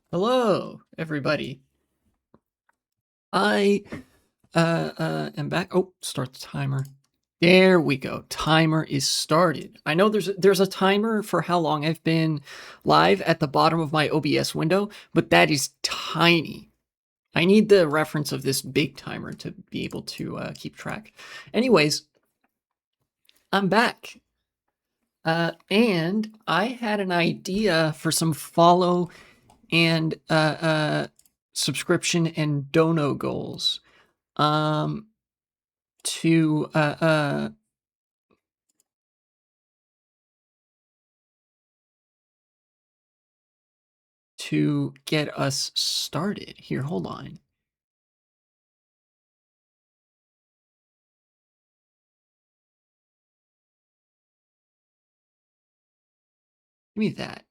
Hello, everybody. I am back. Oh, start the timer. There we go. Timer is started. I know there's a timer for how long I've been live at the bottom of my OBS window, but that is tiny. I need the reference of this big timer to be able to keep track. Anyways, I'm back. And I had an idea for some follow and subscription and dono goals um to get us started here. Hold on. Give me that.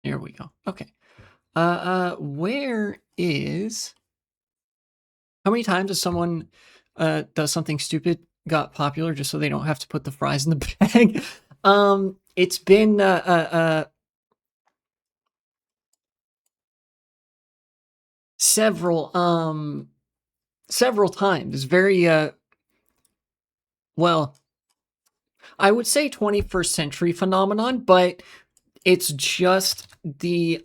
There we go. Okay. Where is, how many times has someone does something stupid got popular just so they don't have to put the fries in the bag? It's been several times. Very well, I would say 21st century phenomenon, but it's just the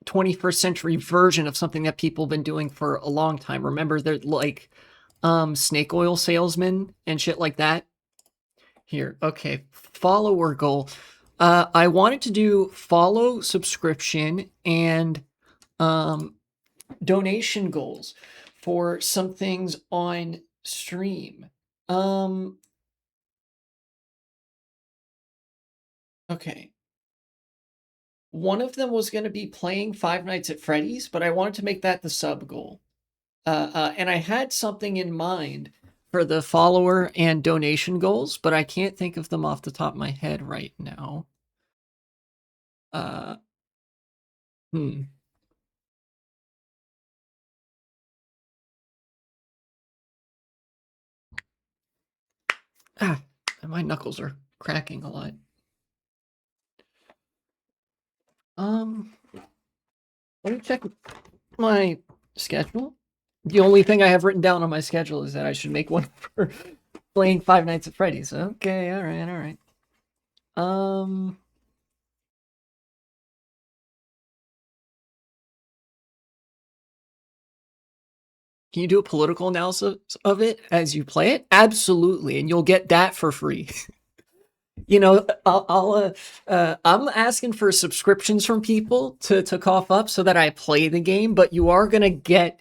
21st century version of something that people have been doing for a long time. Remember, they're like snake oil salesmen and shit like that. Here, okay, follower goal. I wanted to do follow, subscription, and donation goals for some things on stream. Okay. One of them was going to be playing Five Nights at Freddy's, but I wanted to make that the sub goal. And I had something in mind for the follower and donation goals, but I can't think of them off the top of my head right now. Uh, hmm. Ah, my knuckles are cracking a lot. Let me check my schedule. The only thing I have written down on my schedule is that I should make one for playing Five Nights at Freddy's. Okay, all right, all right. Can you do a political analysis of it as you play it? Absolutely, and you'll get that for free. You know, I'm asking for subscriptions from people to cough up so that I play the game, but you are gonna get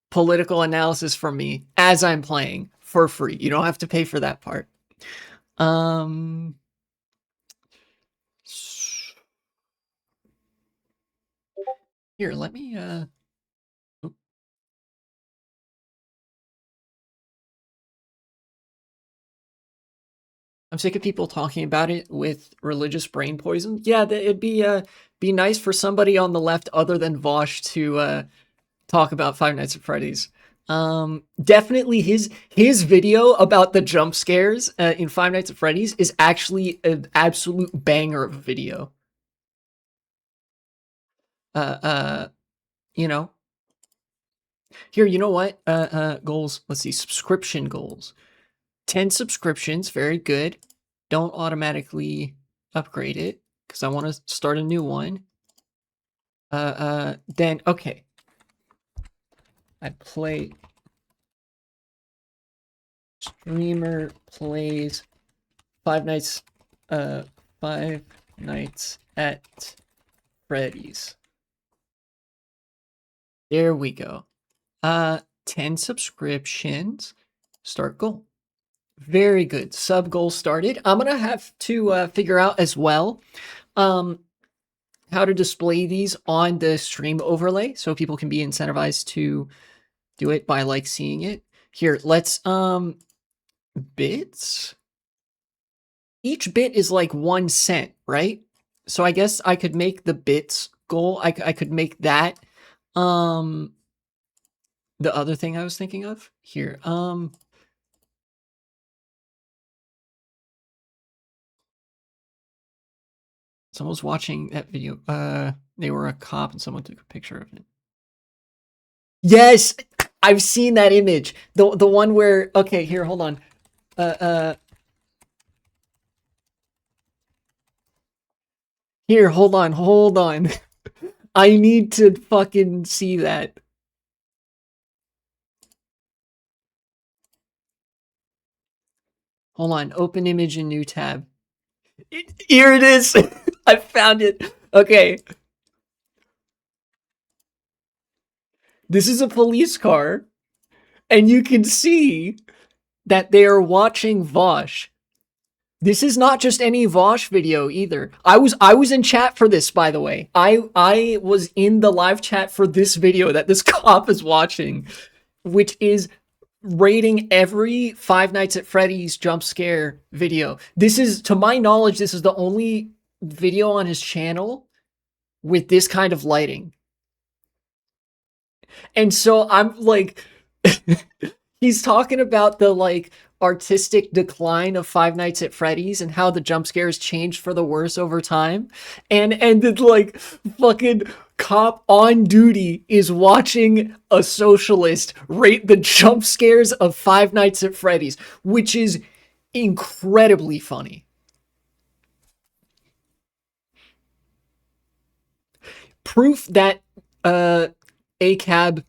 political analysis from me as I'm playing for free. You don't have to pay for that part. Here, let me I'm sick of people talking about it with religious brain poison. Yeah, it'd be nice for somebody on the left other than Vosh to talk about Five Nights at Freddy's. Definitely his video about the jump scares in Five Nights at Freddy's is actually an absolute banger of a video. Uh, uh, you know, here, you know what? Goals. Let's see, subscription goals. 10 subscriptions, very good. Don't automatically upgrade it because I want to start a new one. Then okay. I play streamer plays Five Nights at Freddy's. There we go. 10 subscriptions. Start goal. Very good. Sub goal started. I'm gonna have to figure out as well how to display these on the stream overlay so people can be incentivized to do it by like seeing it. Here, let's bits. Each bit is like 1 cent, right? So I guess I could make the bits goal. I could make that the other thing I was thinking of here. Someone was watching that video. They were a cop and someone took a picture of it. Yes, I've seen that image. The one where, okay, here, hold on. Here, hold on. I need to fucking see that. Hold on, open image in new tab. Here it is. I found it. Okay. This is a police car, and you can see that they are watching Vosh. This is not just any Vosh video either. I was in chat for this, by the way. I was in the live chat for this video that this cop is watching, which is rating every Five Nights at Freddy's jump scare video. This is, to my knowledge, this is the only video on his channel with this kind of lighting. And so I'm like, he's talking about the like artistic decline of Five Nights at Freddy's and how the jump scares changed for the worse over time. And the like fucking cop on duty is watching a socialist rate the jump scares of Five Nights at Freddy's, which is incredibly funny. Proof that ACAB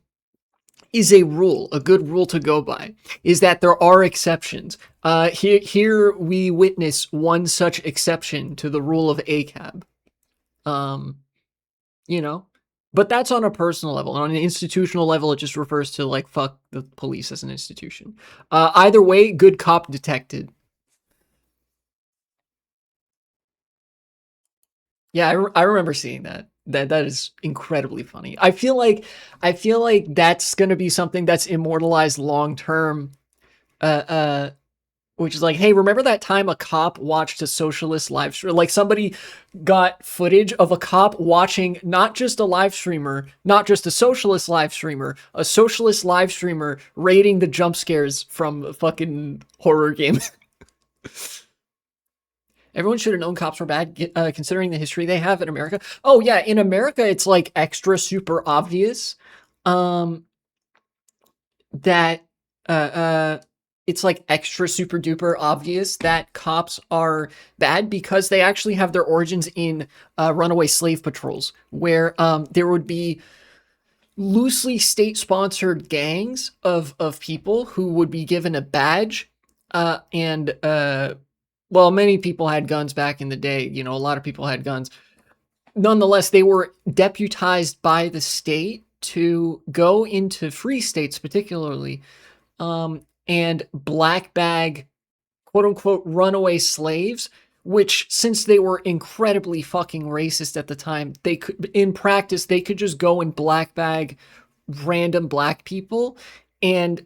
is a rule, a good rule to go by, is that there are exceptions. Here we witness one such exception to the rule of ACAB. You know, but that's on a personal level. On an institutional level, it just refers to like fuck the police as an institution. Either way, good cop detected. Yeah, I remember seeing that. That is incredibly funny. I feel like that's gonna be something that's immortalized long term. Which is like, hey, remember that time a cop watched a socialist live stream? Like somebody got footage of a cop watching not just a live streamer, not just a socialist live streamer, a socialist live streamer rating the jump scares from a fucking horror game. Everyone should have known cops were bad, considering the history they have in America. Oh yeah, in America, it's like extra super obvious that it's like extra super duper obvious that cops are bad because they actually have their origins in runaway slave patrols, where there would be loosely state-sponsored gangs of people who would be given a badge and well, many people had guns back in the day. You know, a lot of people had guns. Nonetheless, they were deputized by the state to go into free states, particularly, and black bag, quote unquote, runaway slaves, which, since they were incredibly fucking racist at the time, they could, in practice, they could just go and black bag random black people and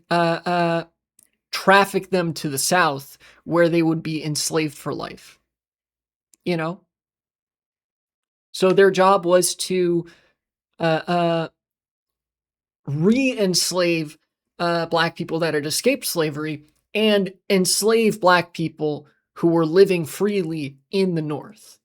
traffic them to the South, where they would be enslaved for life. You know? So their job was to re-enslave black people that had escaped slavery and enslave black people who were living freely in the North.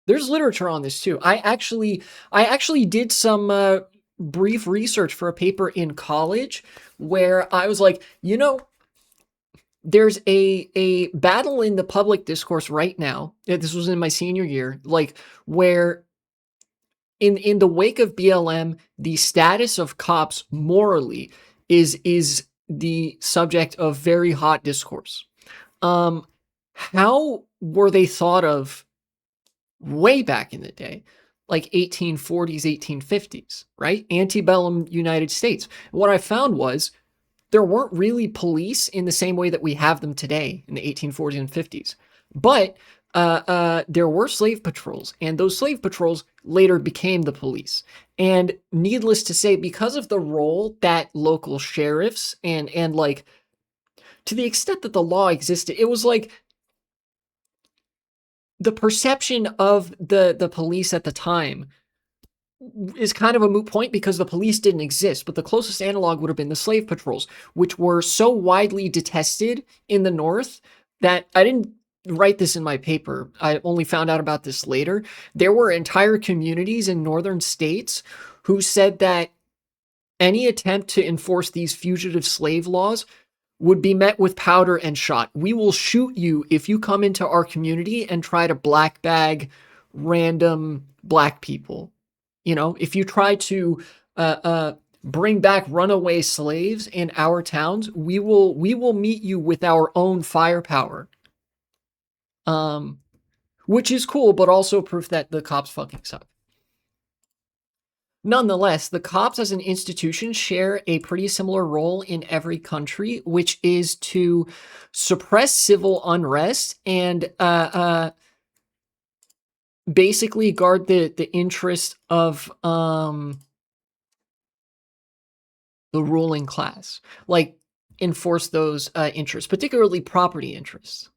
There's literature on this too. I actually did some brief research for a paper in college where I was like, you know, there's a battle in the public discourse right now. This was in my senior year, like where in the wake of BLM, the status of cops morally is the subject of very hot discourse. How were they thought of way back in the day? Like 1840s, 1850s, right? Antebellum United States. What I found was there weren't really police in the same way that we have them today in the 1840s and 50s. But there were slave patrols, and those slave patrols later became the police. And needless to say, because of the role that local sheriffs and like, to the extent that the law existed, it was like the perception of the police at the time is kind of a moot point because the police didn't exist, but the closest analog would have been the slave patrols, which were so widely detested in the North that write this in my paper. I only found out about this later. There were entire communities in northern states who said that any attempt to enforce these fugitive slave laws would be met with powder and shot. We will shoot you if you come into our community and try to black bag random black people. You know, if you try to bring back runaway slaves in our towns, we will meet you with our own firepower. Which is cool, but also proof that the cops fucking suck. Nonetheless, the cops as an institution share a pretty similar role in every country, which is to suppress civil unrest and basically guard the interest of the ruling class, like enforce those interests, particularly property interests.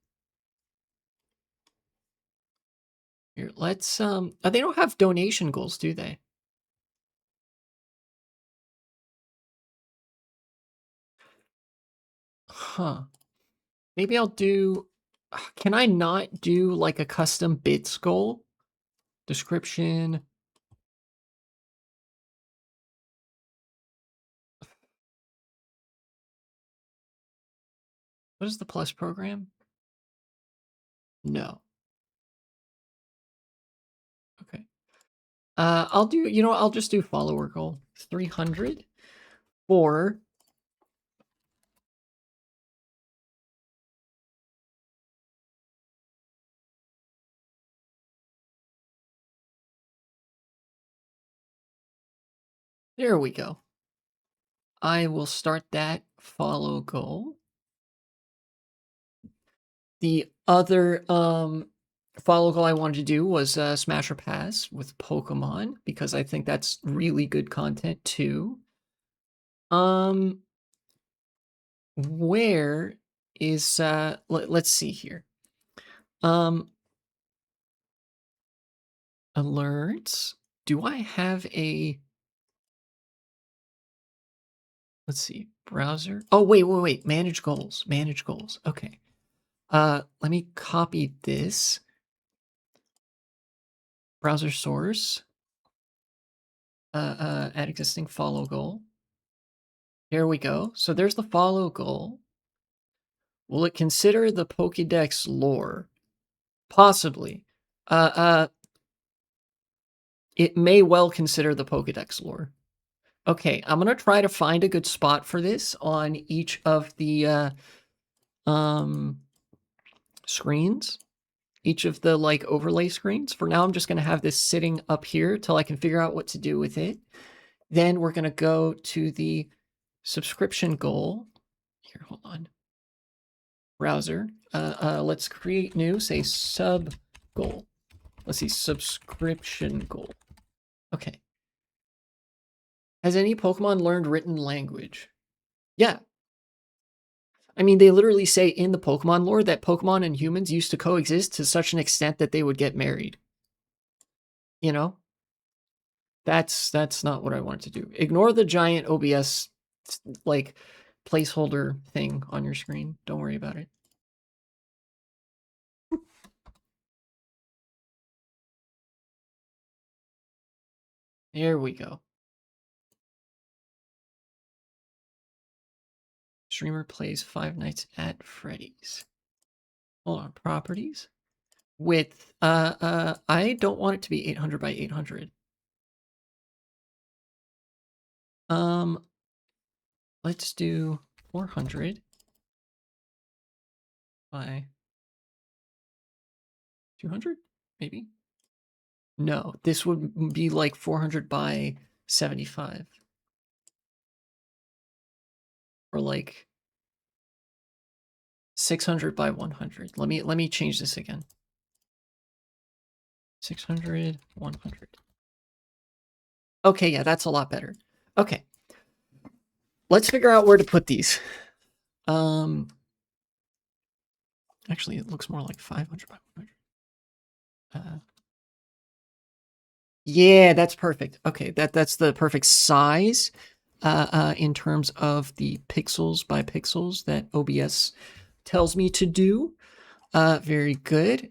Here, let's they don't have donation goals, do they? Huh. Maybe I'll do, can I not do like a custom bits goal? Description. What is the plus program? No. Okay. I'll do, you know, I'll just do follower goal. 300 for there we go. I will start that follow goal. The other follow goal I wanted to do was Smash or Pass with Pokemon because I think that's really good content too. Where is let's see here. Alerts. Do I have a, let's see, browser? Oh, wait. Manage goals. Manage goals. Okay. Let me copy this. Browser source. Add existing follow goal. Here we go. So there's the follow goal. Will it consider the Pokédex lore? Possibly. It may well consider the Pokédex lore. Okay, I'm gonna try to find a good spot for this on each of the screens, each of the like overlay screens. For now, I'm just gonna have this sitting up here till I can figure out what to do with it. Then we're gonna go to the subscription goal. Here, hold on. Browser. Let's create new, say sub goal. Let's see, subscription goal. Okay. Has any Pokemon learned written language? Yeah. I mean, they literally say in the Pokemon lore that Pokemon and humans used to coexist to such an extent that they would get married. You know? That's not what I wanted to do. Ignore the giant OBS like placeholder thing on your screen. Don't worry about it. There we go. Streamer plays Five Nights at Freddy's. Hold on, properties. Width. I don't want it to be 800 by 800. Let's do 400 by 200, maybe? No, this would be like 400 by 75. Or like 600 by 100. Let me change this again. 600, 100. Okay, yeah, that's a lot better. Okay. Let's figure out where to put these. Actually, it looks more like 500 by 100. Yeah, that's perfect. Okay, that's the perfect size in terms of the pixels by pixels that OBS tells me to do. Very good.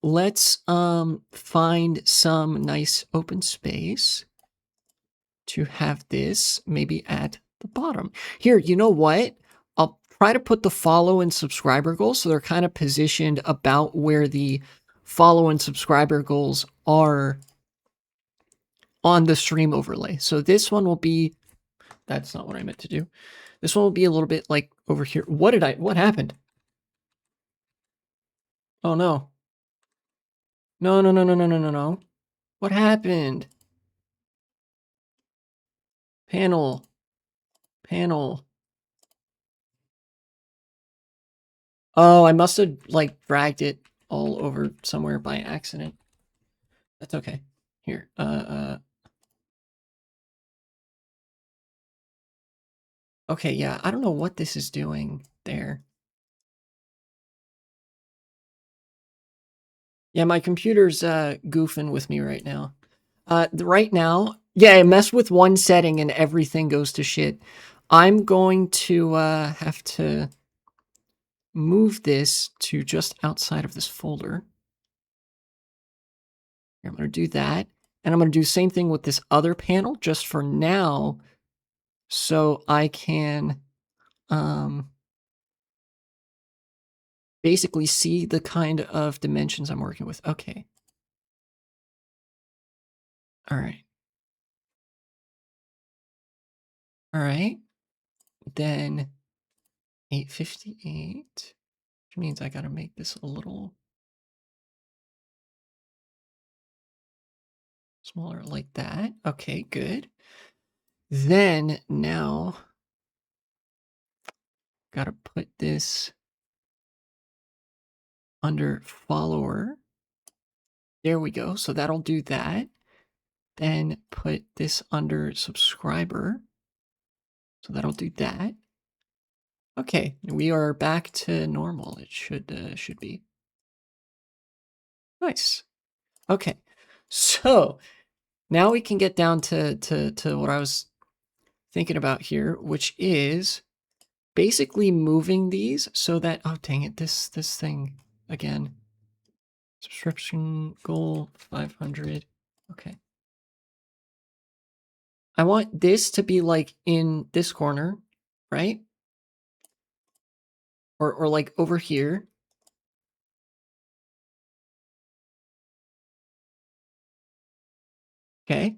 Let's find some nice open space to have this maybe at the bottom. Here, you know what? I'll try to put the follow and subscriber goals so they're kind of positioned about where the follow and subscriber goals are on the stream overlay. So this one will be, that's not what I meant to do. This one will be a little bit like over here. What happened? Oh no. No, no, no, no, no, no, no, no. What happened? Panel. Panel. Oh, I must have like dragged it all over somewhere by accident. That's okay. Here. Okay, yeah. I don't know what this is doing there. Yeah, my computer's goofing with me right now. Right now, yeah, I mess with one setting and everything goes to shit. I'm going to have to move this to just outside of this folder. Here, I'm going to do that. And I'm going to do the same thing with this other panel just for now so I can basically see the kind of dimensions I'm working with. Okay. All right. All right. Then 858, which means I got to make this a little smaller like that. Okay, good. Then now got to put this under follower. There we go. So that'll do that. Then put this under subscriber. So that'll do that. Okay, we are back to normal. It should be. Nice. Okay. So now we can get down to what I was thinking about here, which is basically moving these so that, oh dang it, this thing again. Subscription goal 500. Okay. I want this to be like in this corner, right? Or like over here. Okay.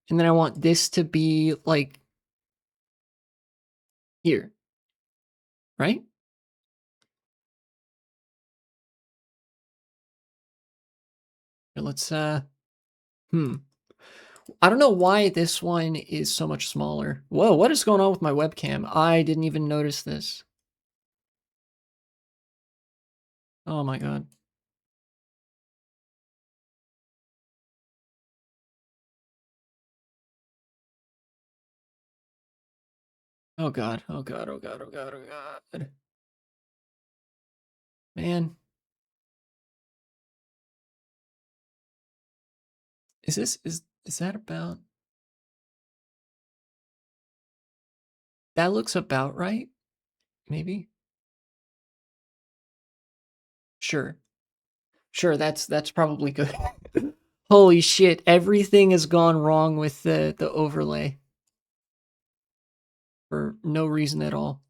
And then I want this to be like here, right? Here, let's, I don't know why this one is so much smaller. Whoa, what is going on with my webcam? I didn't even notice this. Oh my God. Oh God, oh God, oh God, oh God, oh God. Man. Is that about? That looks about right, maybe? Sure. Sure, that's probably good. Holy shit, everything has gone wrong with the overlay for no reason at all.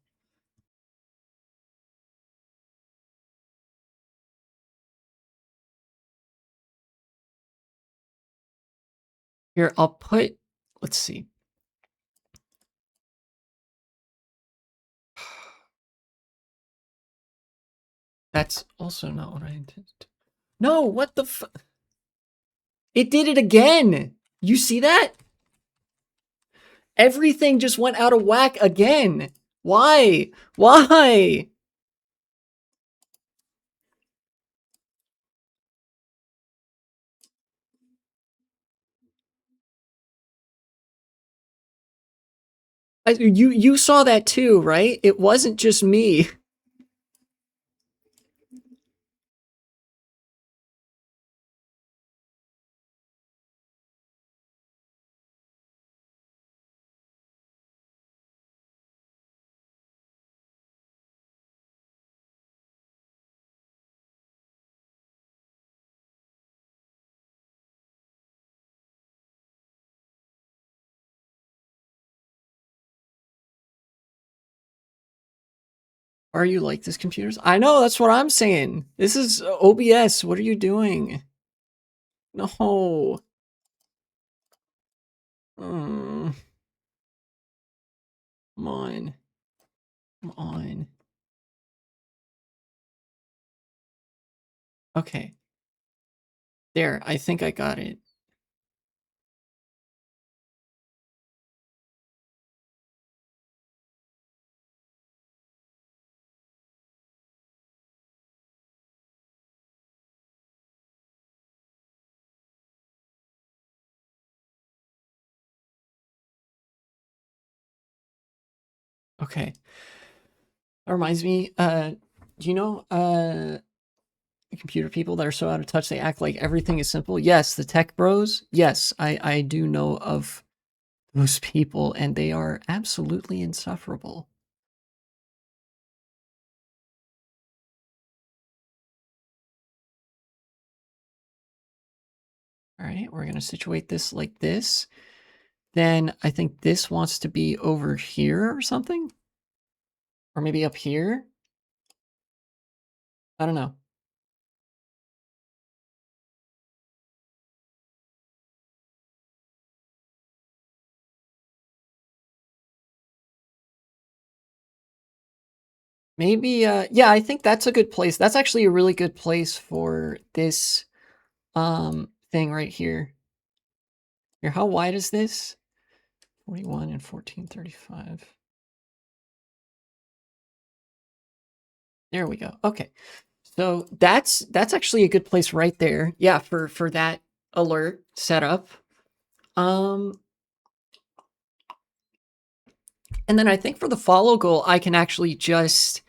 Here, I'll put, let's see. That's also not what I intended. No, what the It did it again. You see that? Everything just went out of whack again. Why? Why? You saw that too, right? It wasn't just me. Are you like this, computers? I know, that's what I'm saying. This is OBS. What are you doing? No. Mm, come on. Come on. Okay. There, I think I got it. Okay. That reminds me, do you know, computer people that are so out of touch they act like everything is simple? Yes, the tech bros. Yes, I do know of those people, and they are absolutely insufferable. All right, we're going to situate this like this. Then I think this wants to be over here or something. Or maybe up here. I don't know. Maybe, yeah, I think that's a good place. That's actually a really good place for this thing right here. Here, how wide is this? 41 and 1435. There we go. Okay. So that's actually a good place right there. Yeah, for that alert setup. Um and then I think for the follow goal, I can actually just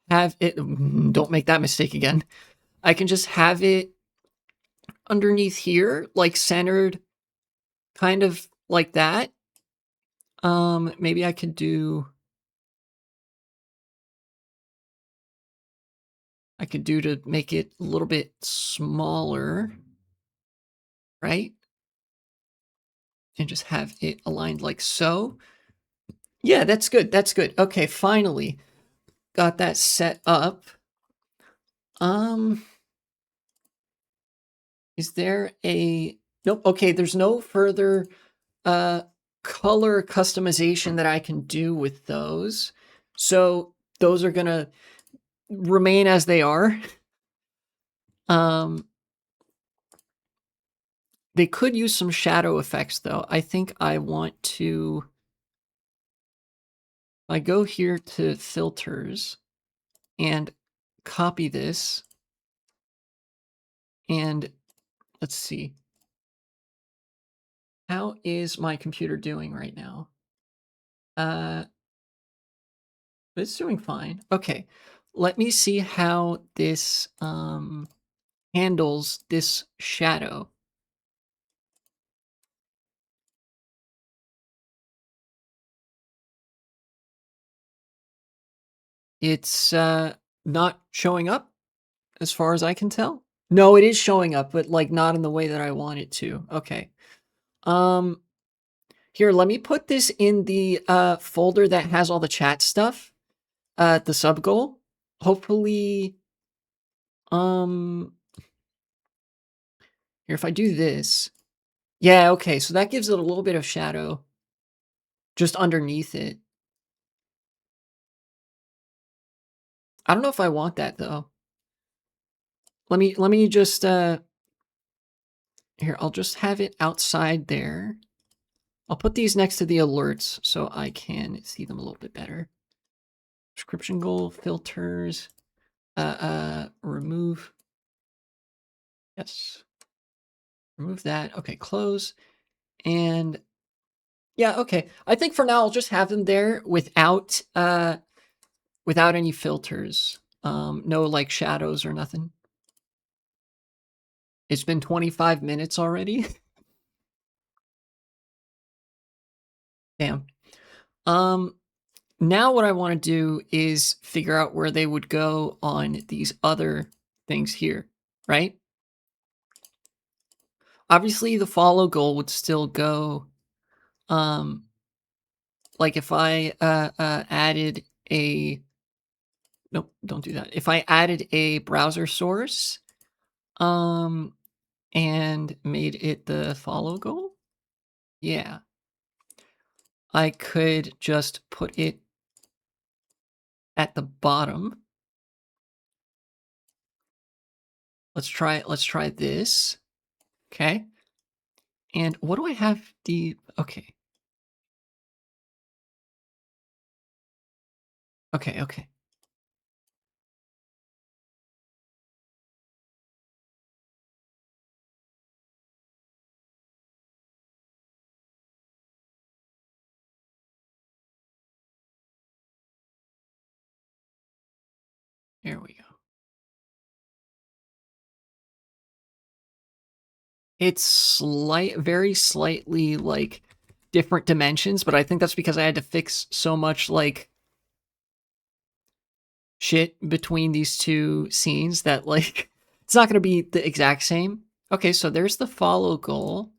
have it don't make that mistake again. I can just have it underneath here, like centered kind of like that. Maybe I could do to make it a little bit smaller, right? And just have it aligned like so. Yeah, that's good. That's good. Okay, finally got that set up. Is there a nope, okay, there's no further uh color customization that I can do with those. So those are gonna remain as they are. Um they could use some shadow effects though. I think I want to I go here to filters and copy this and let's see. How is my computer doing right now? It's doing fine. Okay. Let me see how this handles this shadow. It's not showing up as far as I can tell. No, it is showing up, but like not in the way that I want it to. Okay. Um Here, let me put this in the folder that has all the chat stuff. The sub goal. Hopefully here if I do this. Yeah, okay. So that gives it a little bit of shadow just underneath it. I don't know if I want that though. Let me just here, I'll just have it outside there. I'll put these next to the alerts so I can see them a little bit better. Description goal, filters, remove. Yes. Remove that. Okay, close. And yeah, okay. I think for now I'll just have them there without without any filters. No like shadows or nothing. It's been 25 minutes already. Damn. Now what I want to do is figure out where they would go on these other things here, right? Obviously the follow goal would still go like if I added a Nope, don't do that. If I added a browser source, and made it the follow goal, yeah, I could just put it at the bottom. Let's try this. Okay. And what do I have okay. Okay. There we go. It's very slightly like different dimensions, but I think that's because I had to fix so much like shit between these two scenes that like it's not going to be the exact same. Okay, so there's the follow goal.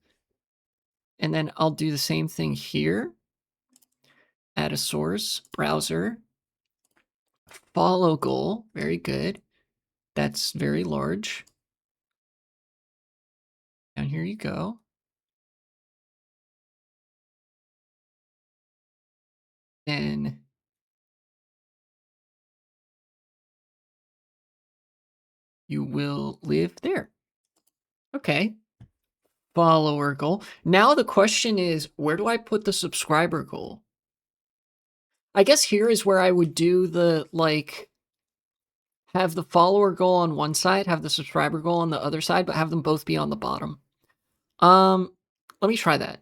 And then I'll do the same thing here. Add a source, browser, follow goal. Very good. That's very large. And here you go. Then you will live there. Okay. Follower goal. Now the question is, where do I put the subscriber goal? I guess here is where I would do the, like, have the follower goal on one side, have the subscriber goal on the other side, but have them both be on the bottom. Let me try that.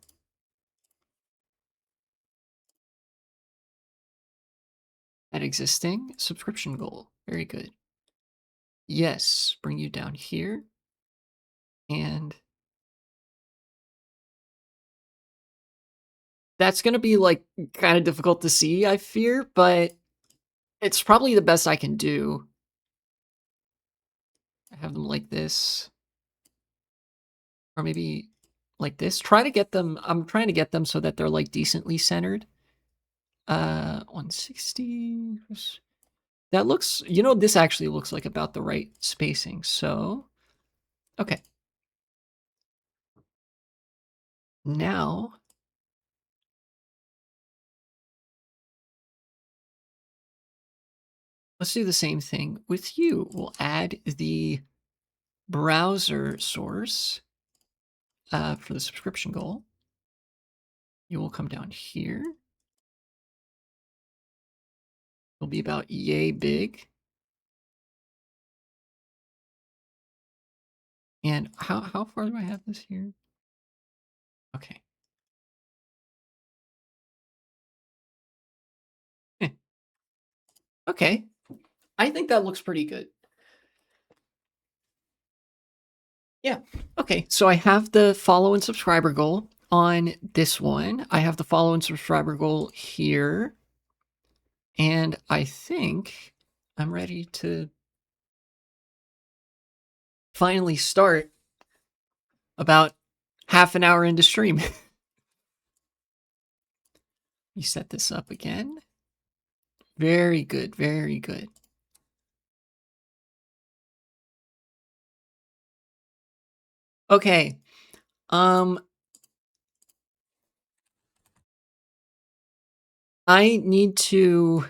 Add existing subscription goal. Very good. Yes, bring you down here. And that's going to be like kind of difficult to see, I fear, but it's probably the best I can do. I have them like this. Or maybe like this. Try to get them, I'm trying to get them so that they're like decently centered. 160. That looks, this actually looks like about the right spacing. So, okay. Now, let's do the same thing with you. We'll add the browser source for the subscription goal. You will come down here. It'll be about yay big. And how far do I have this here? Okay. Eh. Okay. I think that looks pretty good. Yeah. Okay. So I have the follow and subscriber goal on this one. I have the follow and subscriber goal here. And I think I'm ready to finally start about half an hour into stream. You set this up again. Very good. Very good. Okay. I need to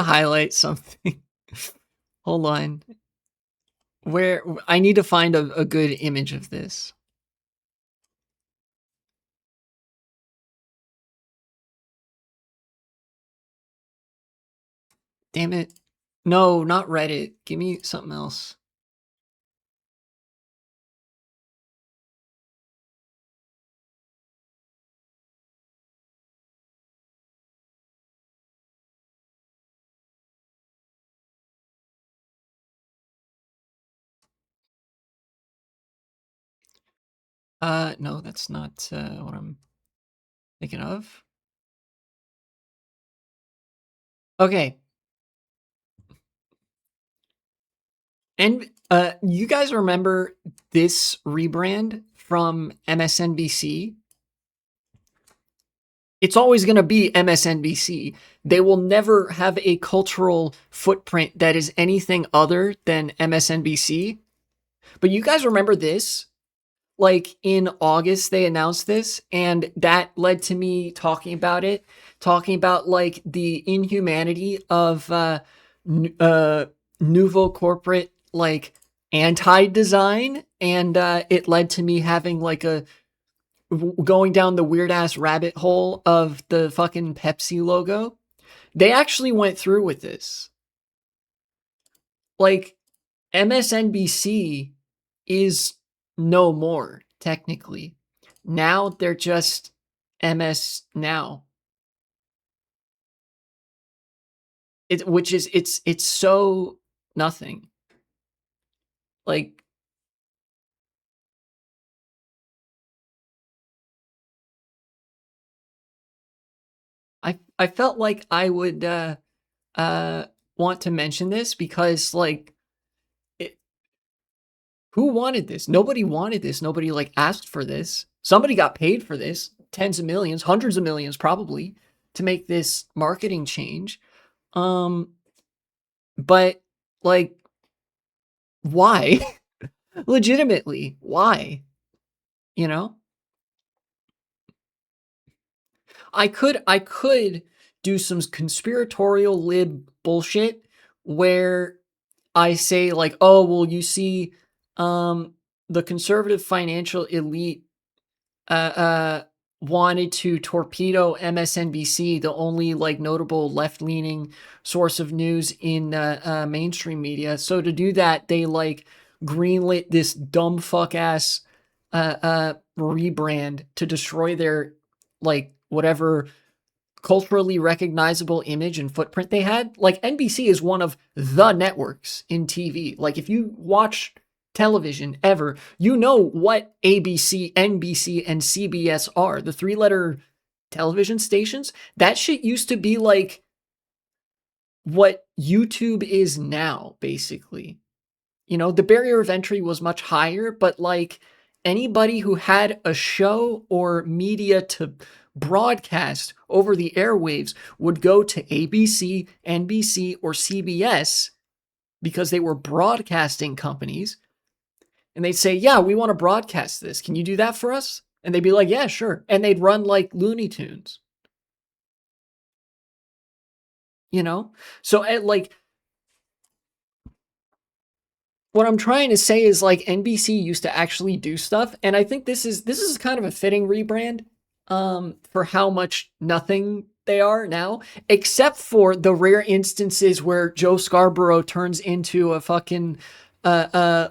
highlight something. Hold on. Where I need to find a good image of this. Damn it. No, not Reddit. Give me something else. No, that's not what I'm thinking of. Okay. And you guys remember this rebrand from MSNBC? It's always going to be MSNBC. They will never have a cultural footprint that is anything other than MSNBC. But you guys remember this? Like in August, they announced this, and that led to me talking about it, talking about like the inhumanity of nouveau corporate like anti-design, and it led to me having like a going down the weird ass rabbit hole of the fucking Pepsi logo. They actually went through with this. Like MSNBC is no more technically. Now they're just MS Now. Which is it's so nothing. Like I felt like I would want to mention this because like it, who wanted this? Nobody wanted this. Nobody like asked for this. Somebody got paid for this, tens of millions, hundreds of millions probably, to make this marketing change. But like why? Legitimately, why? You know? I could do some conspiratorial lib bullshit where I say like, "Oh, well, you see, um, the conservative financial elite uh, uh, wanted to torpedo MSNBC, the only like notable left-leaning source of news in mainstream media. So to do that, they like greenlit this dumb fuck ass rebrand to destroy their like whatever culturally recognizable image and footprint they had. Like NBC is one of the networks in TV. Like if you watch television ever, you know what ABC, NBC, and CBS are. The three-letter television stations. That shit used to be like what YouTube is now, basically. You know, the barrier of entry was much higher, but like anybody who had a show or media to broadcast over the airwaves would go to ABC, NBC, or CBS because they were broadcasting companies. And they'd say, "Yeah, we want to broadcast this. Can you do that for us?" And they'd be like, "Yeah, sure." And they'd run like Looney Tunes, you know? So, like, what I'm trying to say is like NBC used to actually do stuff, and I think this is kind of a fitting rebrand for how much nothing they are now, except for the rare instances where Joe Scarborough turns into a fucking uh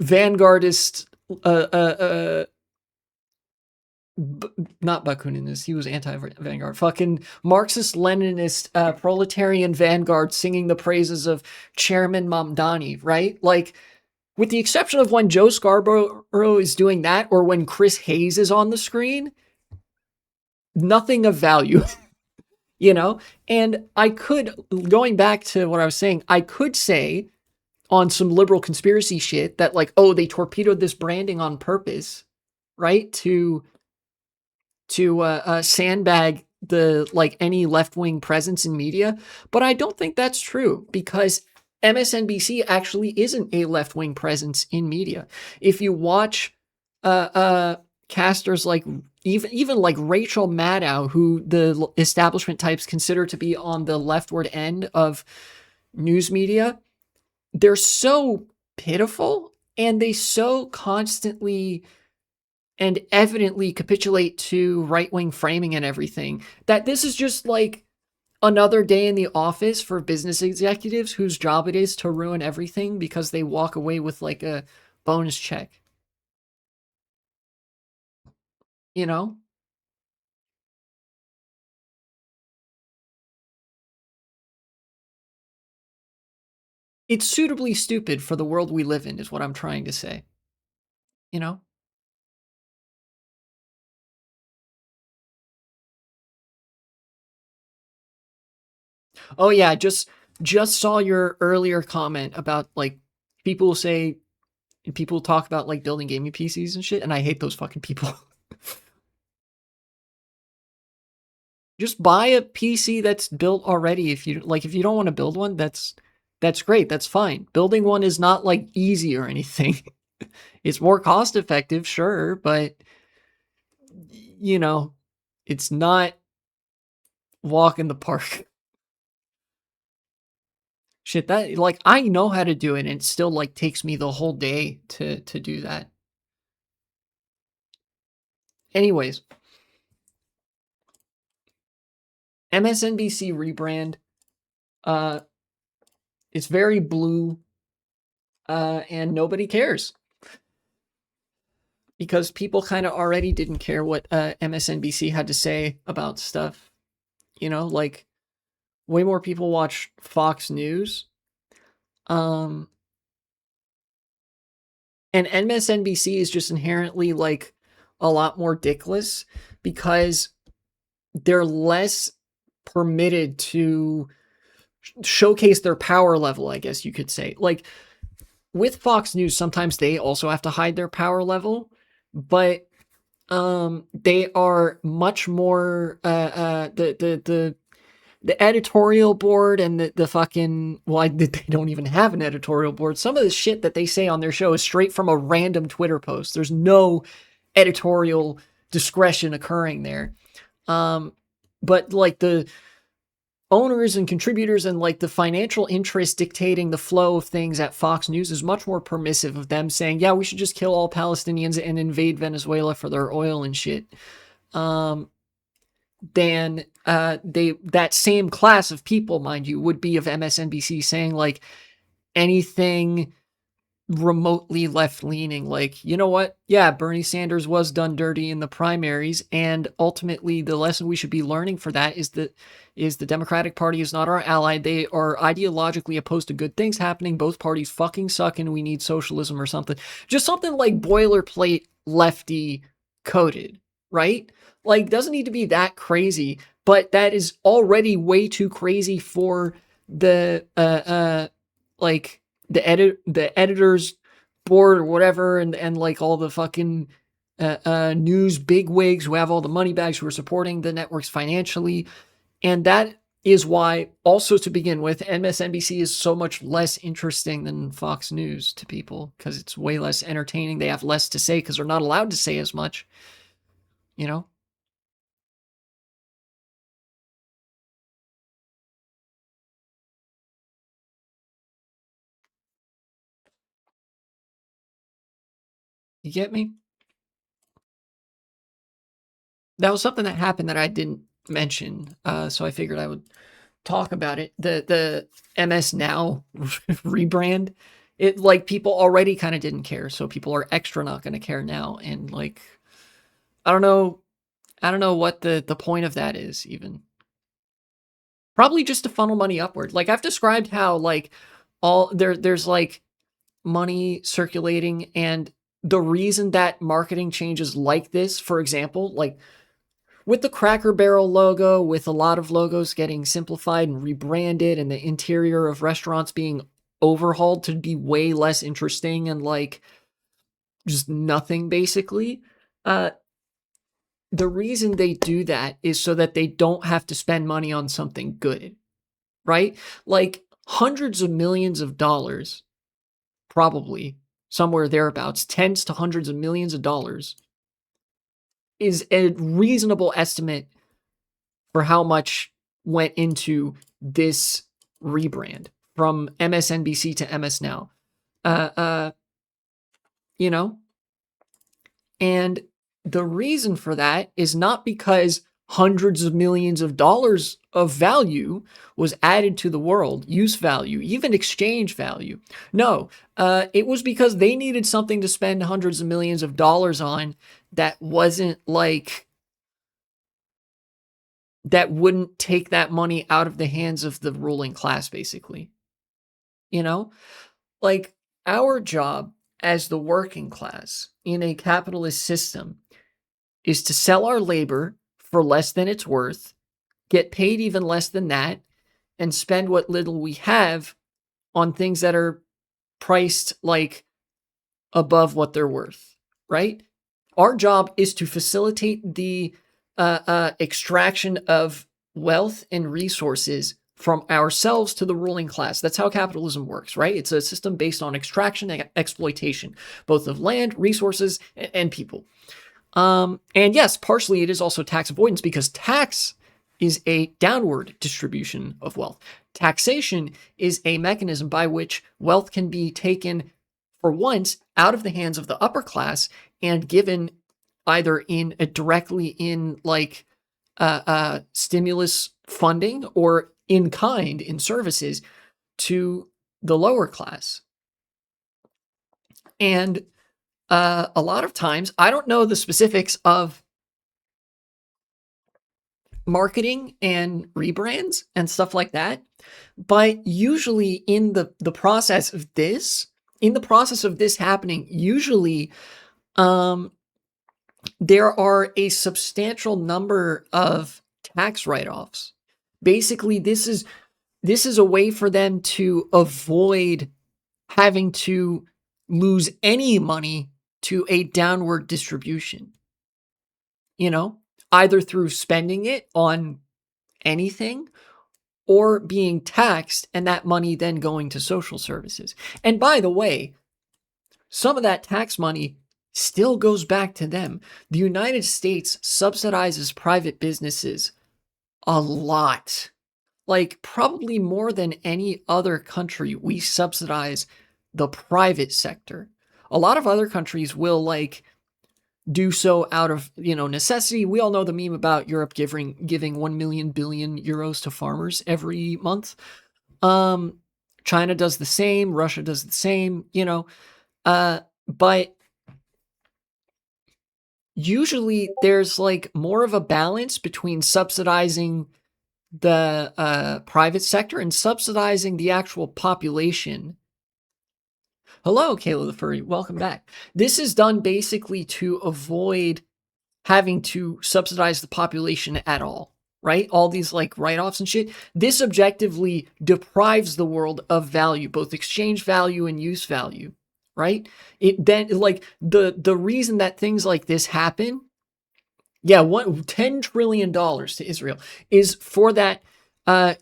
vanguardist uh uh uh not Bakuninist, he was anti-vanguard, fucking Marxist Leninist proletarian vanguard singing the praises of Chairman Mamdani, right? Like with the exception of when Joe Scarborough is doing that or when Chris Hayes is on the screen, nothing of value, you know? And I could, going back to what I was saying, I could say on some liberal conspiracy shit that like, oh, they torpedoed this branding on purpose, right? To sandbag the like any left-wing presence in media, but I don't think that's true because MSNBC actually isn't a left-wing presence in media. If you watch casters like even like Rachel Maddow, who the establishment types consider to be on the leftward end of news media, they're so pitiful and they so constantly and evidently capitulate to right-wing framing and everything that this is just like another day in the office for business executives whose job it is to ruin everything because they walk away with like a bonus check, you know? It's suitably stupid for the world we live in is what I'm trying to say, you know? Oh yeah, just saw your earlier comment about like people say people talk about like building gaming PCs and shit, and I hate those fucking people. Just buy a PC that's built already. If you like, if you don't want to build one, that's great. That's fine. Building one is not like easy or anything. It's more cost effective, sure, but you know, it's not walk in the park. Shit, that like I know how to do it, and it still like takes me the whole day to do that. Anyways, MSNBC rebrand. Uh, it's very blue, and nobody cares because people kind of already didn't care what MSNBC had to say about stuff. You know, like way more people watch Fox News. And MSNBC is just inherently like a lot more dickless because they're less permitted to showcase their power level, I guess you could say. Like with Fox News, sometimes they also have to hide their power level, but they are much more the editorial board and the fucking, well, they don't even have an editorial board. Some of the shit that they say on their show is straight from a random Twitter post. There's no editorial discretion occurring there. But like the owners and contributors and like the financial interest dictating the flow of things at Fox News is much more permissive of them saying, yeah, we should just kill all Palestinians and invade Venezuela for their oil and shit. Than that same class of people, mind you, would be of MSNBC saying like anything remotely left-leaning, like, you know what? Yeah, Bernie Sanders was done dirty in the primaries, and ultimately the lesson we should be learning for that is that the Democratic Party is not our ally. They are ideologically opposed to good things happening. Both parties fucking suck and we need socialism or something. Just something like boilerplate lefty coded, right? Like, doesn't need to be that crazy, but that is already way too crazy for the like the editors board or whatever, and like all the fucking news bigwigs who have all the money bags who are supporting the networks financially. And that is why, also to begin with, MSNBC is so much less interesting than Fox News to people because it's way less entertaining. They have less to say because they're not allowed to say as much, you know? You get me? That was something that happened that I didn't mention, so I figured I would talk about it. The MS Now rebrand, it like people already kind of didn't care, so people are extra not going to care now. And like, I don't know, what the point of that is even. Probably just to funnel money upward. Like I've described how like there's like money circulating, and the reason that marketing changes like this, for example, like with the Cracker Barrel logo, with a lot of logos getting simplified and rebranded, and the interior of restaurants being overhauled to be way less interesting and like just nothing basically. Uh, the reason they do that is so that they don't have to spend money on something good, right? Like hundreds of millions of dollars, probably somewhere thereabouts, tens to hundreds of millions of dollars is a reasonable estimate for how much went into this rebrand from MSNBC to MS Now. You know, and the reason for that is not because hundreds of millions of dollars of value was added to the world, use value, even exchange value. No, it was because they needed something to spend hundreds of millions of dollars on that wasn't like, that wouldn't take that money out of the hands of the ruling class, basically. You know, like our job as the working class in a capitalist system is to sell our labor for less than it's worth, get paid even less than that, and spend what little we have on things that are priced like above what they're worth, right? Our job is to facilitate the extraction of wealth and resources from ourselves to the ruling class. That's how capitalism works, right? It's a system based on extraction and exploitation, both of land, resources, and people. And yes, partially it is also tax avoidance because tax is a downward distribution of wealth. Taxation is a mechanism by which wealth can be taken for once out of the hands of the upper class and given either in directly in like stimulus funding or in kind in services to the lower class. And a lot of times, I don't know the specifics of marketing and rebrands and stuff like that, but usually in the process of this, happening, usually there are a substantial number of tax write-offs. Basically, this is a way for them to avoid having to lose any money to a downward distribution. You know, either through spending it on anything or being taxed and that money then going to social services. And by the way, some of that tax money still goes back to them. The United States subsidizes private businesses a lot. Like probably more than any other country, we subsidize the private sector. A lot of other countries will like do so out of, necessity. We all know the meme about Europe giving 1 million billion euros to farmers every month. China does the same, Russia does the same, but usually there's like more of a balance between subsidizing the private sector and subsidizing the actual population. Hello, Kayla the Furry. Welcome back. This is done basically to avoid having to subsidize the population at all, right? All these like write-offs and shit. This objectively deprives the world of value, both exchange value and use value, right? It then like the reason that things like this happen, yeah, $10 trillion to Israel is for that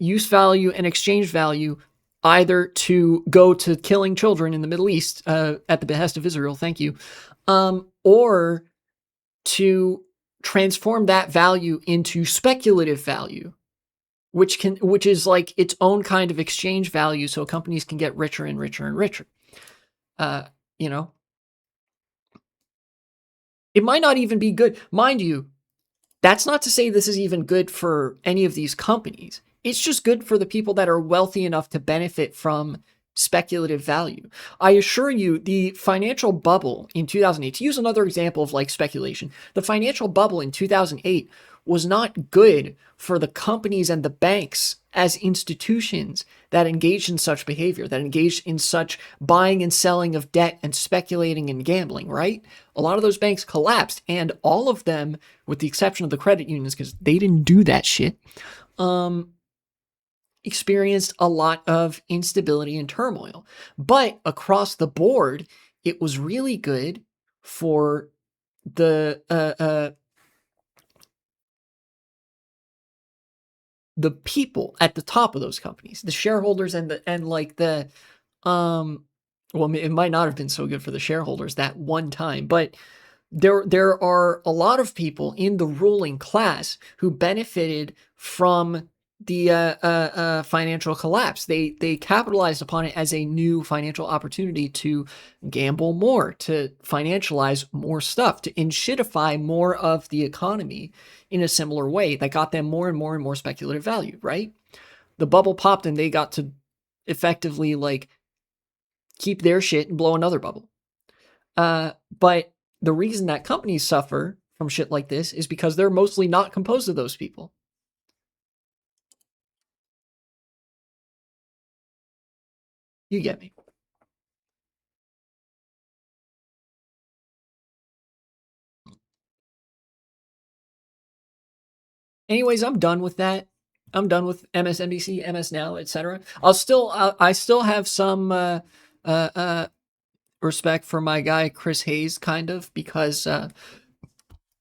use value and exchange value either to go to killing children in the Middle East at the behest of Israel, thank you, or to transform that value into speculative value, which is like its own kind of exchange value, so companies can get richer and richer and richer. It might not even be good, mind you. That's not to say this is even good for any of these companies. It's just good for the people that are wealthy enough to benefit from speculative value. I assure you, the financial bubble in 2008, to use another example of like speculation, the financial bubble in 2008 was not good for the companies and the banks as institutions that engaged in such behavior, that engaged in such buying and selling of debt and speculating and gambling, right? A lot of those banks collapsed, and all of them, with the exception of the credit unions, because they didn't do that shit, experienced a lot of instability and turmoil. But across the board, it was really good for the people at the top of those companies, the shareholders well, it might not have been so good for the shareholders that one time, but there are a lot of people in the ruling class who benefited from the financial collapse. They capitalized upon it as a new financial opportunity to gamble more, to financialize more stuff, to inshitify more of the economy in a similar way that got them more and more and more speculative value, right? The bubble popped and they got to effectively like keep their shit and blow another bubble. But the reason that companies suffer from shit like this is because they're mostly not composed of those people. You get me. Anyways, I'm done with that. I'm done with MSNBC, MS Now, etc. I still have some respect for my guy Chris Hayes, kind of, because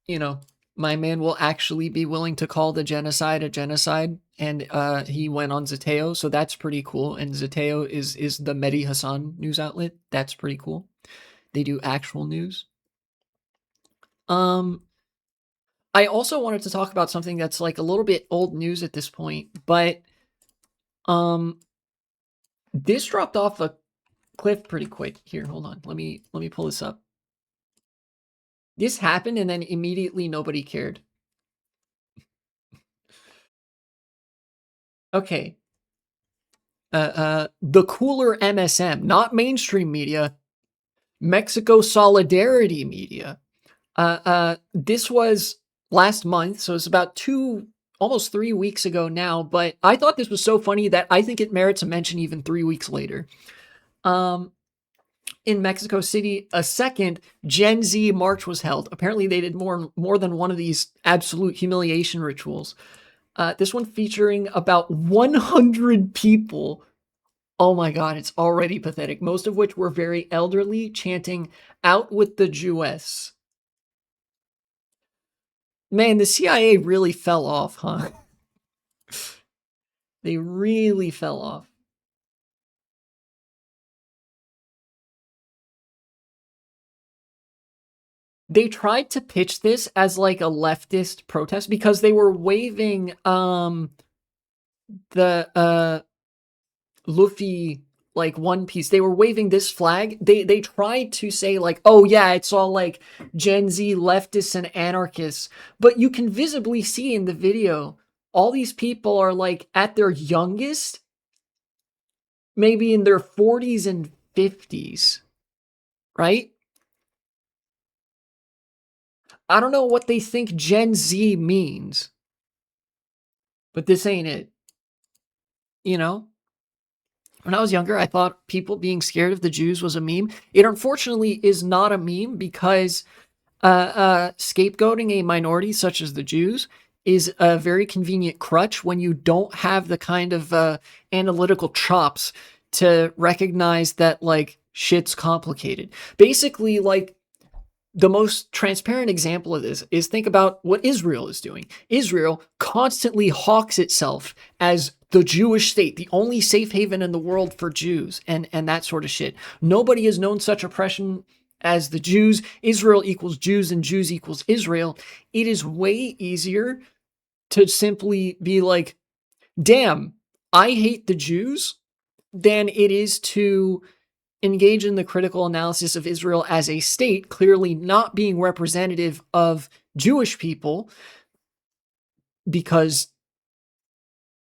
you know, my man will actually be willing to call the genocide a genocide, and he went on Zateo, so that's pretty cool. And Zateo is the Mehdi Hassan news outlet. That's pretty cool. They do actual news. I also wanted to talk about something that's like a little bit old news at this point, but this dropped off a cliff pretty quick. Here, hold on. Let me pull this up. This happened and then immediately nobody cared. Okay. The cooler MSM, not mainstream media, Mexico Solidarity Media. This was last month, so it's about almost 3 weeks ago now, but I thought this was so funny that I think it merits a mention even 3 weeks later. In Mexico City, a second Gen Z march was held. Apparently they did more than one of these absolute humiliation rituals. This one featuring about 100 people. Oh my God, it's already pathetic. Most of which were very elderly, chanting, "Out with the Jewess." Man, the CIA really fell off, huh? They really fell off. They tried to pitch this as like a leftist protest because they were waving the Luffy like One Piece. They were waving this flag. They tried to say like, oh yeah, it's all like Gen Z leftists and anarchists, but you can visibly see in the video all these people are like at their youngest, maybe in their 40s and 50s, right? I don't know what they think Gen Z means, but this ain't it. You know? When I was younger, I thought people being scared of the Jews was a meme. It unfortunately is not a meme because scapegoating a minority such as the Jews is a very convenient crutch when you don't have the kind of analytical chops to recognize that like shit's complicated. Basically, like the most transparent example of this is think about what Israel is doing. Israel constantly hawks itself as the Jewish state, the only safe haven in the world for Jews, and that sort of shit. Nobody has known such oppression as the Jews. Israel equals Jews and Jews equals Israel. It is way easier to simply be like, damn, I hate the Jews, than it is to engage in the critical analysis of Israel as a state, clearly not being representative of Jewish people, because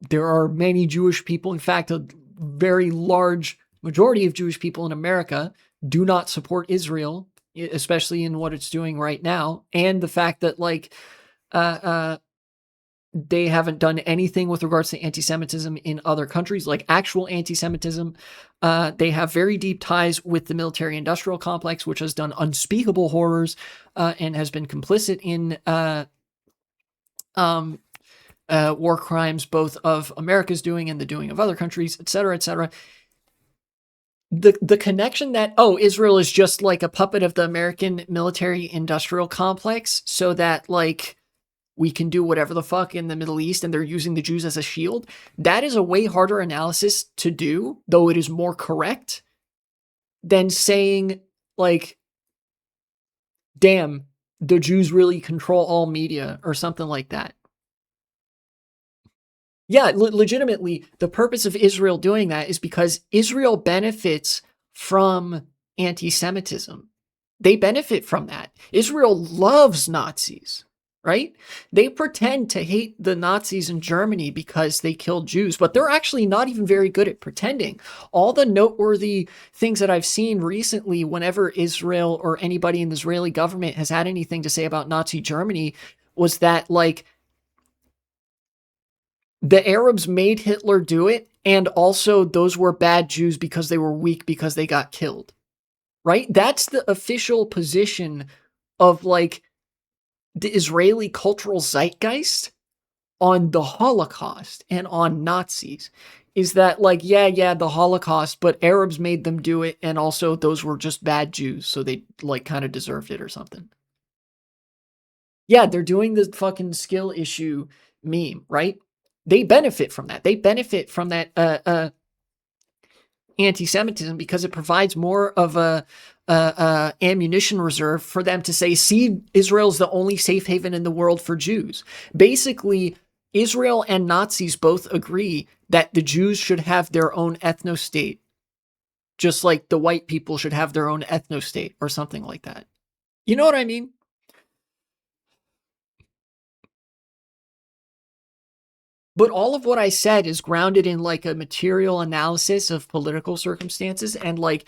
there are many Jewish people. In fact, a very large majority of Jewish people in America do not support Israel, especially in what it's doing right now. And the fact that like they haven't done anything with regards to anti-Semitism in other countries, like actual anti-Semitism. They have very deep ties with the military-industrial complex, which has done unspeakable horrors and has been complicit in war crimes, both of America's doing and the doing of other countries, et cetera, et cetera. The connection that, oh, Israel is just like a puppet of the American military-industrial complex, so that like we can do whatever the fuck in the Middle East and they're using the Jews as a shield. That is a way harder analysis to do, though it is more correct than saying like, damn, the Jews really control all media or something like that. Yeah, legitimately, the purpose of Israel doing that is because Israel benefits from anti-Semitism. They benefit from that. Israel loves Nazis. Right? They pretend to hate the Nazis in Germany because they killed Jews, but they're actually not even very good at pretending. All the noteworthy things that I've seen recently, whenever Israel or anybody in the Israeli government has had anything to say about Nazi Germany, was that like the Arabs made Hitler do it, and also those were bad Jews because they were weak because they got killed. Right? That's the official position of like the Israeli cultural zeitgeist on the Holocaust and on Nazis, is that like, yeah, the Holocaust, but Arabs made them do it, and also those were just bad Jews, so they like kind of deserved it or something. Yeah, they're doing the fucking skill issue meme, right? They benefit from that. They benefit from that anti-Semitism because it provides more of a ammunition reserve for them to say, see, Israel's the only safe haven in the world for Jews. Basically, Israel and Nazis both agree that the Jews should have their own ethno-state, just like the white people should have their own ethno-state or something like that. You know what I mean? But all of what I said is grounded in like a material analysis of political circumstances and like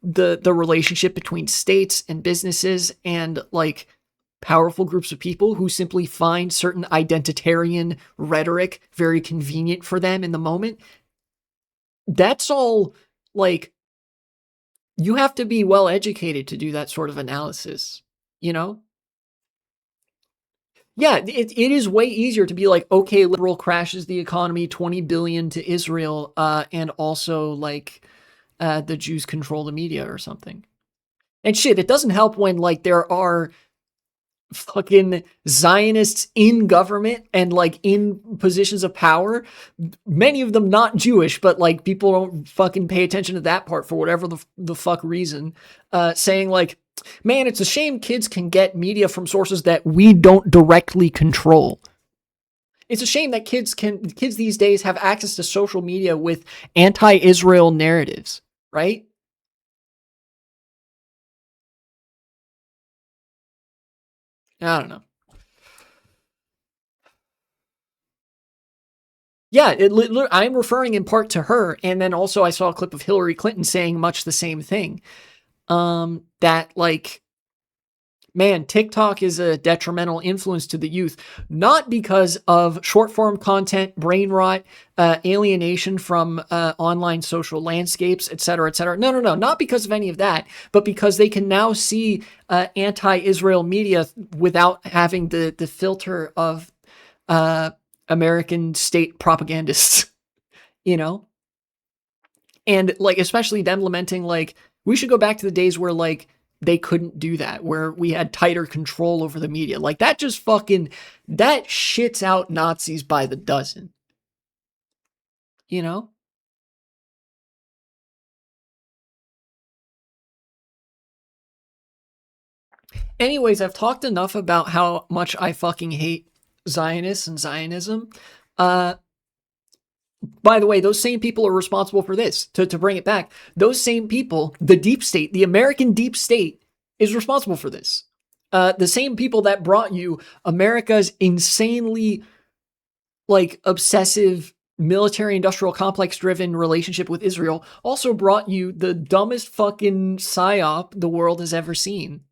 the relationship between states and businesses and like powerful groups of people who simply find certain identitarian rhetoric very convenient for them in the moment. That's all. Like, you have to be well educated to do that sort of analysis, you know? Yeah, it is way easier to be like, okay, liberal crashes the economy, 20 billion to Israel, and also like the Jews control the media or something. And shit, it doesn't help when like there are fucking Zionists in government and like in positions of power, many of them not Jewish, but like people don't fucking pay attention to that part for whatever the fuck reason, saying like, man, it's a shame kids can get media from sources that we don't directly control. It's a shame that kids these days have access to social media with anti-Israel narratives, right? I don't know. Yeah, I'm referring in part to her, and then also I saw a clip of Hillary Clinton saying much the same thing. That like, man, TikTok is a detrimental influence to the youth, not because of short form content, brain rot, alienation from online social landscapes, et cetera, et cetera. No, not because of any of that, but because they can now see anti-Israel media without having the filter of American state propagandists, you know? And like, especially them lamenting, like, we should go back to the days where like they couldn't do that, where we had tighter control over the media. Like that just fucking, that shits out Nazis by the dozen, you know? Anyways, I've talked enough about how much I fucking hate Zionists and Zionism. Uh, by the way, those same people are responsible for this. To bring it back, those same people, the deep state, the American deep state, is responsible for this. The same people that brought you America's insanely like obsessive military industrial complex driven relationship with Israel also brought you the dumbest fucking psyop the world has ever seen.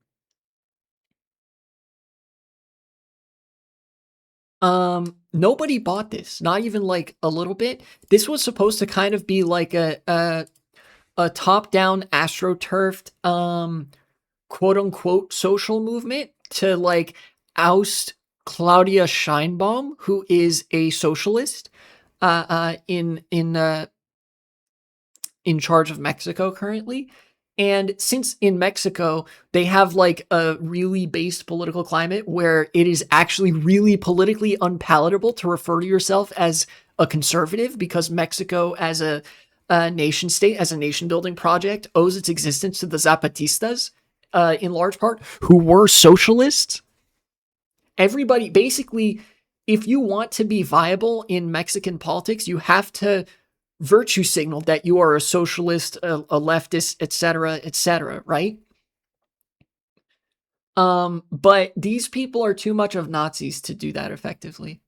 Nobody bought this, not even like a little bit. This was supposed to kind of be like a top down astroturfed quote unquote social movement to like oust Claudia Scheinbaum, who is a socialist in charge of Mexico currently. And since in Mexico, they have like a really based political climate where it is actually really politically unpalatable to refer to yourself as a conservative because Mexico as a nation state, as a nation building project, owes its existence to the Zapatistas in large part, who were socialists. Everybody, basically, if you want to be viable in Mexican politics, you have to virtue signal that you are a socialist, a leftist, etc., right? But these people are too much of Nazis to do that effectively.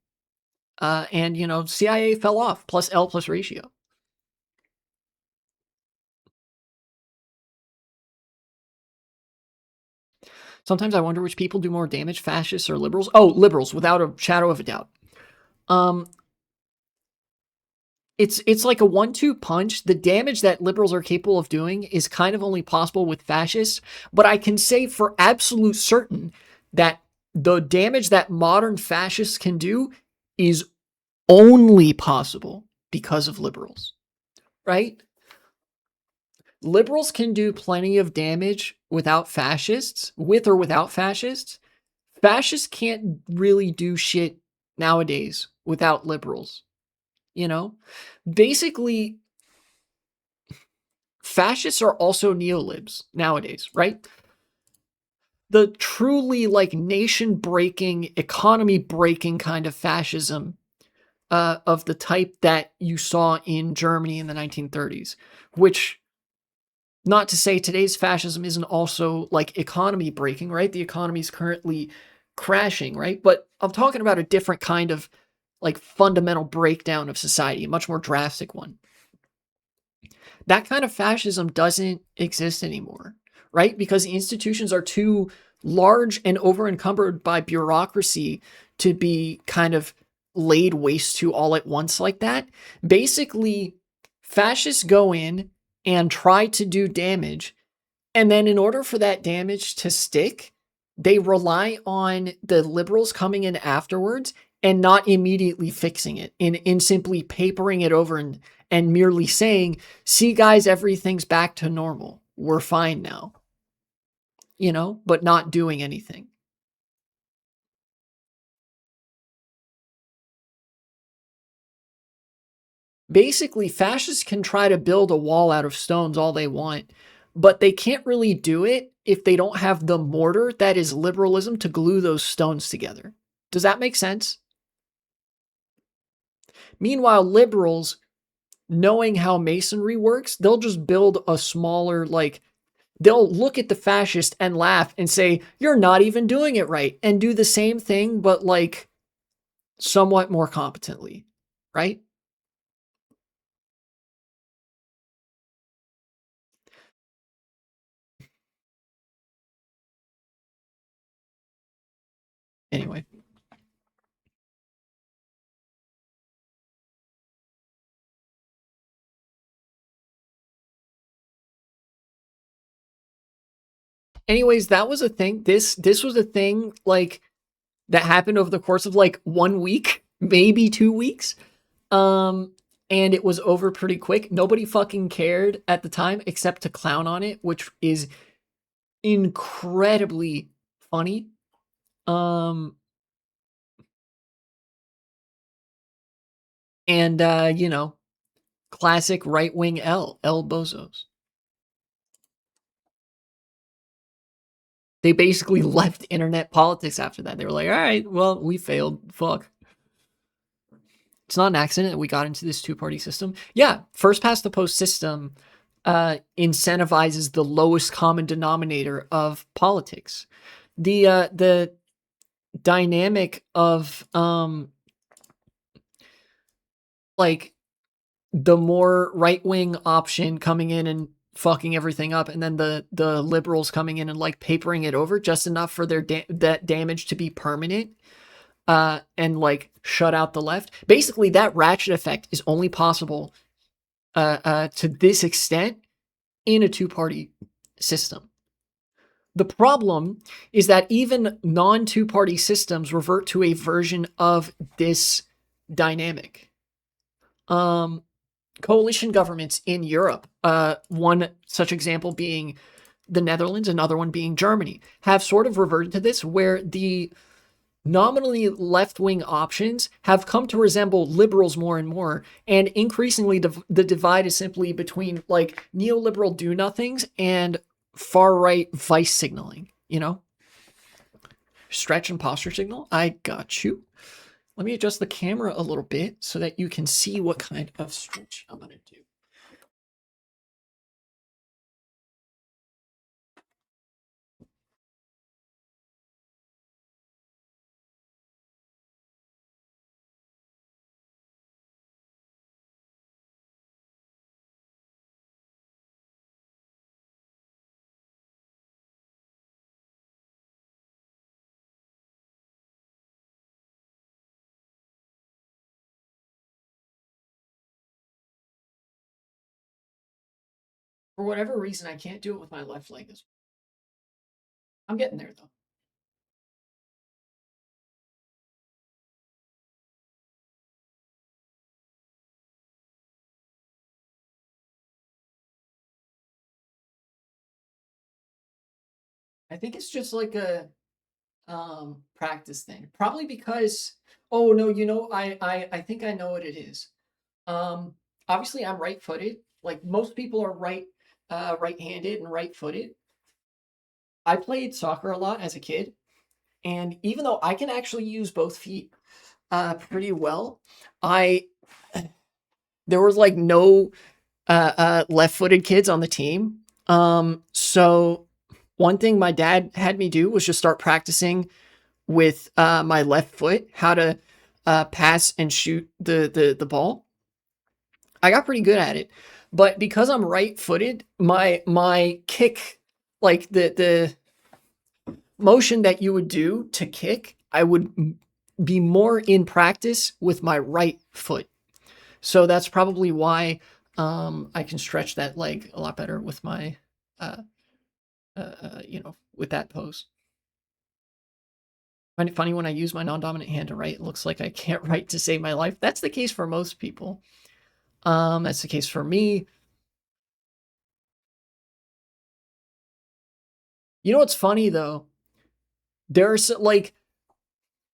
And you know, CIA fell off, plus L plus ratio. Sometimes I wonder which people do more damage, fascists or liberals. Oh, liberals, without a shadow of a doubt. Um, it's like a 1-2 punch. The damage that liberals are capable of doing is kind of only possible with fascists, but I can say for absolute certain that the damage that modern fascists can do is only possible because of liberals, right? Liberals can do plenty of damage without fascists, with or without fascists. Fascists can't really do shit nowadays without liberals, you know? Basically, fascists are also neolibs nowadays, right? The truly like nation breaking, economy breaking kind of fascism of the type that you saw in Germany in the 1930s, which, not to say today's fascism isn't also like economy breaking, right? The economy is currently crashing, right? But I'm talking about a different kind of like fundamental breakdown of society, a much more drastic one. That kind of fascism doesn't exist anymore, right? Because the institutions are too large and over encumbered by bureaucracy to be kind of laid waste to all at once like that. Basically, fascists go in and try to do damage. And then, in order for that damage to stick, they rely on the liberals coming in afterwards and not immediately fixing it, in simply papering it over and merely saying, see, guys, everything's back to normal. We're fine now, but not doing anything. Basically, fascists can try to build a wall out of stones all they want, but they can't really do it if they don't have the mortar that is liberalism to glue those stones together. Does that make sense? Meanwhile, liberals, knowing how masonry works, they'll just build a smaller, like, they'll look at the fascist and laugh and say, you're not even doing it right, and do the same thing, but like somewhat more competently, right? Anyway. Anyways, that was a thing. This was a thing like that happened over the course of like 1 week, maybe 2 weeks. Um, and it was over pretty quick. Nobody fucking cared at the time except to clown on it, which is incredibly funny. Um, and classic right wing L bozos. They basically left internet politics after that. They were like, all right, well, we failed. Fuck. It's not an accident that we got into this two-party system. Yeah, first past the post system incentivizes the lowest common denominator of politics. The dynamic of like the more right-wing option coming in and fucking everything up, and then the liberals coming in and like papering it over just enough for that damage to be permanent, and like shut out the left. Basically, that ratchet effect is only possible to this extent in a two-party system. The problem is that even non-two-party systems revert to a version of this dynamic. Coalition governments in Europe, one such example being the Netherlands, another one being Germany, have sort of reverted to this, where the nominally left-wing options have come to resemble liberals more and more, and increasingly the divide is simply between like neoliberal do-nothings and far-right vice signaling. Stretch and posture signal. I got you. Let me adjust the camera a little bit so that you can see what kind of stretch I'm going to do. For whatever reason, I can't do it with my left leg. I'm getting there, though. I think it's just like a practice thing. Probably because, oh no, I think I know what it is. Um, Obviously I'm right-footed. Like most people are right-handed and right-footed. I played soccer a lot as a kid, and even though I can actually use both feet pretty well, I there was like no left-footed kids on the team. So one thing my dad had me do was just start practicing with my left foot how to pass and shoot the ball. I got pretty good at it, but because I'm right-footed, my kick, like the motion that you would do to kick, I would be more in practice with my right foot. So that's probably why I can stretch that leg a lot better with my, uh, with that pose. Find it funny when I use my non-dominant hand to write, it looks like I can't write to save my life. That's the case for most people. That's the case for me. You know what's funny though? There's like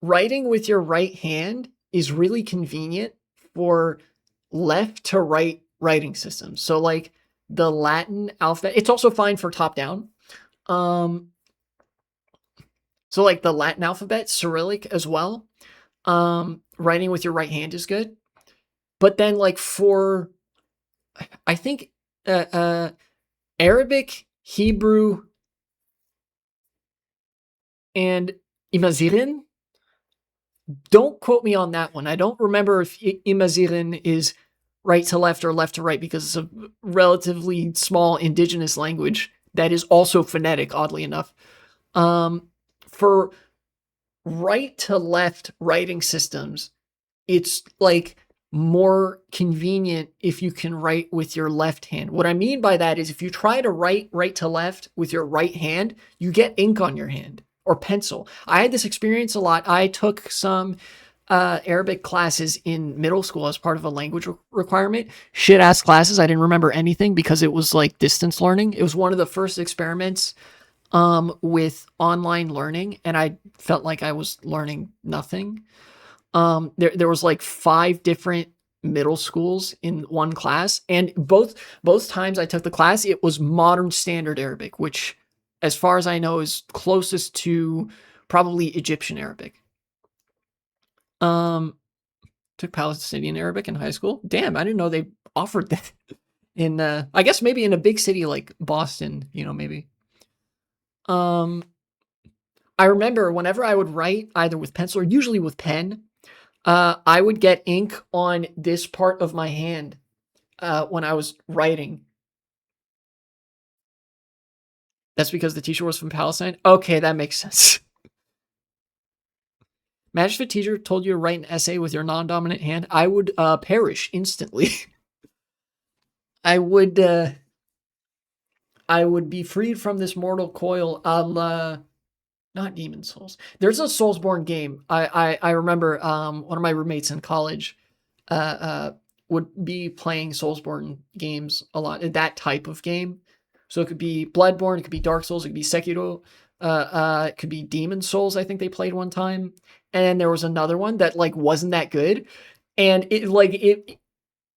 writing with your right hand is really convenient for left to right writing systems. So like the Latin alphabet, it's also fine for top down. So like the Latin alphabet, Cyrillic as well. Writing with your right hand is good. But then like for, I think, Arabic, Hebrew, and Imazirin. Don't quote me on that one. I don't remember if Imazirin is right to left or left to right because it's a relatively small indigenous language that is also phonetic, oddly enough. For right to left writing systems, it's like more convenient if you can write with your left hand. What I mean by that is if you try to write right to left with your right hand, you get ink on your hand or pencil. I had this experience a lot. I took some Arabic classes in middle school as part of a language requirement. Shit ass classes. I didn't remember anything because it was like distance learning. It was one of the first experiments with online learning, and I felt like I was learning nothing. There was like 5 different middle schools in one class, and both times I took the class, it was modern standard Arabic, which, as far as I know, is closest to probably Egyptian Arabic. Took Palestinian Arabic in high school. Damn, I didn't know they offered that in I guess maybe in a big city like Boston, maybe. I remember whenever I would write either with pencil or usually with pen, I would get ink on this part of my hand when I was writing. That's because the teacher was from Palestine? Okay, that makes sense. Imagine if a teacher told you to write an essay with your non-dominant hand. I would perish instantly. I would be freed from this mortal coil a la, not Demon Souls. There's a Soulsborne game. I remember one of my roommates in college would be playing Soulsborne games a lot. That type of game. So it could be Bloodborne, it could be Dark Souls, it could be Sekiro, it could be Demon Souls. I think they played one time, and there was another one that like wasn't that good, and it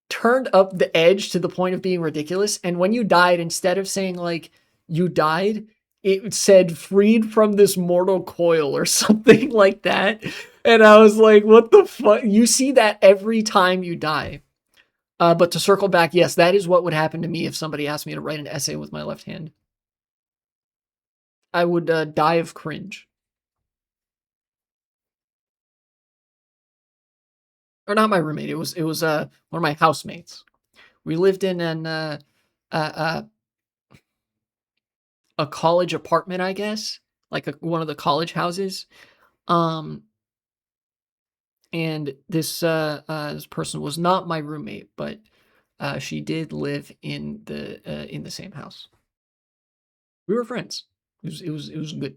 turned up the edge to the point of being ridiculous. And when you died, instead of saying like you died, it said freed from this mortal coil or something like that. And I was like, what the fuck? You see that every time you die. But to circle back, yes, that is what would happen to me if somebody asked me to write an essay with my left hand. I would die of cringe. Or not my roommate. It was one of my housemates. We lived in a college apartment, I guess, like one of the college houses. And this person was not my roommate, but she did live in the same house. We were friends. It was good.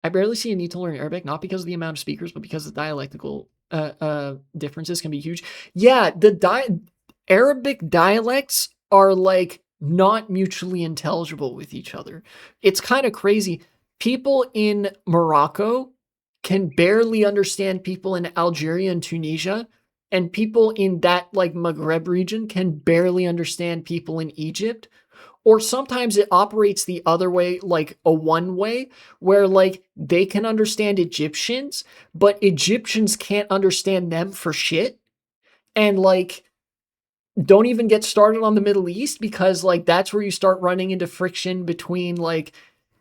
I barely see a need to learn Arabic, not because of the amount of speakers, but because the dialectical differences can be huge. Yeah, Arabic dialects are like not mutually intelligible with each other. It's kind of crazy. People in Morocco can barely understand people in Algeria and Tunisia, and people in that like Maghreb region can barely understand people in Egypt. Or sometimes it operates the other way, like a one way, where like they can understand Egyptians, but Egyptians can't understand them for shit. And like, don't even get started on the Middle East, because like that's where you start running into friction between like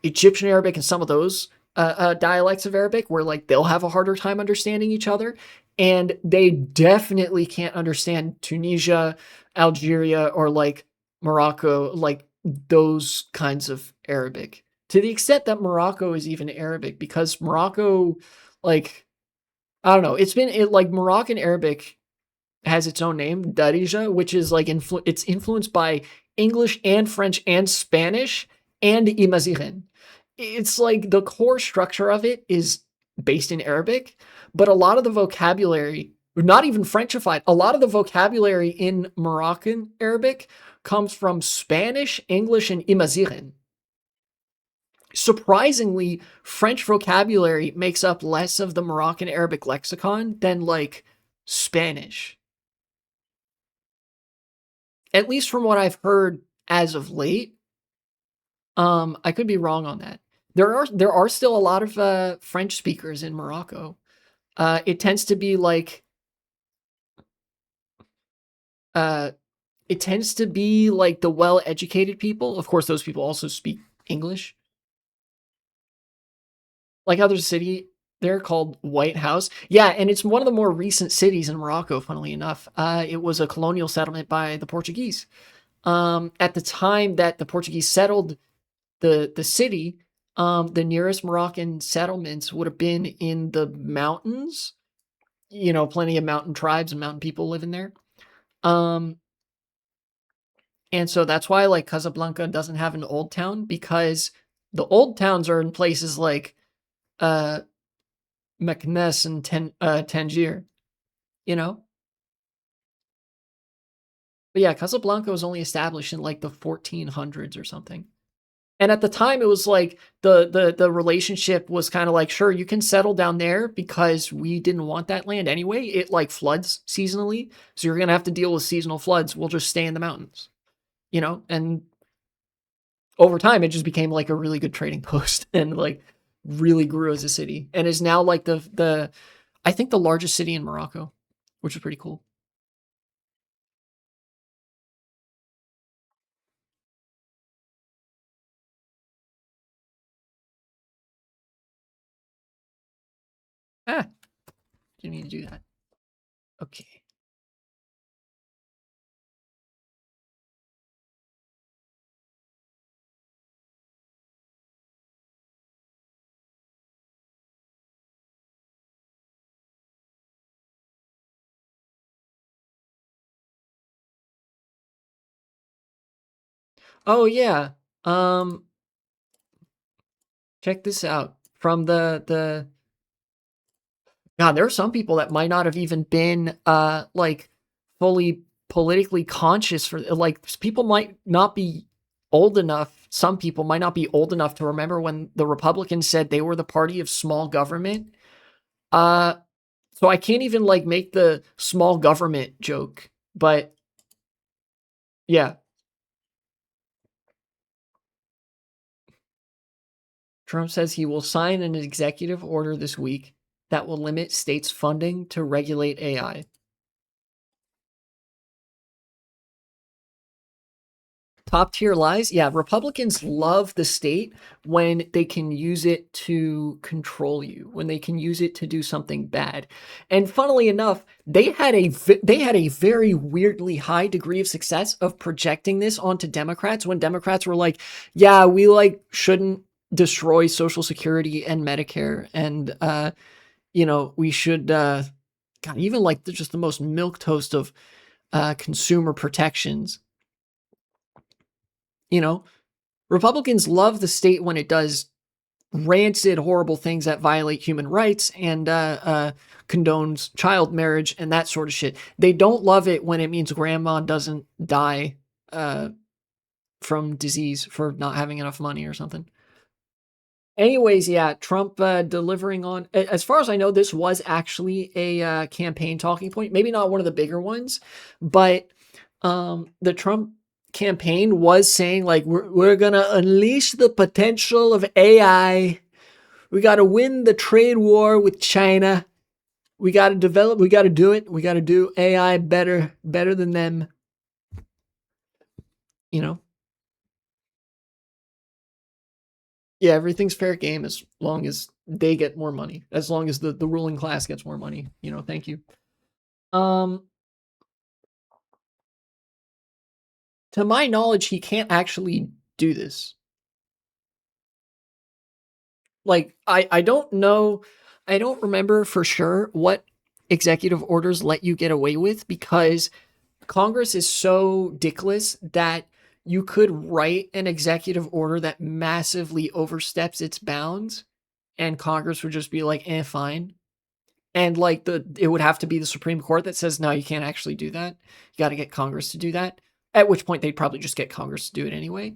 Egyptian Arabic and some of those dialects of Arabic, where like they'll have a harder time understanding each other. And they definitely can't understand Tunisia, Algeria, or like Morocco, like those kinds of Arabic, to the extent that Morocco is even Arabic, because Morocco, like, I don't know, like Moroccan Arabic has its own name, Darija, which is like it's influenced by English and French and Spanish and Imaziren. It's like the core structure of it is based in Arabic, but a lot of the vocabulary, not even Frenchified, a lot of the vocabulary in Moroccan Arabic comes from Spanish, English, and Imaziren. Surprisingly, French vocabulary makes up less of the Moroccan Arabic lexicon than like Spanish. At least from what I've heard as of late. I could be wrong on that. There are still a lot of French speakers in Morocco. It tends to be like uh, it tends to be like the well-educated people. Of course, those people also speak English. Like how there's a city there called White House. Yeah, and it's one of the more recent cities in Morocco, funnily enough. It was a colonial settlement by the Portuguese. At the time that the Portuguese settled the city, the nearest Moroccan settlements would have been in the mountains. You know, plenty of mountain tribes and mountain people living there. Um, and so that's why like Casablanca doesn't have an old town, because the old towns are in places like uh Meknes and Tangier, you know? But yeah, Casablanca was only established in like the 1400s or something. And at the time, it was like the relationship was kind of like, sure, you can settle down there because we didn't want that land anyway. It like floods seasonally, so you're gonna have to deal with seasonal floods. We'll just stay in the mountains, you know. And over time, it just became like a really good trading post, and like really grew as a city, and is now like the I think the largest city in Morocco, which is pretty cool. Ah, didn't mean to do that. Okay. Oh yeah. Um, Check this out from the God, there are some people that might not have even been like fully politically conscious for like people might not be old enough. Some people might not be old enough to remember when the Republicans said they were the party of small government. Uh so I can't even like make the small government joke, but yeah. Trump says he will sign an executive order this week that will limit states' funding to regulate AI. Top tier lies. Yeah, Republicans love the state when they can use it to control you, when they can use it to do something bad. And funnily enough, they had a very weirdly high degree of success of projecting this onto Democrats, when Democrats were like, "Yeah, we like shouldn't destroy Social Security and Medicare, and you know, we should God, even like just the most milk toast of consumer protections, you know." Republicans love the state when it does rancid, horrible things that violate human rights and condones child marriage and that sort of shit. They don't love it when it means grandma doesn't die from disease for not having enough money or something. Anyways, yeah, Trump delivering on, as far as I know, this was actually a campaign talking point. Maybe not one of the bigger ones, but the Trump campaign was saying like we're gonna unleash the potential of AI. We got to win the trade war with China. We got to develop. We got to do it. We got to do AI better than them. You know. Yeah, everything's fair game as long as they get more money. As long as the ruling class gets more money. Thank you. Um, to my knowledge, he can't actually do this. Like, I don't know, I don't remember for sure what executive orders let you get away with, because Congress is so dickless that you could write an executive order that massively oversteps its bounds, and Congress would just be like, fine. And like it would have to be the Supreme Court that says, no, you can't actually do that. You got to get Congress to do that. At which point they'd probably just get Congress to do it anyway.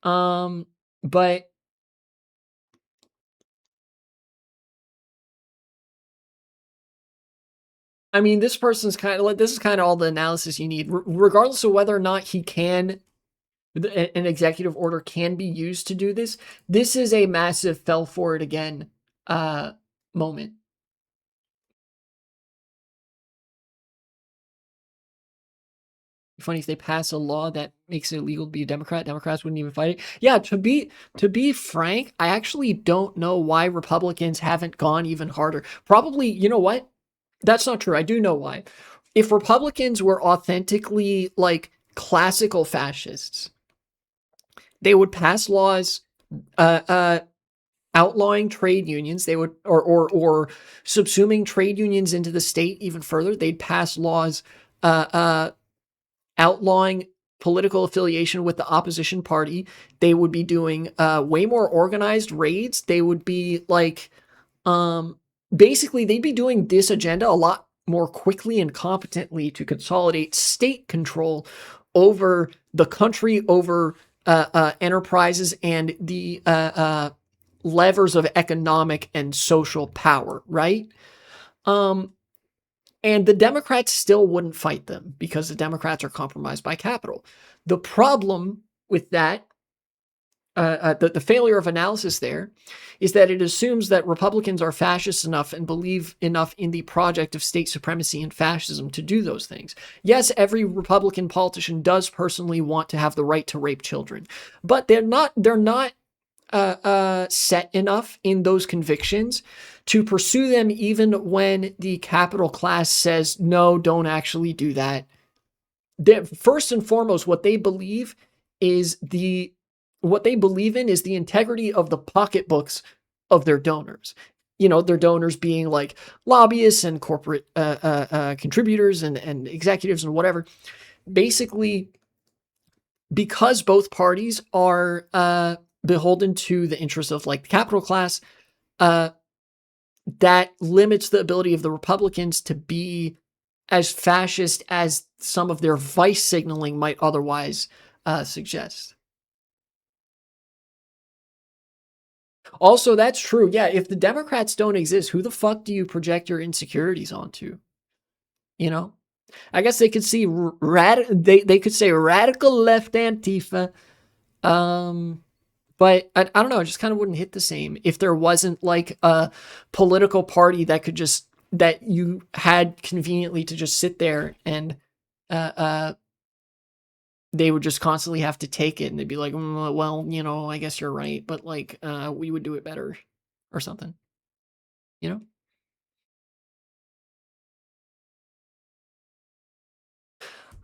But I mean, this person's kind of like, this is kind of all the analysis you need, regardless of whether or not an executive order can be used to do this. This is a massive fell for it again moment. Funny if they pass a law that makes it illegal to be a Democrat. Democrats wouldn't even fight it. Yeah, to be frank, I actually don't know why Republicans haven't gone even harder. Probably, you know what? That's not true. I do know why. If Republicans were authentically like classical fascists, they would pass laws outlawing trade unions. They would or subsuming trade unions into the state even further. They'd pass laws outlawing political affiliation with the opposition party. They would be doing way more organized raids. They would be like, basically, they'd be doing this agenda a lot more quickly and competently to consolidate state control over the country, over enterprises, and the levers of economic and social power, right? And the Democrats still wouldn't fight them because the Democrats are compromised by capital. The problem with that, the failure of analysis there, is that it assumes that Republicans are fascist enough and believe enough in the project of state supremacy and fascism to do those things. Yes, every Republican politician does personally want to have the right to rape children, but they're not set enough in those convictions to pursue them even when the capital class says, no, don't actually do that. First and foremost, what they believe in is the integrity of the pocketbooks of their donors. Their donors being like lobbyists and corporate contributors and executives and whatever. Basically, because both parties are beholden to the interests of like the capital class, that limits the ability of the Republicans to be as fascist as some of their vice signaling might otherwise suggest. Also, that's true. Yeah, if the Democrats don't exist, who the fuck do you project your insecurities onto? I guess they could see they could say radical left Antifa. But I don't know, it just kind of wouldn't hit the same if there wasn't like a political party that you had conveniently to just sit there and they would just constantly have to take it and they'd be like, well, I guess you're right, but like we would do it better or something.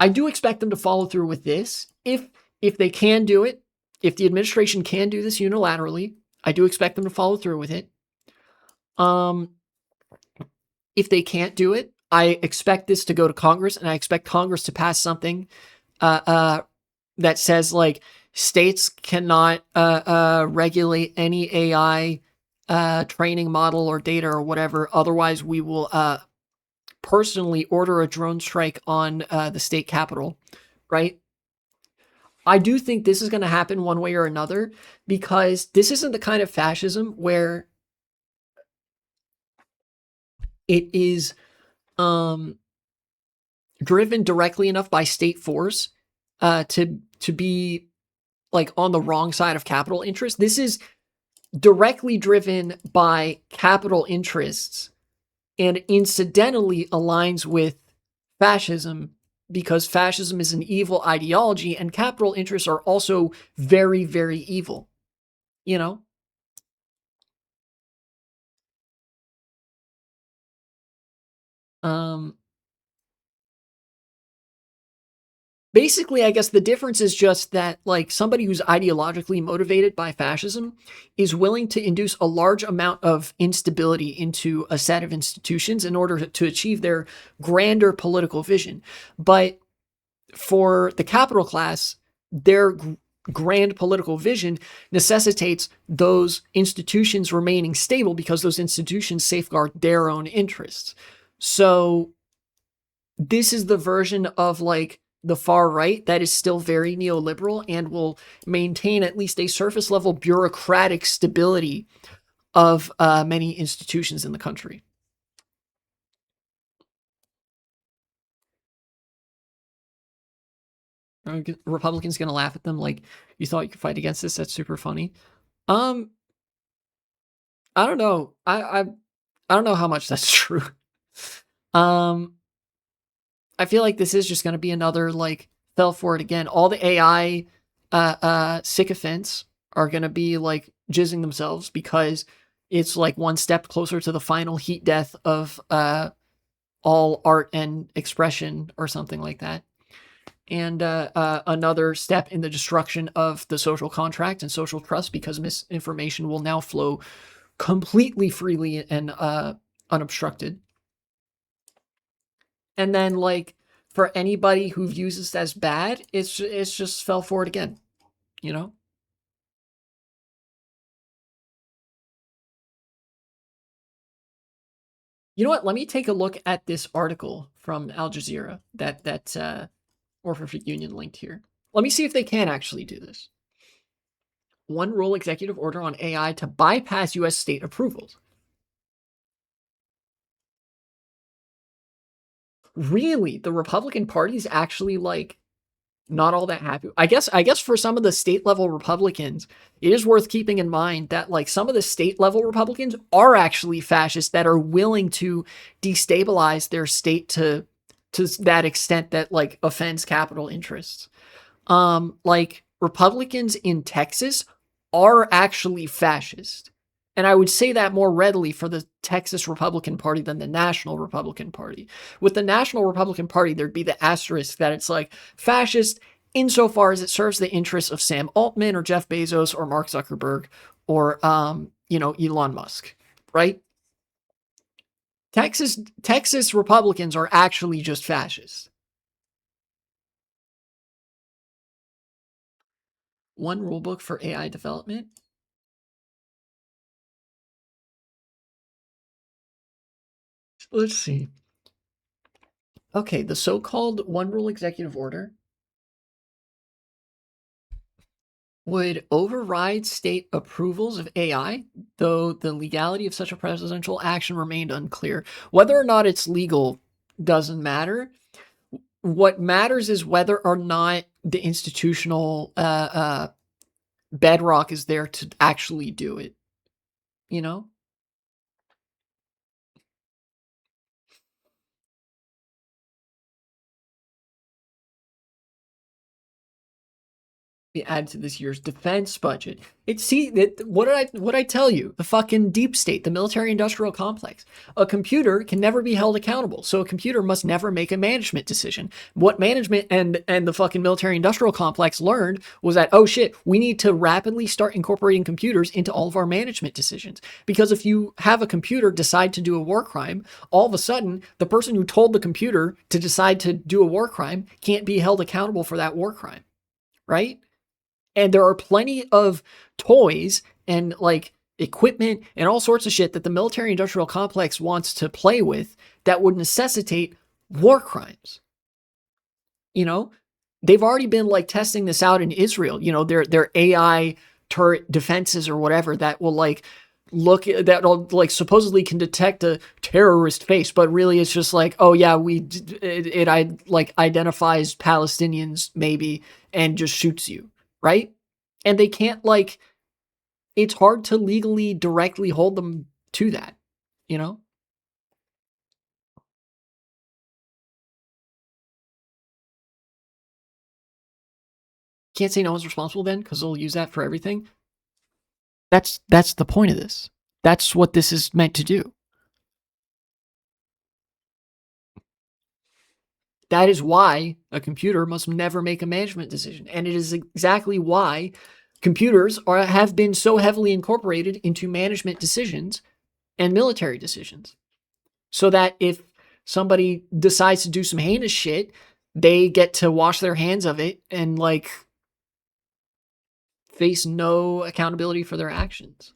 I do expect them to follow through with this if they can do it. If the administration can do this unilaterally, I do expect them to follow through with it. If they can't do it, I expect this to go to Congress, and I expect Congress to pass something that says like states cannot regulate any AI training model or data or whatever. Otherwise, we will personally order a drone strike on the state capitol, right? I do think this is going to happen one way or another, because this isn't the kind of fascism where it is um, driven directly enough by state force to be like on the wrong side of capital interests. This is directly driven by capital interests and incidentally aligns with fascism, because fascism is an evil ideology and capital interests are also very, very evil, you know? Um, Basically, I guess the difference is just that, like, somebody who's ideologically motivated by fascism is willing to induce a large amount of instability into a set of institutions in order to achieve their grander political vision. But for the capital class, their grand political vision necessitates those institutions remaining stable because those institutions safeguard their own interests. So this is the version of like the far right that is still very neoliberal and will maintain at least a surface level bureaucratic stability of many institutions in the country. Republicans gonna laugh at them like, you thought you could fight against this? That's super funny. Um, I don't know. I don't know how much that's true. Um, I feel like this is just gonna be another like fell for it again. All the AI sycophants are gonna be like jizzing themselves because it's like one step closer to the final heat death of all art and expression or something like that. And another step in the destruction of the social contract and social trust, because misinformation will now flow completely freely and unobstructed. And then, like, for anybody who views this as bad, it's just fell for it again, you know? You know what? Let me take a look at this article from Al Jazeera that Orphan Union linked here. Let me see if they can actually do this. One rule executive order on AI to bypass US state approvals. Really, the Republican Party is actually like not all that happy. I guess for some of the state level Republicans, it is worth keeping in mind that like some of the state level Republicans are actually fascists that are willing to destabilize their state to that extent that like offends capital interests. Like Republicans in Texas are actually fascist. And I would say that more readily for the Texas Republican Party than the National Republican Party. With the National Republican Party, there'd be the asterisk that it's like fascist insofar as it serves the interests of Sam Altman or Jeff Bezos or Mark Zuckerberg or Elon Musk, right? Texas Republicans are actually just fascists. One rulebook for AI development. Let's see. Okay, the so-called one rule executive order would override state approvals of AI, though the legality of such a presidential action remained unclear. Whether or not it's legal doesn't matter. What matters is whether or not the institutional bedrock is there to actually do it, you know? Be added to this year's defense budget. What I tell you? The fucking deep state, the military industrial complex. A computer can never be held accountable, so a computer must never make a management decision. What management and the fucking military industrial complex learned was that, oh shit, we need to rapidly start incorporating computers into all of our management decisions. Because if you have a computer decide to do a war crime, all of a sudden the person who told the computer to decide to do a war crime can't be held accountable for that war crime, right? And there are plenty of toys and like equipment and all sorts of shit that the military industrial complex wants to play with that would necessitate war crimes. You know, they've already been like testing this out in Israel. You know, their AI turret defenses or whatever that will like look that will like supposedly can detect a terrorist face, but really it's just like, oh yeah, it like identifies Palestinians maybe and just shoots you, right? And they can't like, it's hard to legally directly hold them to that, you know? Can't say no one's responsible then because they'll use that for everything. That's the point of this. That's what this is meant to do. That is why a computer must never make a management decision. And it is exactly why computers have been so heavily incorporated into management decisions and military decisions. So that if somebody decides to do some heinous shit, they get to wash their hands of it and like face no accountability for their actions.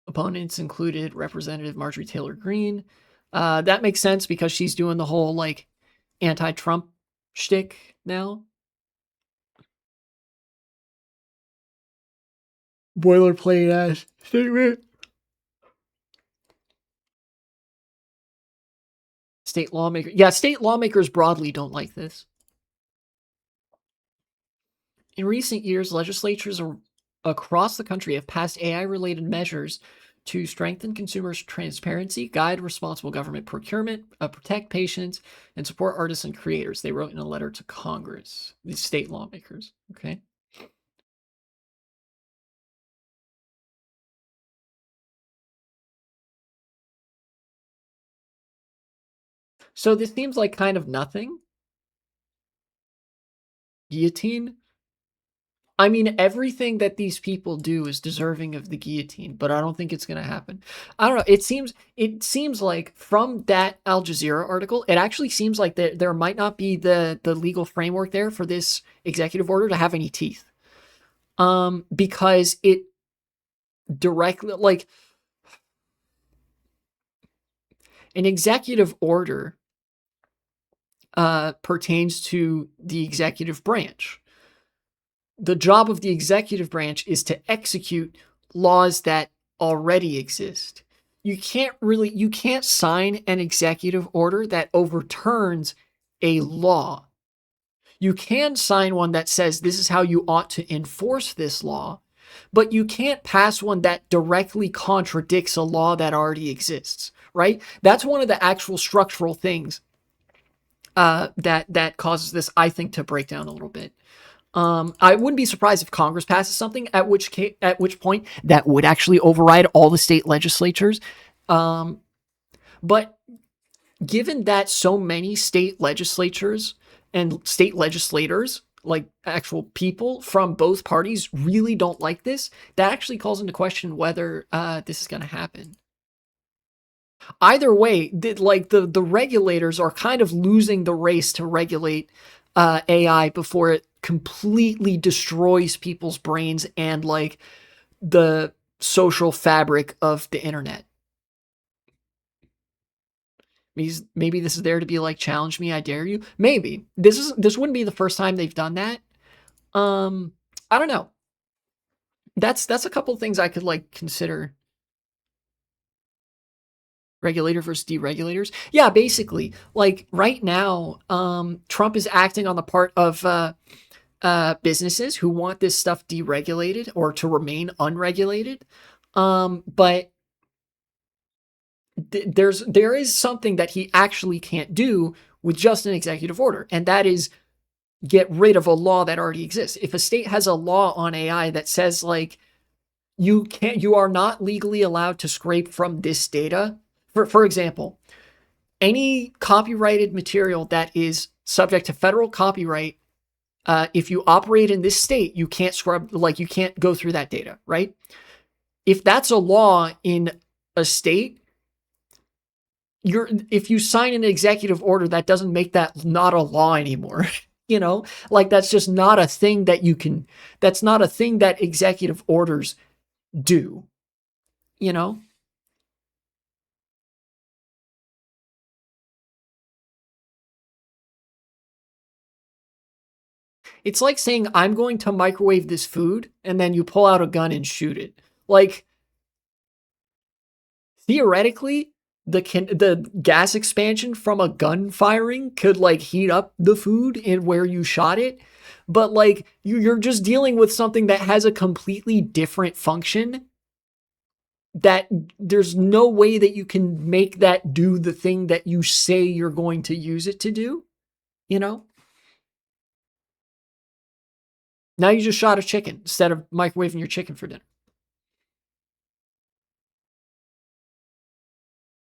Opponents included Representative Marjorie Taylor Greene. That makes sense because she's doing the whole like anti-Trump shtick now. Boilerplate ass statement. State lawmakers. Yeah, state lawmakers broadly don't like this. In recent years, legislatures across the country have passed AI-related measures to strengthen consumers' transparency, guide responsible government procurement, protect patients, and support artists and creators. They wrote in a letter to Congress, these state lawmakers. Okay. So this seems like kind of nothing. Guillotine. I mean, everything that these people do is deserving of the guillotine, but I don't think it's going to happen. I don't know. It seems like from that Al Jazeera article, it actually seems like there might not be the legal framework there for this executive order to have any teeth. Because it directly like an executive order pertains to the executive branch. The job of the executive branch is to execute laws that already exist. You can't sign an executive order that overturns a law. You can sign one that says this is how you ought to enforce this law, but you can't pass one that directly contradicts a law that already exists, right? That's one of the actual structural things that causes this, I think, to break down a little bit. I wouldn't be surprised if Congress passes something at which point that would actually override all the state legislatures. But given that so many state legislatures and state legislators, like actual people from both parties, really don't like this, that actually calls into question whether this is going to happen. Either way, the regulators are kind of losing the race to regulate AI before it completely destroys people's brains and like the social fabric of the internet. Maybe this is there to be like, challenge me, I dare you. Maybe this wouldn't be the first time they've done that. I don't know. That's a couple things I could like consider. Regulator versus deregulators. Yeah, basically, like right now, Trump is acting on the part of businesses who want this stuff deregulated or to remain unregulated. But there is something that he actually can't do with just an executive order, and that is get rid of a law that already exists. If a state has a law on AI that says like you are not legally allowed to scrape from this data, for example, any copyrighted material that is subject to federal copyright, if you operate in this state, you can't scrub, like you can't go through that data, right? If that's a law in a state, if you sign an executive order, that doesn't make that not a law anymore. You know, like that's just not a thing that you can, that's not a thing that executive orders do, you know? It's like saying, I'm going to microwave this food, and then you pull out a gun and shoot it. Like, theoretically, the gas expansion from a gun firing could like heat up the food in where you shot it, but like you're just dealing with something that has a completely different function, that there's no way that you can make that do the thing that you say you're going to use it to do, you know? Now you just shot a chicken instead of microwaving your chicken for dinner.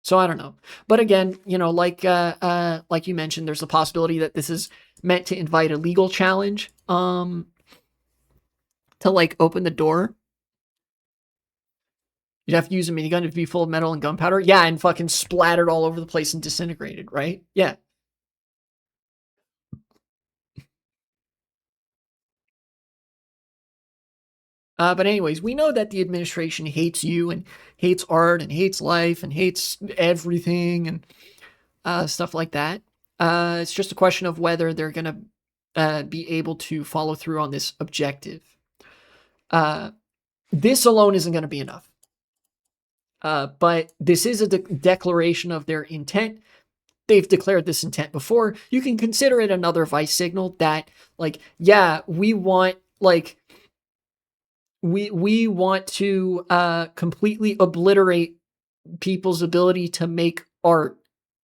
So I don't know. But again, you know, like you mentioned, there's a possibility that this is meant to invite a legal challenge to like open the door. You'd have to use a minigun to be full of metal and gunpowder. Yeah, and fucking splattered all over the place and disintegrated, right? Yeah. But anyways, we know that the administration hates you and hates art and hates life and hates everything and stuff like that. It's just a question of whether they're going to be able to follow through on this objective. This alone isn't going to be enough. But this is a declaration of their intent. They've declared this intent before. You can consider it another vice signal that, like, yeah, we want, like, we want to completely obliterate people's ability to make art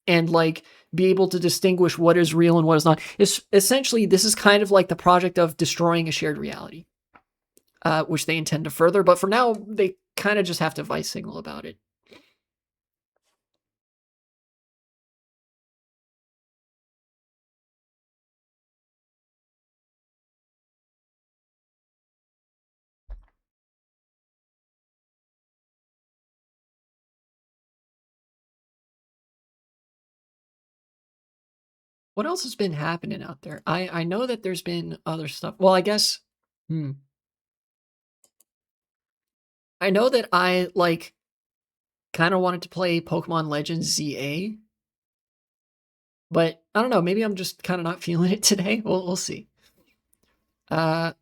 and like be able to distinguish what is real and what is not. It's essentially, this is kind of like the project of destroying a shared reality, which they intend to further. But for now, they kind of just have to vice signal about it. What else has been happening out there? I know that there's been other stuff. Well, I guess, hmm. I know that I like kind of wanted to play Pokemon Legends ZA, but I don't know. Maybe I'm just kind of not feeling it today. We'll see. Uh,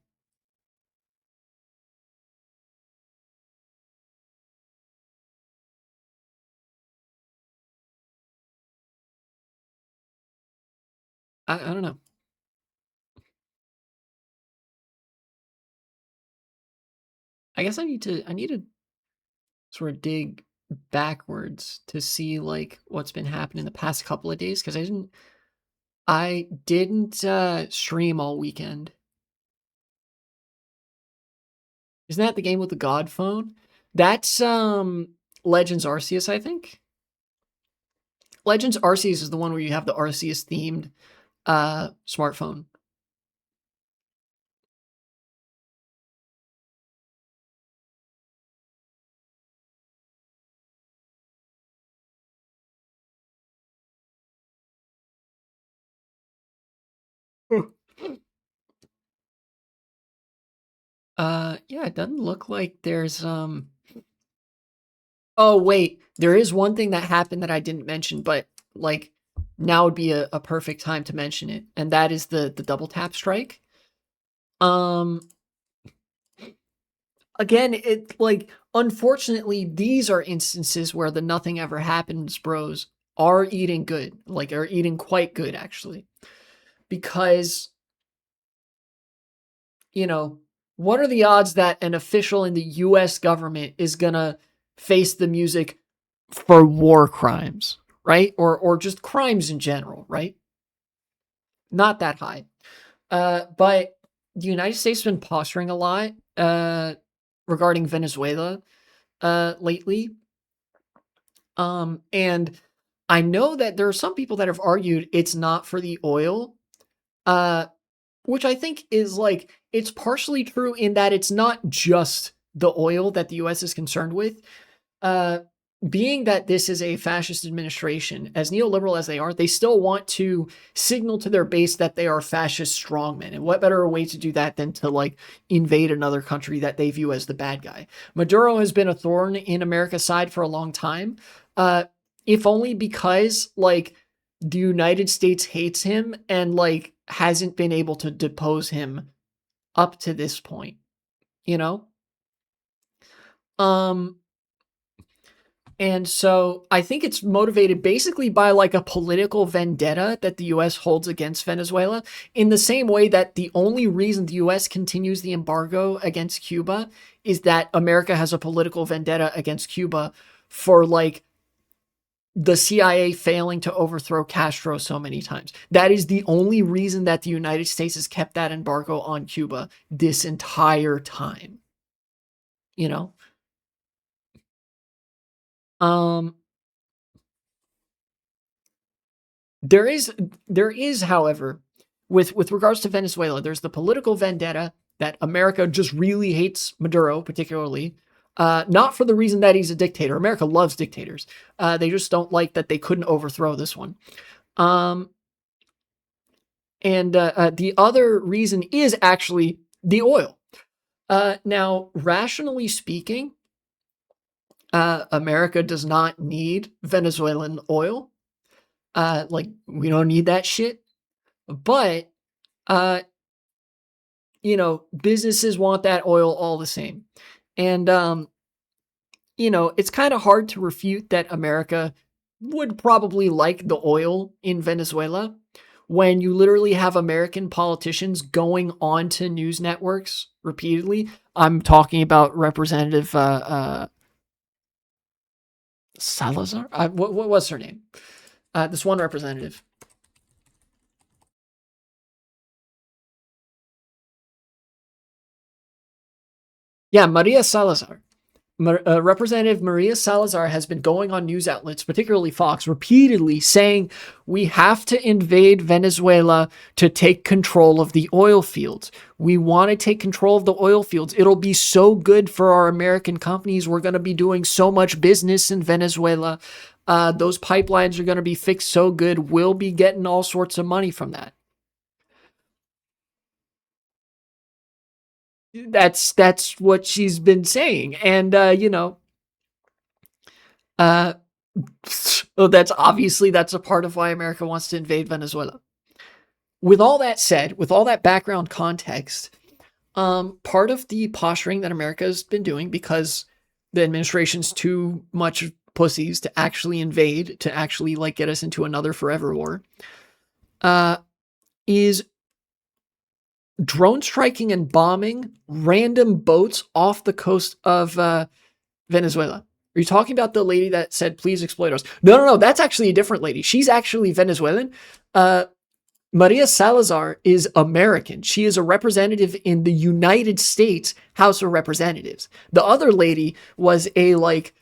I don't know. I guess I need to sort of dig backwards to see like what's been happening the past couple of days because I didn't stream all weekend. Isn't that the game with the God phone? That's Legends Arceus, I think. Legends Arceus is the one where you have the Arceus themed smartphone. Yeah, it doesn't look like there's oh wait, there is one thing that happened that I didn't mention, but like now would be a perfect time to mention it, and that is the double tap strike. Um Again, it like unfortunately these are instances where the nothing ever happens bros are eating good, like are eating quite good actually. Because, you know, what are the odds that an official in the US government is gonna face the music for war crimes, right? Or just crimes in general, right? Not that high. But the United States has been posturing a lot regarding Venezuela lately. And I know that there are some people that have argued it's not for the oil, uh, which I think is like, it's partially true in that it's not just the oil that the US is concerned with. Uh, Being that this is a fascist administration, as neoliberal as they are, they still want to signal to their base that they are fascist strongmen. And what better way to do that than to like invade another country that they view as the bad guy? Maduro has been a thorn in America's side for a long time. If only because like the United States hates him and like hasn't been able to depose him up to this point, you know? Um and so I think it's motivated basically by like a political vendetta that the US holds against Venezuela, in the same way that the only reason the US continues the embargo against Cuba is that America has a political vendetta against Cuba for like the CIA failing to overthrow Castro so many times. That is the only reason that the United States has kept that embargo on Cuba this entire time. You know? Um there is, however, with regards to Venezuela, there's the political vendetta that America just really hates Maduro, particularly. Not for the reason that he's a dictator. America loves dictators. They just don't like that they couldn't overthrow this one. Um, and the other reason is actually the oil. Now, rationally speaking, America does not need Venezuelan oil. Like, we don't need that shit. But, you know, businesses want that oil all the same. And, you know, it's kind of hard to refute that America would probably like the oil in Venezuela when you literally have American politicians going on to news networks repeatedly. I'm talking about Representative Salazar. What was her name? This one representative. Yeah, Maria Salazar. Representative Maria Salazar has been going on news outlets, particularly Fox, repeatedly saying we have to invade Venezuela to take control of the oil fields. We want to take control of the oil fields. It'll be so good for our American companies. We're going to be doing so much business in Venezuela. Those pipelines are going to be fixed so good. We'll be getting all sorts of money from that. That's what she's been saying. And, you know, that's a part of why America wants to invade Venezuela. With all that said, with all that background context, part of the posturing that America has been doing, because the administration's too much pussies to actually invade, to actually like get us into another forever war, is drone striking and bombing random boats off the coast of Venezuela. Are you talking about the lady that said, please exploit us? No. That's actually a different lady. She's actually Venezuelan. Maria Salazar is American. She is a representative in the United States House of Representatives. The other lady was a like,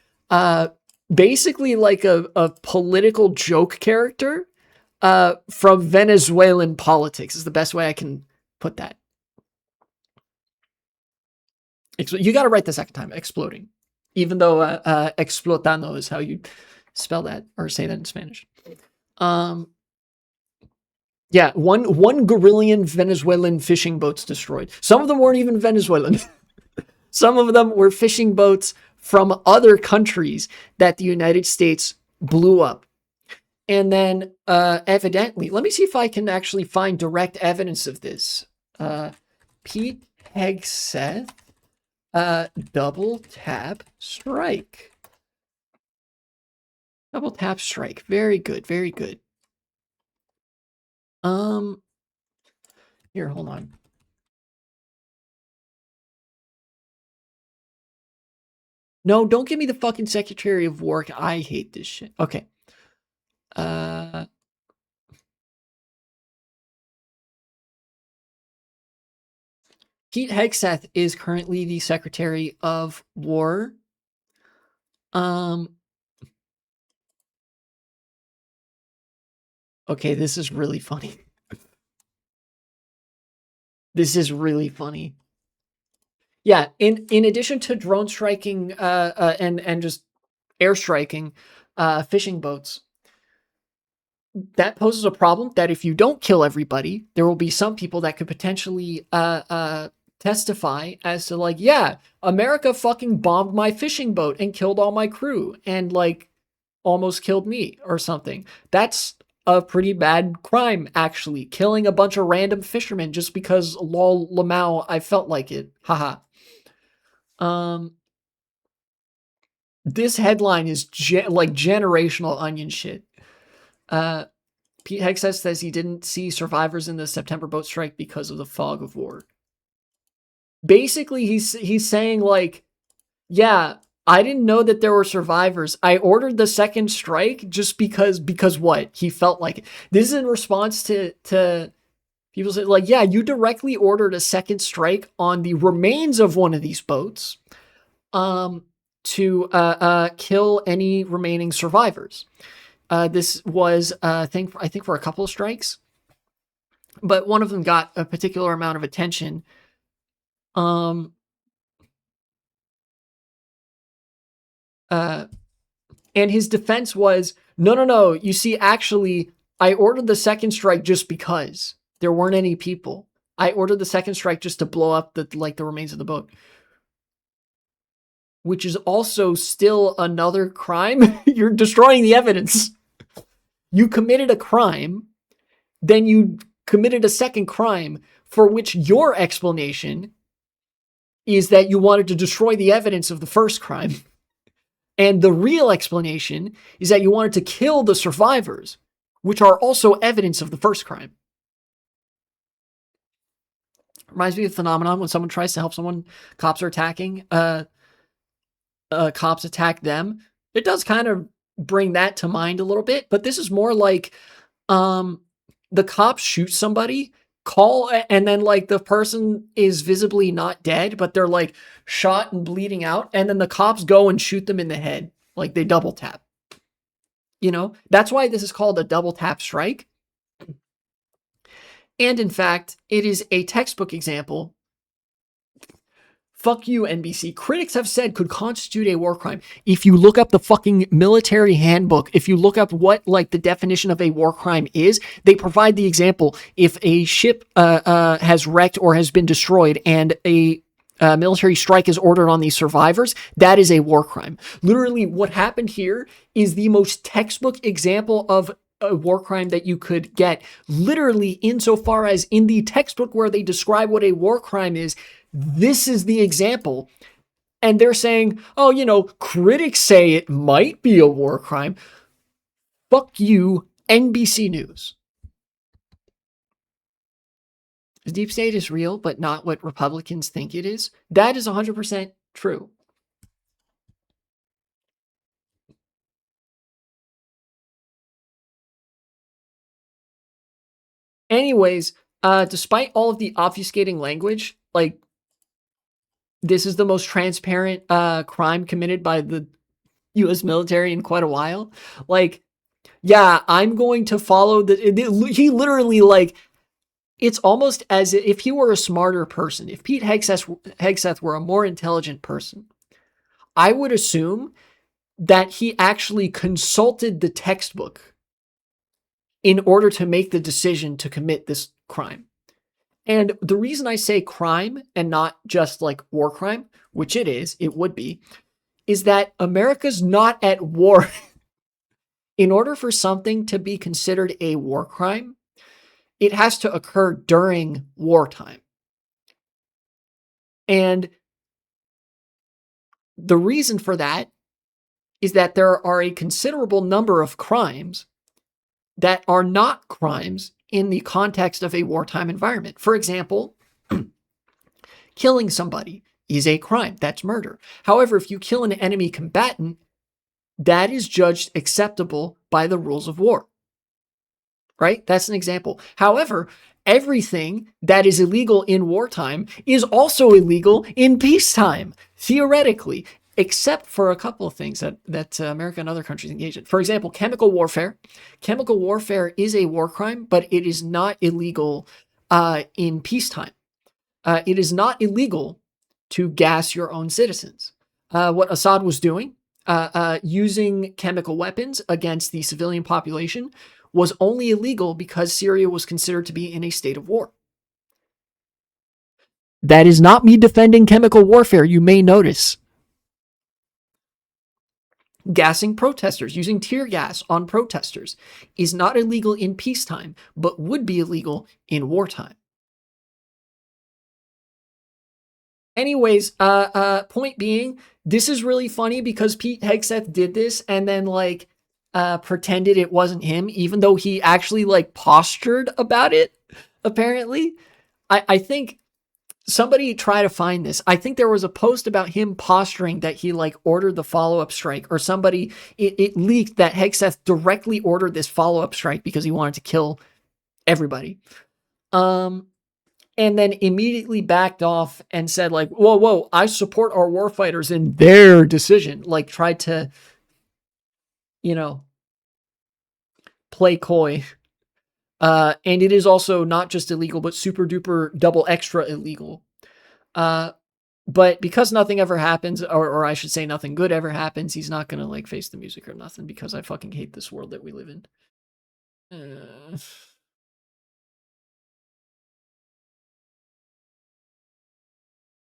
basically like a political joke character from Venezuelan politics is the best way I can put that. You got to write the second time, exploding. Even though explotando is how you spell that or say that in Spanish. Yeah, one Guerrillian Venezuelan fishing boats destroyed. Some of them weren't even Venezuelan. Some of them were fishing boats from other countries that the United States blew up. And then evidently, let me see if I can actually find direct evidence of this. Pete Hegseth, double tap strike. Double tap strike. Very good, very good. Here, hold on. No, don't give me the fucking Secretary of War. I hate this shit. Okay. Pete Hegseth is currently the Secretary of War. Okay, this is really funny. This is really funny. Yeah, in addition to drone striking and just airstriking fishing boats, that poses a problem that if you don't kill everybody, there will be some people that could potentially testify as to like, yeah, America fucking bombed my fishing boat and killed all my crew and like almost killed me or something. That's a pretty bad crime, actually. Killing a bunch of random fishermen just because lol lamau, I felt like it. Haha. This headline is like generational onion shit. Pete Hegseth says he didn't see survivors in the September boat strike because of the fog of war. Basically, he's saying like, yeah, I didn't know that there were survivors. I ordered the second strike just because what? He felt like it. This is in response to people say like, yeah, you directly ordered a second strike on the remains of one of these boats to kill any remaining survivors. This was I think for a couple of strikes, but one of them got a particular amount of attention. And his defense was, no. You see, actually, I ordered the second strike just because there weren't any people. I ordered the second strike just to blow up the remains of the boat, which is also still another crime. You're destroying the evidence. You committed a crime, then you committed a second crime for which your explanation is that you wanted to destroy the evidence of the first crime. And the real explanation is that you wanted to kill the survivors, which are also evidence of the first crime. Reminds me of the phenomenon when someone tries to help someone, cops are attacking, cops attack them. It does kind of bring that to mind a little bit, but this is more like the cops shoot somebody, and then like the person is visibly not dead, but they're like shot and bleeding out, and then the cops go and shoot them in the head. Like they double tap. You know, that's why this is called a double tap strike. And in fact, it is a textbook example. Fuck you, NBC. Critics have said could constitute a war crime. If you look up the fucking military handbook, if you look up what like the definition of a war crime is, they provide the example. If a ship has wrecked or has been destroyed and a military strike is ordered on these survivors, that is a war crime. Literally, what happened here is the most textbook example of a war crime that you could get. Literally, insofar as in the textbook where they describe what a war crime is, this is the example. And they're saying, oh, you know, critics say it might be a war crime. Fuck you, NBC News. The deep state is real, but not what Republicans think it is. That is 100% true. Anyways, despite all of the obfuscating language, like, this is the most transparent crime committed by the U.S. military in quite a while. Like, yeah, I'm going to follow he literally, like, it's almost as if he were a smarter person. If Pete Hegseth were a more intelligent person, I would assume that he actually consulted the textbook in order to make the decision to commit this crime. And the reason I say crime and not just like war crime, which it would be, is that America's not at war. In order for something to be considered a war crime, it has to occur during wartime. And the reason for that is that there are a considerable number of crimes that are not crimes in the context of a wartime environment. For example, killing somebody is a crime. That's murder. However, if you kill an enemy combatant, that is judged acceptable by the rules of war. Right? That's an example. However, everything that is illegal in wartime is also illegal in peacetime, theoretically, except for a couple of things that America and other countries engage in. For example, chemical warfare. Chemical warfare is a war crime, but it is not illegal in peacetime. It is not illegal to gas your own citizens. What Assad was doing, using chemical weapons against the civilian population, was only illegal because Syria was considered to be in a state of war. That is not me defending chemical warfare, you may notice. Gassing protesters, using tear gas on protesters is not illegal in peacetime, but would be illegal in wartime. Anyways, point being, this is really funny because Pete Hegseth did this and then like pretended it wasn't him, even though he actually like postured about it, apparently. I think somebody try to find this. I think there was a post about him posturing that he like ordered the follow-up strike, or somebody, it leaked that Hegseth directly ordered this follow-up strike because he wanted to kill everybody. And then immediately backed off and said like, whoa, I support our warfighters in their decision. Like tried to, play coy. And it is also not just illegal, but super duper double extra illegal. But because nothing ever happens, or I should say nothing good ever happens, he's not going to like face the music or nothing, because I fucking hate this world that we live in.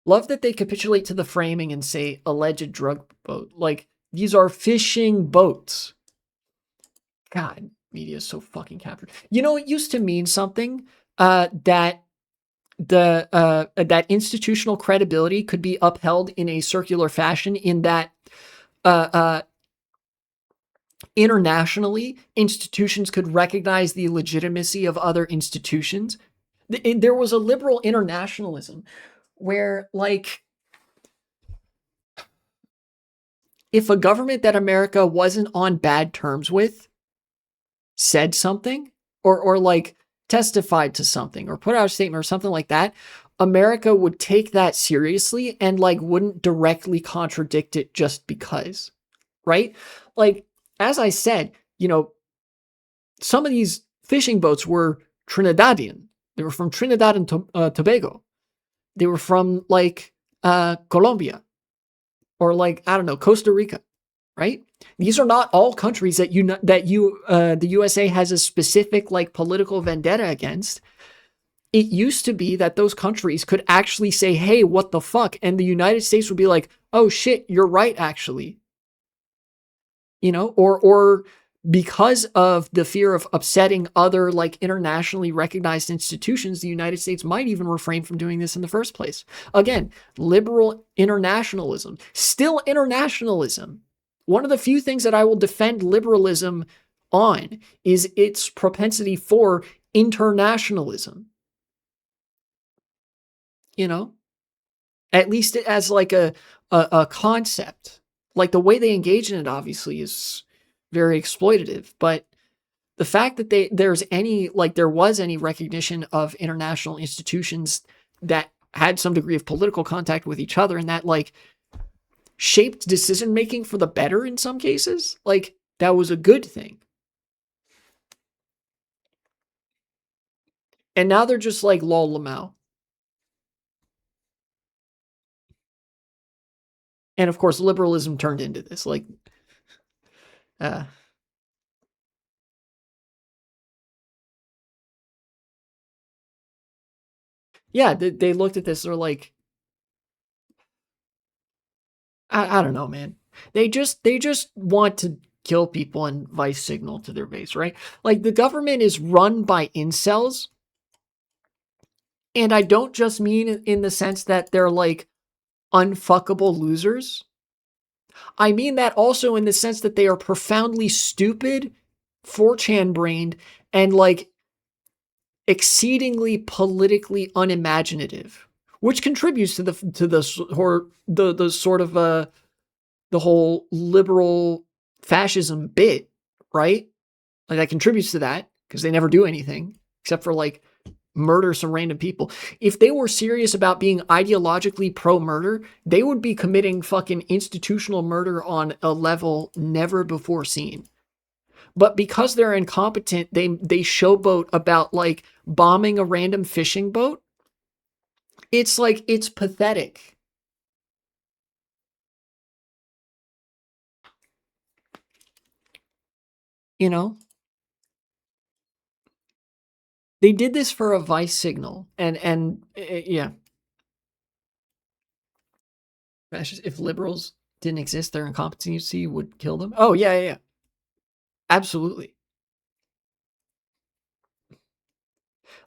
Love that they capitulate to the framing and say alleged drug boat. Like, these are fishing boats. God, media is so fucking captured. It used to mean something that that institutional credibility could be upheld in a circular fashion, in that internationally, institutions could recognize the legitimacy of other institutions. There was a liberal internationalism where, like, if a government that America wasn't on bad terms with said something, or like testified to something, or put out a statement or something like that, America would take that seriously and like wouldn't directly contradict it just because, right? Like, as I said, some of these fishing boats were Trinidadian. They were from Trinidad and Tobago. They were from like Colombia, or like, I don't know, Costa Rica, right? These are not all countries that the USA has a specific like political vendetta against. It used to be that those countries could actually say, hey, what the fuck? And the United States would be like, oh shit, you're right, actually. Or because of the fear of upsetting other like internationally recognized institutions, the United States might even refrain from doing this in the first place. Again, liberal internationalism, still internationalism. One of the few things that I will defend liberalism on is its propensity for internationalism. At least as like a concept. Like, the way they engage in it obviously is very exploitative, but the fact that there was any recognition of international institutions that had some degree of political contact with each other, and that like shaped decision making for the better in some cases, like, that was a good thing. And now they're just like lol lamau. And of course, liberalism turned into this, like, yeah, they looked at this, they're like, I don't know, man. They just want to kill people and vice signal to their base, right? Like, the government is run by incels. And I don't just mean in the sense that they're like unfuckable losers. I mean that also in the sense that they are profoundly stupid, 4chan brained, and like exceedingly politically unimaginative, which contributes to the sort of the whole liberal fascism bit, right? Like, that contributes to that because they never do anything except for like murder some random people. If they were serious about being ideologically pro-murder, they would be committing fucking institutional murder on a level never before seen. But because they're incompetent, they showboat about like bombing a random fishing boat. It's like, it's pathetic. They did this for a vice signal, and yeah. If liberals didn't exist, their incompetency would kill them. Oh, yeah. Absolutely.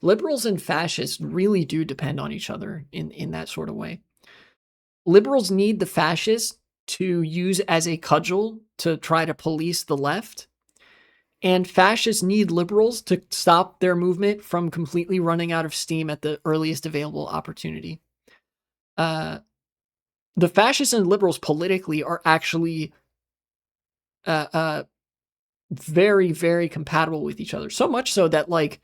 Liberals and fascists really do depend on each other in that sort of way. Liberals need the fascists to use as a cudgel to try to police the left. And fascists need liberals to stop their movement from completely running out of steam at the earliest available opportunity. The fascists and liberals politically are actually very, very compatible with each other. So much so that like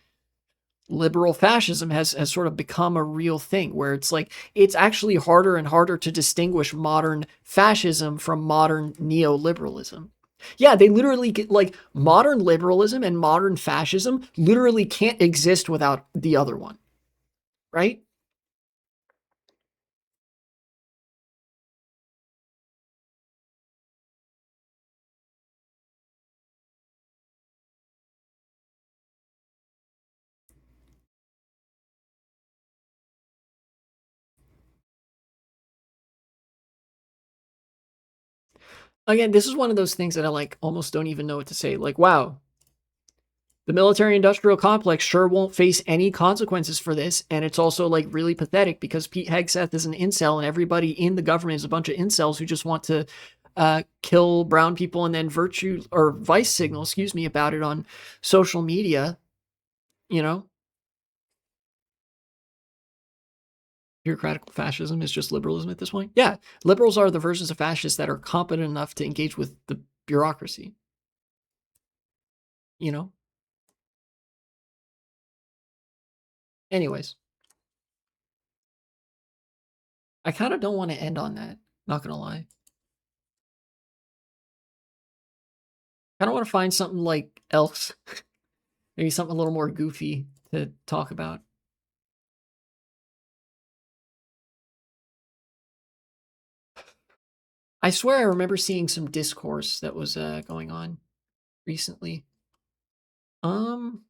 liberal fascism has sort of become a real thing where it's like it's actually harder and harder to distinguish modern fascism from modern neoliberalism. Yeah, they literally get like modern liberalism and modern fascism literally can't exist without the other one, right? Again, this is one of those things that I like almost don't even know what to say. Like, wow, the military industrial complex sure won't face any consequences for this. And it's also like really pathetic because Pete Hegseth is an incel and everybody in the government is a bunch of incels who just want to kill brown people and then virtue or vice signal, excuse me, about it on social media, you know? Bureaucratic fascism is just liberalism at this point. Yeah, liberals are the versions of fascists that are competent enough to engage with the bureaucracy, you know? Anyways, I kind of don't want to end on that, not gonna lie. I don't want to find something like else, maybe something a little more goofy to talk about. I swear I remember seeing some discourse that was going on recently. Um,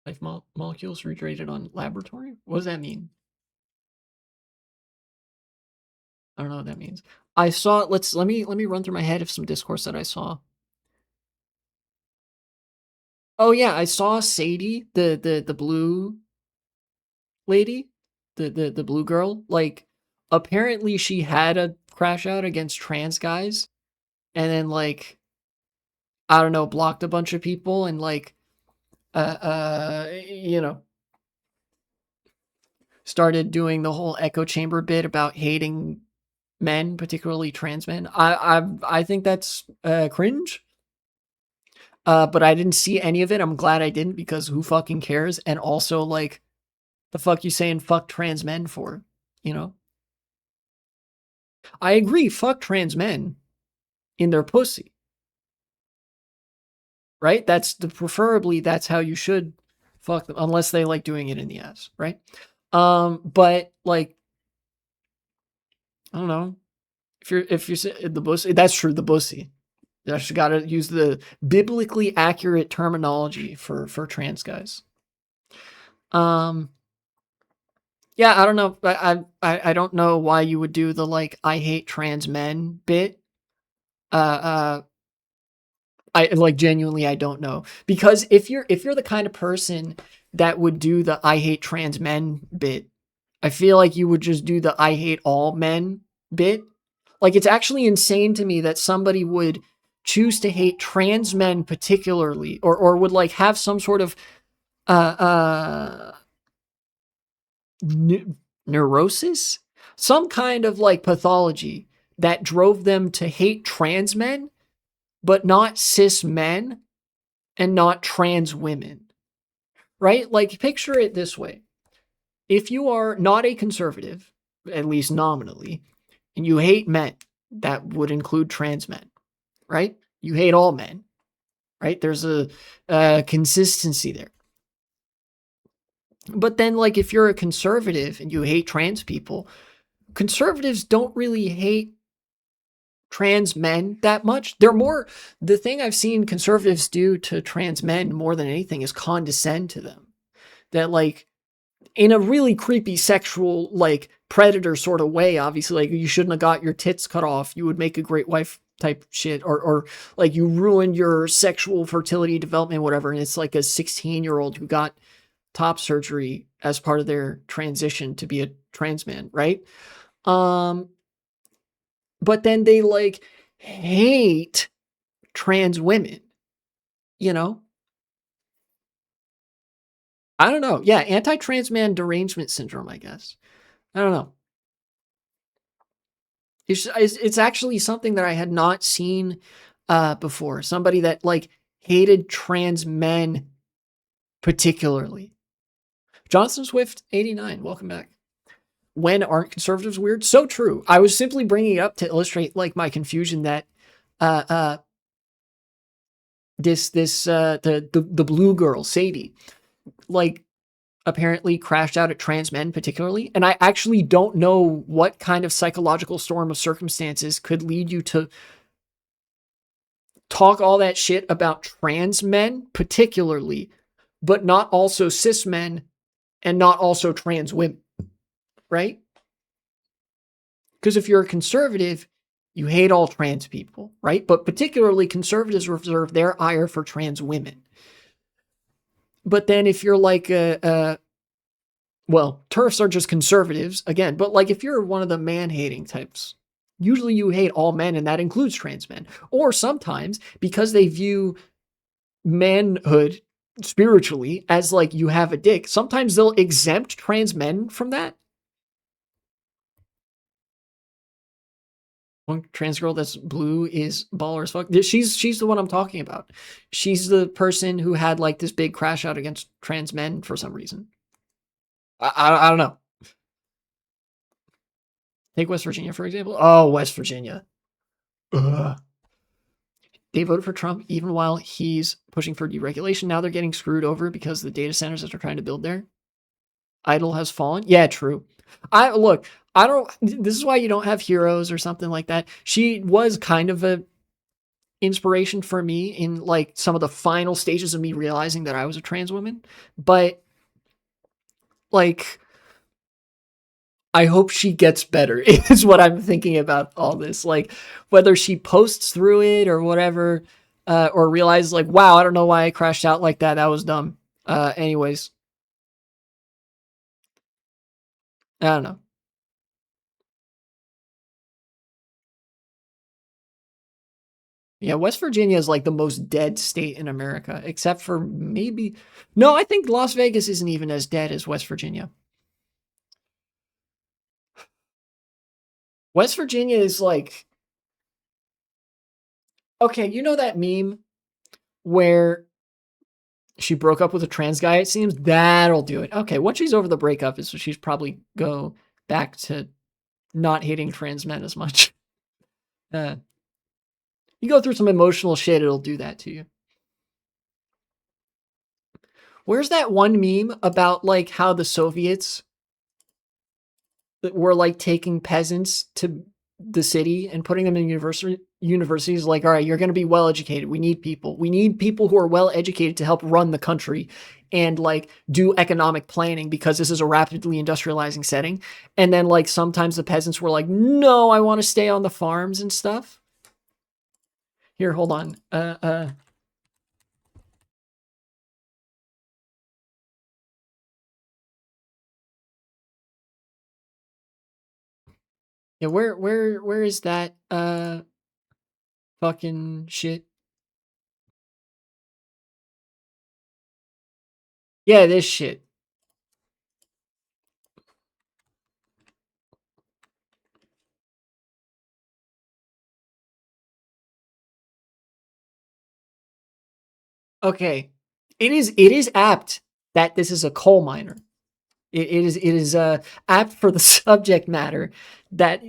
life molecules reiterated on laboratory. What does that mean? I don't know what that means. I saw. Let me run through my head of some discourse that I saw. Oh yeah, I saw Sadie, the blue lady, the blue girl. Like, apparently she had a crash out against trans guys, and then like I don't know, blocked a bunch of people and like you know, started doing the whole echo chamber bit about hating men, particularly trans men. I think that's cringe. But I didn't see any of it. I'm glad I didn't because who fucking cares? And also, like, the fuck you saying fuck trans men for? You know? I agree, fuck trans men in their pussy, right? That's the preferably that's how you should fuck them, unless they like doing it in the ass, right? But like, I don't know. If you're the pussy, that's true, the pussy. I just gotta use the biblically accurate terminology for trans guys. Um, yeah, I don't know. I don't know why you would do the like I hate trans men bit. Uh, I like genuinely I don't know because if you're the kind of person that would do the I hate trans men bit, I feel like you would just do the I hate all men bit. Like it's actually insane to me that somebody would choose to hate trans men particularly or would like have some sort of uh uh neurosis, some kind of like pathology that drove them to hate trans men but not cis men and not trans women, right? Like picture it this way. If you are not a conservative, at least nominally, and you hate men, that would include trans men, right? You hate all men, right? There's a consistency there. But then, like, if you're a conservative and you hate trans people, conservatives don't really hate trans men that much. They're more, the thing I've seen conservatives do to trans men more than anything is condescend to them. That like, in a really creepy sexual, like predator sort of way, obviously, like you shouldn't have got your tits cut off. You would make a great wife type shit, or like you ruined your sexual fertility development, whatever. And it's like a 16-year-old who got top surgery as part of their transition to be a trans man, right? But then they like hate trans women, you know? I don't know. Yeah, anti-trans man derangement syndrome, I guess. I don't know. It's actually something that I had not seen before. Somebody that like hated trans men particularly. Jonathan Swift 89, welcome back. When aren't conservatives weird? So true. I was simply bringing it up to illustrate like my confusion that the blue girl Sadie, like, apparently crashed out at trans men particularly, and I actually don't know what kind of psychological storm of circumstances could lead you to talk all that shit about trans men particularly, but not also cis men and not also trans women, right? Because if you're a conservative, you hate all trans people, right? But particularly conservatives reserve their ire for trans women. But then if you're like well, TERFs are just conservatives again, but like if you're one of the man-hating types, usually you hate all men, and that includes trans men. Or sometimes because they view manhood spiritually as like you have a dick, sometimes they'll exempt trans men from that. One trans girl that's blue is baller as fuck. She's the one I'm talking about. She's the person who had like this big crash out against trans men for some reason. I don't know. Take West Virginia, for example. Oh, West Virginia. Ugh. They voted for Trump even while he's pushing for deregulation. Now they're getting screwed over because the data centers that they're trying to build there. Idle has fallen. Yeah, true. This is why you don't have heroes or something like that. She was kind of a inspiration for me in like some of the final stages of me realizing that I was a trans woman. But like, I hope she gets better is what I'm thinking about all this. Like whether she posts through it or whatever, or realizes like, wow, I don't know why I crashed out like that. That was dumb. Anyways, I don't know. Yeah, West Virginia is like the most dead state in America, except for maybe, no, I think Las Vegas isn't even as dead as West Virginia. West Virginia is like, okay, you know that meme where she broke up with a trans guy, it seems? That'll do it. Okay, once she's over the breakup, is she's probably go back to not hating trans men as much. You go through some emotional shit, it'll do that to you. Where's that one meme about like how the Soviets were like taking peasants to the city and putting them in universities? Like, all right, you're going to be well educated. We need people who are well educated to help run the country and like do economic planning, because this is a rapidly industrializing setting. And then like sometimes the peasants were like, no, I want to stay on the farms and stuff. Here, hold on. Yeah, where is that fucking shit? Yeah, this shit. Okay. It is apt that this is a coal miner. It is apt for the subject matter that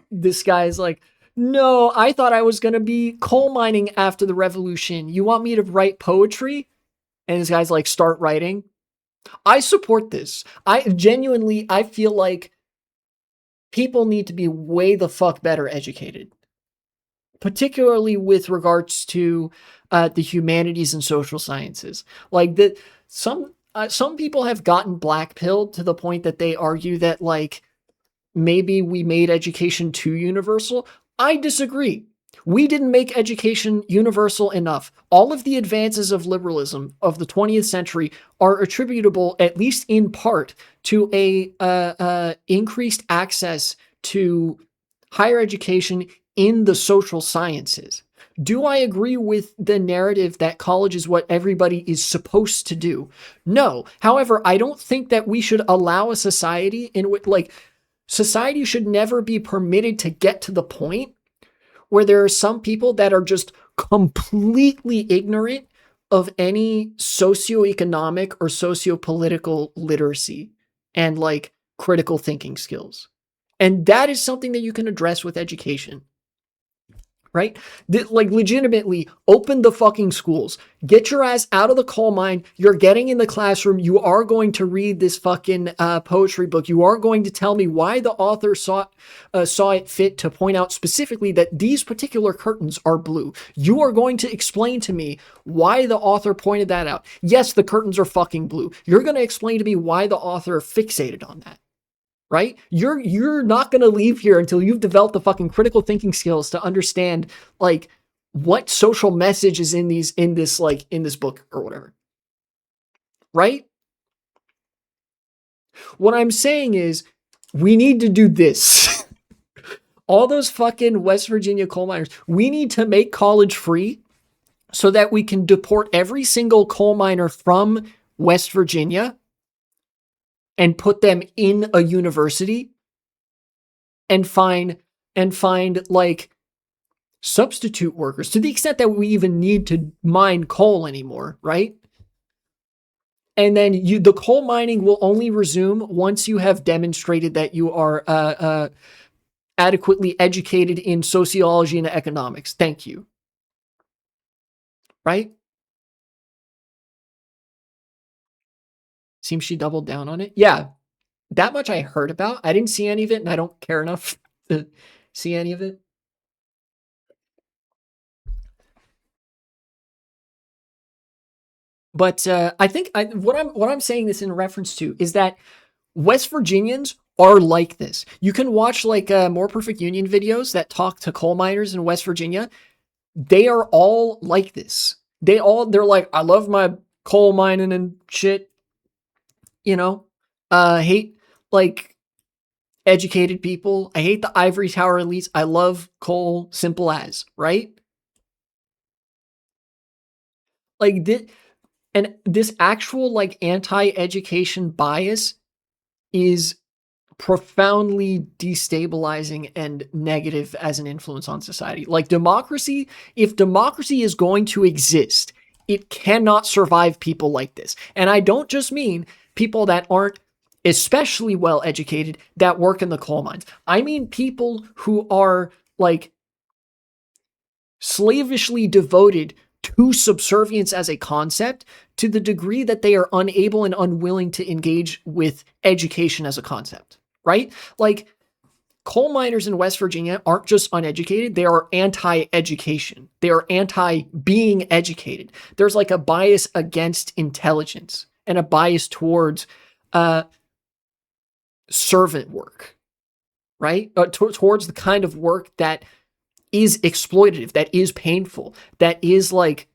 this guy is like, no, I thought I was gonna be coal mining after the revolution. You want me to write poetry? And this guy's like, start writing. I support this. I feel like people need to be way the fuck better educated. particularly with regards to the humanities and social sciences. Like that, some people have gotten black pilled to the point that they argue that like maybe we made education too universal. I disagree. We didn't make education universal enough. All of the advances of liberalism of the 20th century are attributable, at least in part, to a increased access to higher education in the social sciences. Do I agree with the narrative that college is what everybody is supposed to do? No. However, I don't think that we should allow a society in which, like, society should never be permitted to get to the point where there are some people that are just completely ignorant of any socioeconomic or sociopolitical literacy and like critical thinking skills. And that is something that you can address with education, right? Like legitimately open the fucking schools. Get your ass out of the coal mine. You're getting in the classroom. You are going to read this fucking poetry book. You are going to tell me why the author saw it fit to point out specifically that these particular curtains are blue. You are going to explain to me why the author pointed that out. Yes, the curtains are fucking blue. You're going to explain to me why the author fixated on that. Right? You're not going to leave here until you've developed the fucking critical thinking skills to understand like what social message is in this book or whatever. Right? What I'm saying is we need to do this. All those fucking West Virginia coal miners, we need to make college free so that we can deport every single coal miner from West Virginia and put them in a university and find like substitute workers to the extent that we even need to mine coal anymore, right? And then the coal mining will only resume once you have demonstrated that you are adequately educated in sociology and economics. Thank you. Right? Seems she doubled down on it. Yeah, that much I heard about. I didn't see any of it, and I don't care enough to see any of it. But I think what I'm saying this in reference to is that West Virginians are like this. You can watch like More Perfect Union videos that talk to coal miners in West Virginia. They are all like this. They're like, I love my coal mining and shit. You know, hate like educated people. I hate the ivory tower elites. I love coal, simple as, right? Like this, and this actual like anti-education bias is profoundly destabilizing and negative as an influence on society. Like democracy, if democracy is going to exist, it cannot survive people like this. And I don't just mean people that aren't especially well educated that work in the coal mines. I mean people who are like slavishly devoted to subservience as a concept to the degree that they are unable and unwilling to engage with education as a concept, right? Like coal miners in West Virginia aren't just uneducated, they are anti-education. They are anti-being educated. There's like a bias against intelligence and a bias towards servant work, right? Towards the kind of work that is exploitative, that is painful, that is like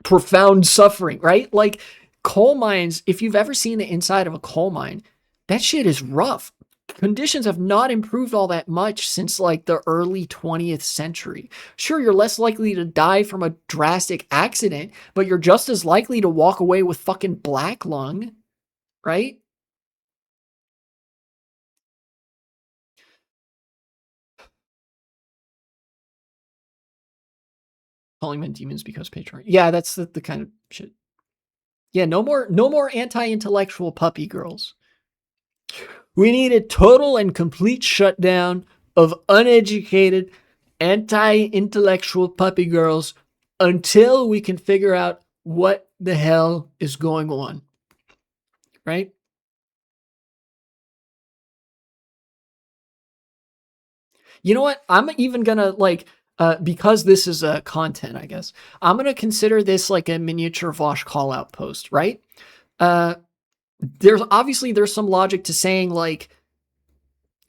profound suffering, right? Like coal mines, if you've ever seen the inside of a coal mine, that shit is rough. Conditions have not improved all that much since like the early 20th century. Sure, you're less likely to die from a drastic accident, but you're just as likely to walk away with fucking black lung, right? Calling men demons because patriarchy. Yeah, that's the kind of shit. Yeah, no more anti-intellectual puppy girls. We need a total and complete shutdown of uneducated, anti-intellectual puppy girls until we can figure out what the hell is going on. Right? You know what? I'm even gonna like, because this is content, I guess. I'm gonna consider this like a miniature Vosh call out post, right? Uh, there's some logic to saying like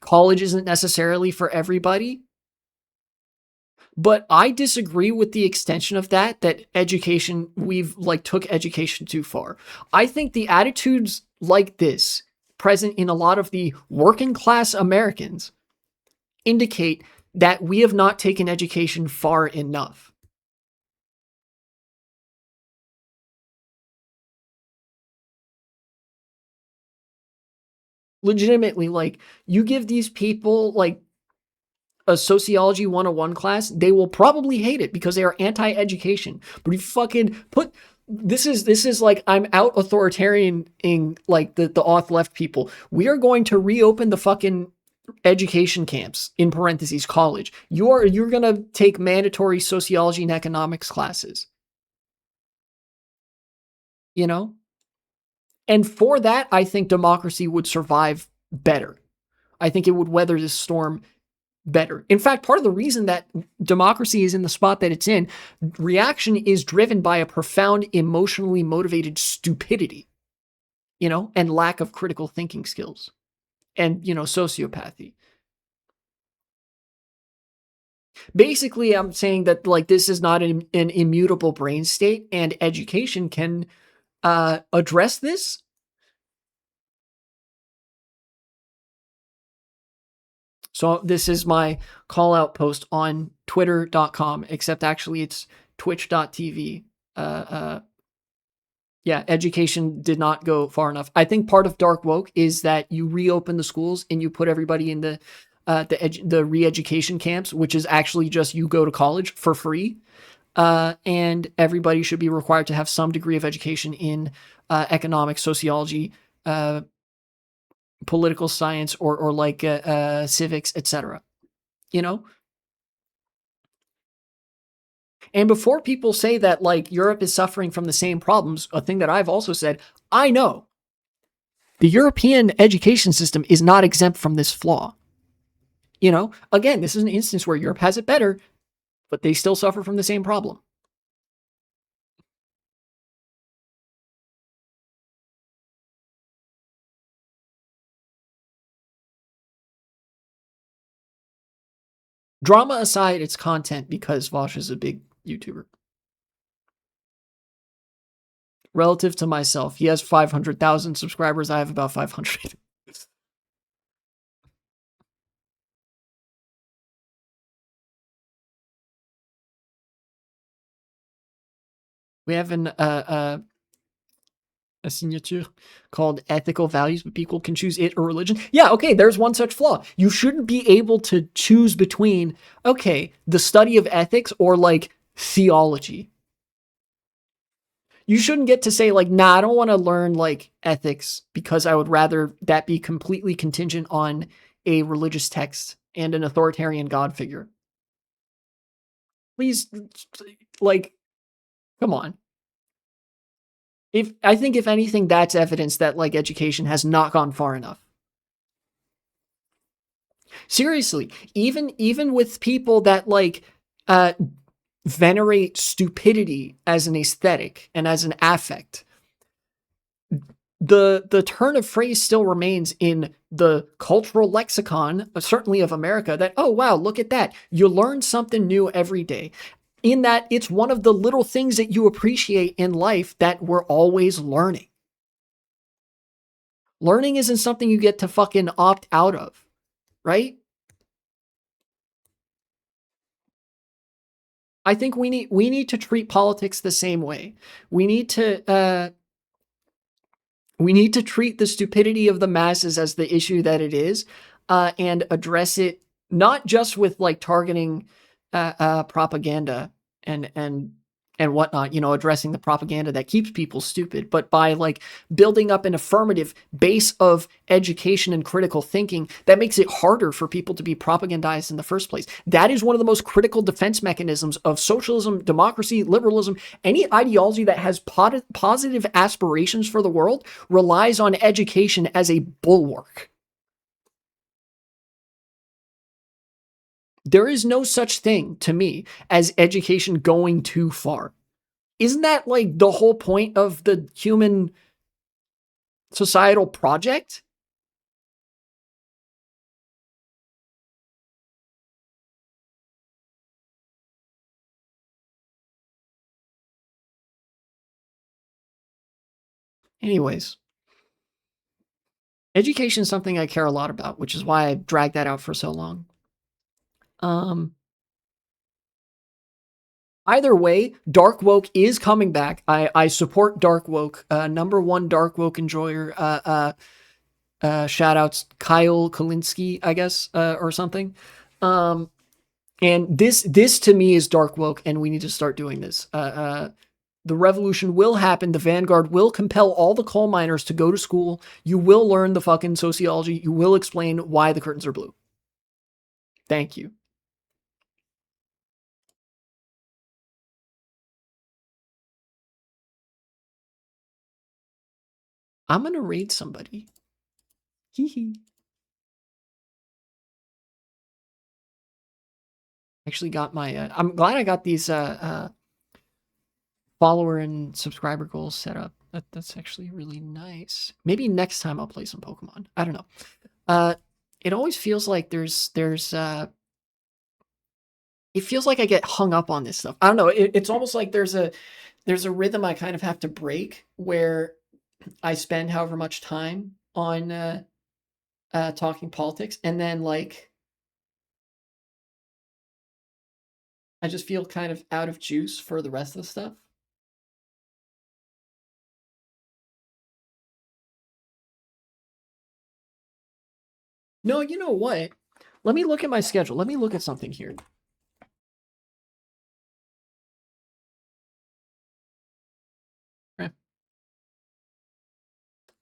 college isn't necessarily for everybody, but I disagree with the extension of that education, we've like took education too far. I think the attitudes like this present in a lot of the working class Americans indicate that we have not taken education far enough. Legitimately, like, you give these people like a sociology 101 class, they will probably hate it because they are anti-education. But if you fucking put, this is like, I'm out authoritarian in like the auth left people. We are going to reopen the fucking education camps, in parentheses college. You're gonna take mandatory sociology and economics classes, you know? And for that, I think democracy would survive better. I think it would weather this storm better. In fact, part of the reason that democracy is in the spot that it's in, reaction is driven by a profound emotionally motivated stupidity, and lack of critical thinking skills and, sociopathy. Basically, I'm saying that like this is not an immutable brain state, and education can address this. So this is my call out post on twitter.com, except actually it's twitch.tv. Yeah, education did not go far enough. I think part of dark woke is that you reopen the schools and you put everybody in the re-education camps, which is actually just you go to college for free. And everybody should be required to have some degree of education in economics, sociology, political science, or like civics, etc. You know, and before people say that like Europe is suffering from the same problems, a thing that I've also said, I know the European education system is not exempt from this flaw. Again, this is an instance where Europe has it better, but they still suffer from the same problem. Drama aside, it's content because Vosh is a big YouTuber. Relative to myself, he has 500,000 subscribers. I have about 500. We have a signature called ethical values, but people can choose it or religion. Yeah, okay, there's one such flaw. You shouldn't be able to choose between, okay, the study of ethics or like theology. You shouldn't get to say like, nah, I don't want to learn like ethics because I would rather that be completely contingent on a religious text and an authoritarian God figure. Please, like, come on. I think if anything, that's evidence that like education has not gone far enough. Seriously, even with people that like venerate stupidity as an aesthetic and as an affect, the turn of phrase still remains in the cultural lexicon, certainly of America, that, oh wow, look at that. You learn something new every day. In that it's one of the little things that you appreciate in life that we're always learning. Learning isn't something you get to fucking opt out of, right? I think we need to treat politics the same way. We need to treat the stupidity of the masses as the issue that it is, and address it not just with like targeting propaganda and whatnot, addressing the propaganda that keeps people stupid, but by like building up an affirmative base of education and critical thinking that makes it harder for people to be propagandized in the first place. That is one of the most critical defense mechanisms of socialism, democracy, liberalism. Any ideology that has positive aspirations for the world relies on education as a bulwark. There is no such thing to me as education going too far. Isn't that like the whole point of the human societal project? Anyways, education is something I care a lot about, which is why I dragged that out for so long. Um, Either way, Dark Woke is coming back. I support Dark Woke. Number one Dark Woke enjoyer. Shout outs Kyle Kalinske, I guess, or something. Um, and this to me is Dark Woke, and we need to start doing this. The revolution will happen. The vanguard will compel all the coal miners to go to school. You will learn the fucking sociology. You will explain why the curtains are blue. Thank you. I'm gonna raid somebody. Hee hee. Actually got my. I'm glad I got these follower and subscriber goals set up. That's actually really nice. Maybe next time I'll play some Pokemon. I don't know. It always feels like it feels like I get hung up on this stuff. I don't know. It's almost like there's a rhythm I kind of have to break where I spend however much time on talking politics, and then like I just feel kind of out of juice for the rest of the stuff. No, you know what? Let me look at my schedule. Let me look at something here. Okay.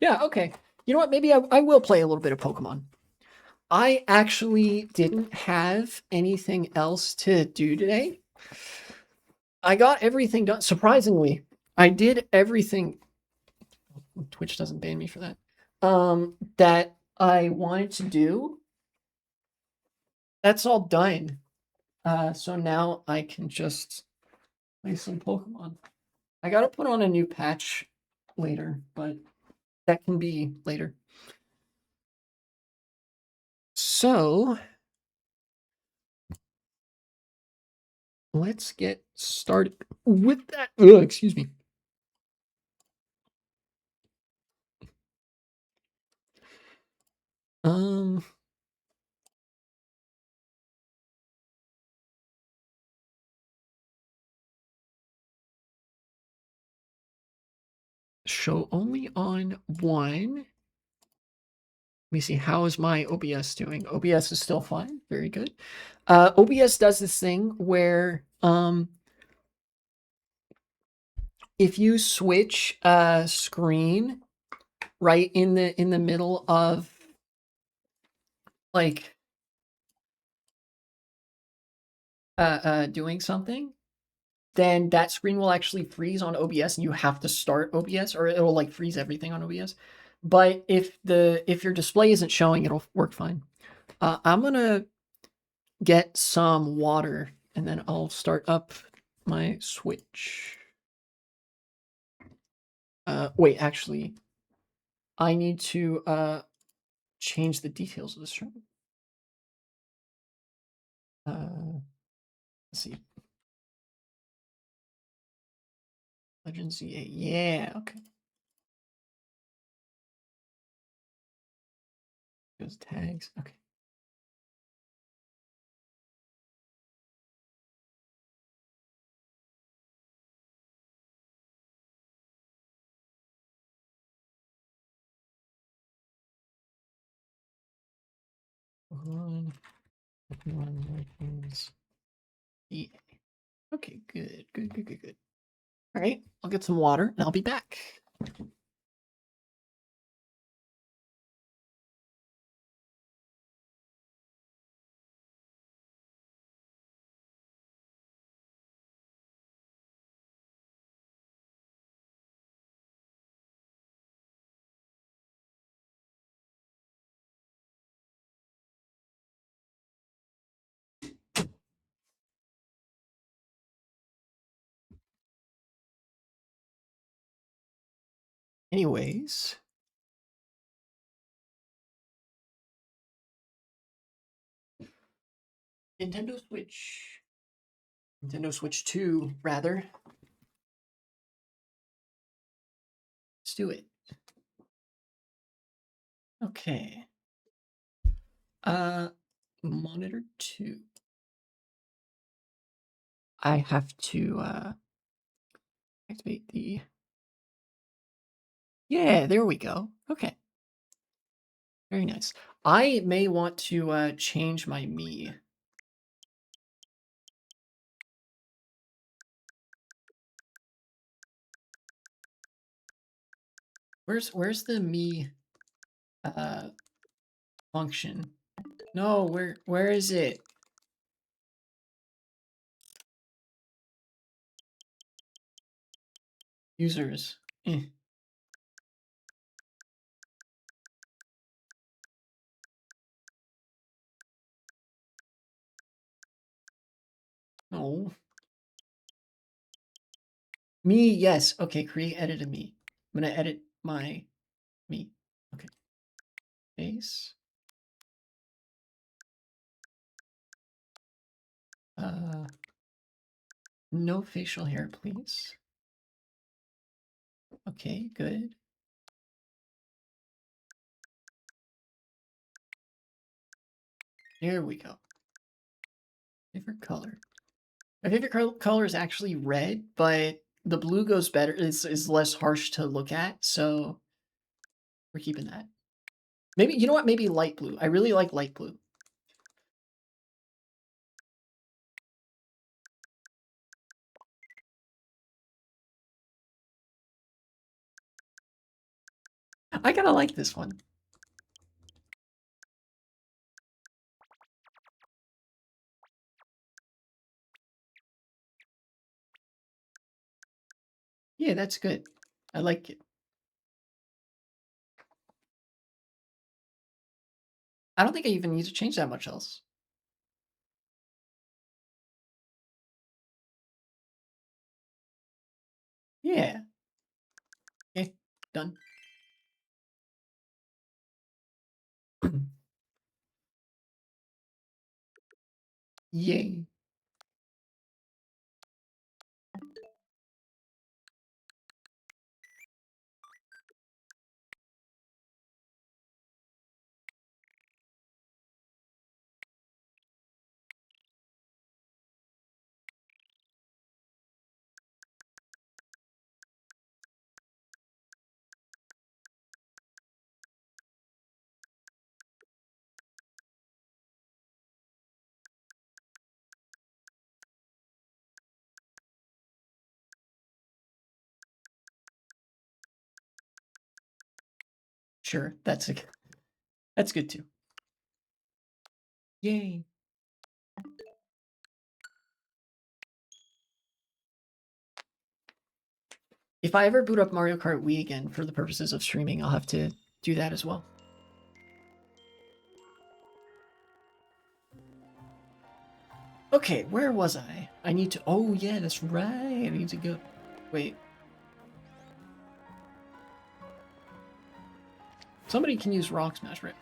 Yeah, okay. You know what? Maybe I will play a little bit of Pokemon. I actually didn't have anything else to do today. I got everything done. Surprisingly, I did everything. Twitch doesn't ban me for that. That I wanted to do. That's all done. So now I can just play some Pokemon. I gotta put on a new patch later, but that can be later. So let's get started with that. Ugh, excuse me. Um, Show only on one. Let me see. How is my OBS doing? OBS is still fine. Very good. OBS does this thing where if you switch screen right in the middle of like doing something, then that screen will actually freeze on OBS and you have to start OBS or it'll like freeze everything on OBS. But if your display isn't showing, it'll work fine. I'm gonna get some water and then I'll start up my Switch. Wait, actually, I need to change the details of the stream. Let's see. Legends ZA. Yeah, okay. Those tags. Okay. Pokemon Legends EA. Okay, good, good, good, good, good. All right, I'll get some water and I'll be back. Anyways. Nintendo Switch. Nintendo Switch 2, rather. Let's do it. Okay. Monitor 2. I have to activate the... Yeah, there we go. Okay. Very nice. I may want to change my Mii. Where's the Mii function? No, where is it? Users. No. Mii, yes. Okay, create edit a Mii. I'm gonna edit my Mii. Okay. Face. No facial hair, please. Okay, good. There we go. Favorite color. My favorite color is actually red, but the blue goes better. Is less harsh to look at, so we're keeping that. Maybe, you know what? Maybe light blue. I really like light blue. I kind of like this one. Yeah, that's good. I like it. I don't think I even need to change that much else. Yeah. Okay, done. Yay. Sure, that's good too. Yay. If I ever boot up Mario Kart Wii again for the purposes of streaming, I'll have to do that as well. Okay, where was I? I need to... Oh, yeah, that's right. I need to go... Wait. Somebody can use Rock Smash, right?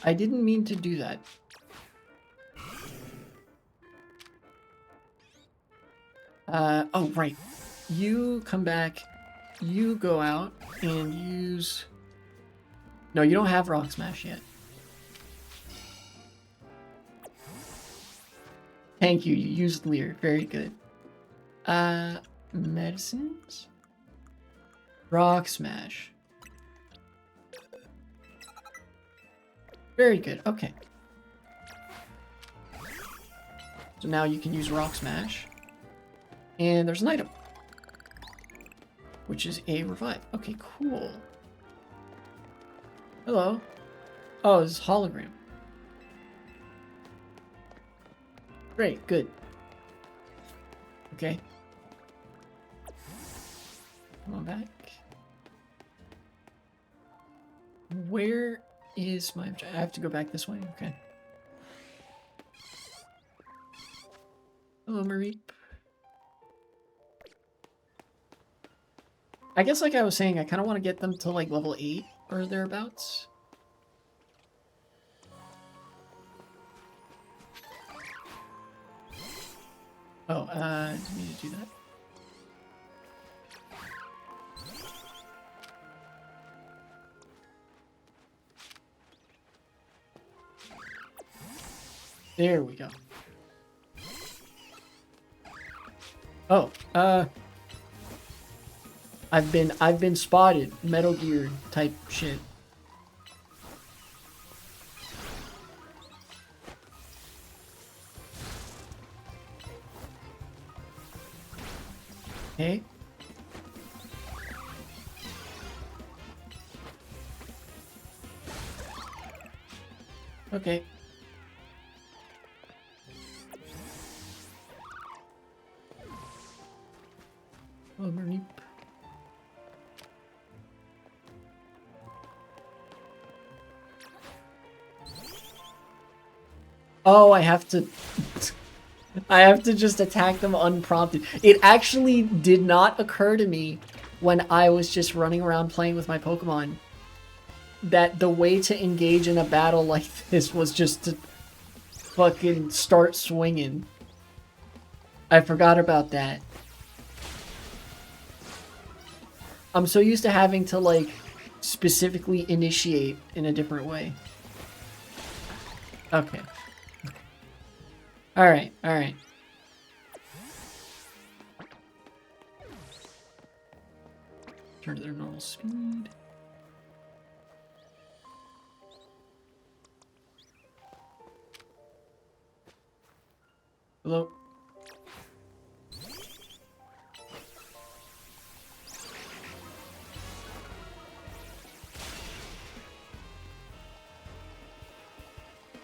I didn't mean to do that. Oh, right. You come back. You go out and use... No, you don't have Rock Smash yet. Thank you. You used Leer. Very good. Medicines? Rock Smash. Very good. Okay. So now you can use Rock Smash. And there's an item. Which is a revive. Okay, cool. Hello. Oh, it's hologram. Great, good. Okay. Come on back. Where is my objective? I have to go back this way? Okay. Hello, Mareep. I guess like I was saying, I kind of want to get them to like level 8 or thereabouts. Oh, do we need to do that? There we go. Oh, I've been spotted. Metal Gear type shit. Okay. Okay. Oh, Marie. Oh, I have to just attack them unprompted. It actually did not occur to me when I was just running around playing with my Pokemon that the way to engage in a battle like this was just to fucking start swinging. I forgot about that. I'm so used to having to, like, specifically initiate in a different way. Okay. Alright, alright. Turn to their normal speed. Hello?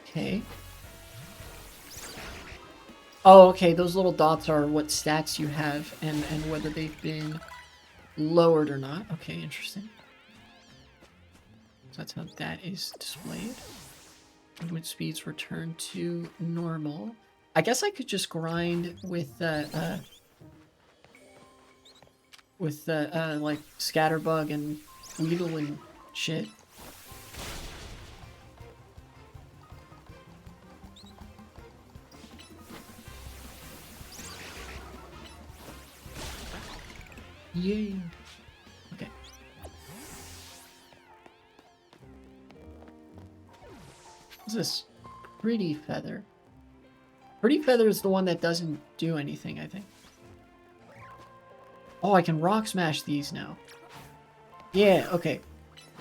Okay. Oh, okay, those little dots are what stats you have and whether they've been lowered or not. Okay, interesting. So that's how that is displayed. Movement speeds return to normal. I guess I could just grind with like Scatterbug and Weedle and shit. Yay. Okay. What's this? Pretty Feather. Pretty Feather is the one that doesn't do anything, I think. Oh, I can rock smash these now. Yeah, okay.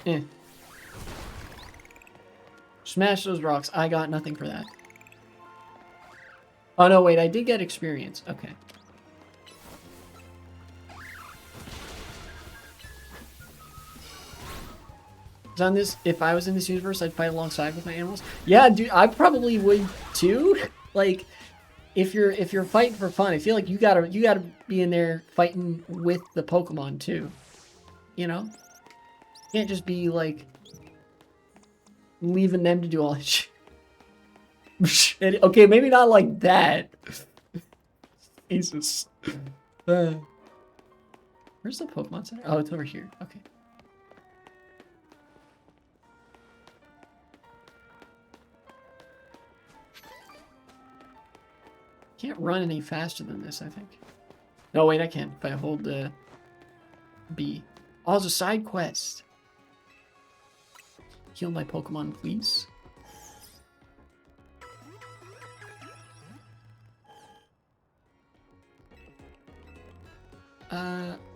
Eh. Smash those rocks. I got nothing for that. Oh, no, wait. I did get experience. Okay. On this, if I was in this universe, I'd fight alongside with my animals. Yeah, dude, I probably would too. Like, if you're fighting for fun, I feel like you gotta be in there fighting with the Pokemon too. You know, you can't just be like leaving them to do all this shit. Okay, maybe not like that. Jesus. Where's the Pokemon Center? Oh, it's over here. Okay. Can't run any faster than this, I think. No, wait, I can. If I hold B. Oh, it's a side quest. Heal my Pokemon, please.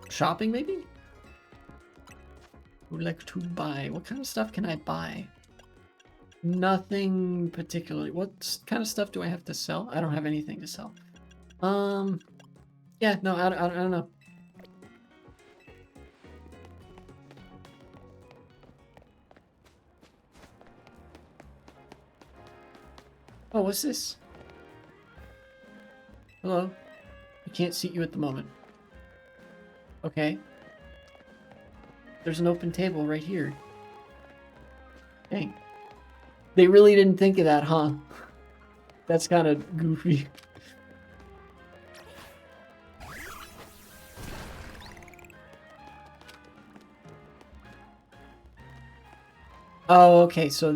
Shopping, maybe? Would like to buy. What kind of stuff can I buy? Nothing particularly. What kind of stuff do I have to sell? I don't have anything to sell. Yeah, no, I don't know. Oh, what's this? Hello? I can't seat you at the moment. Okay. There's an open table right here. Dang. They really didn't think of that, huh? That's kind of goofy. Oh, okay, so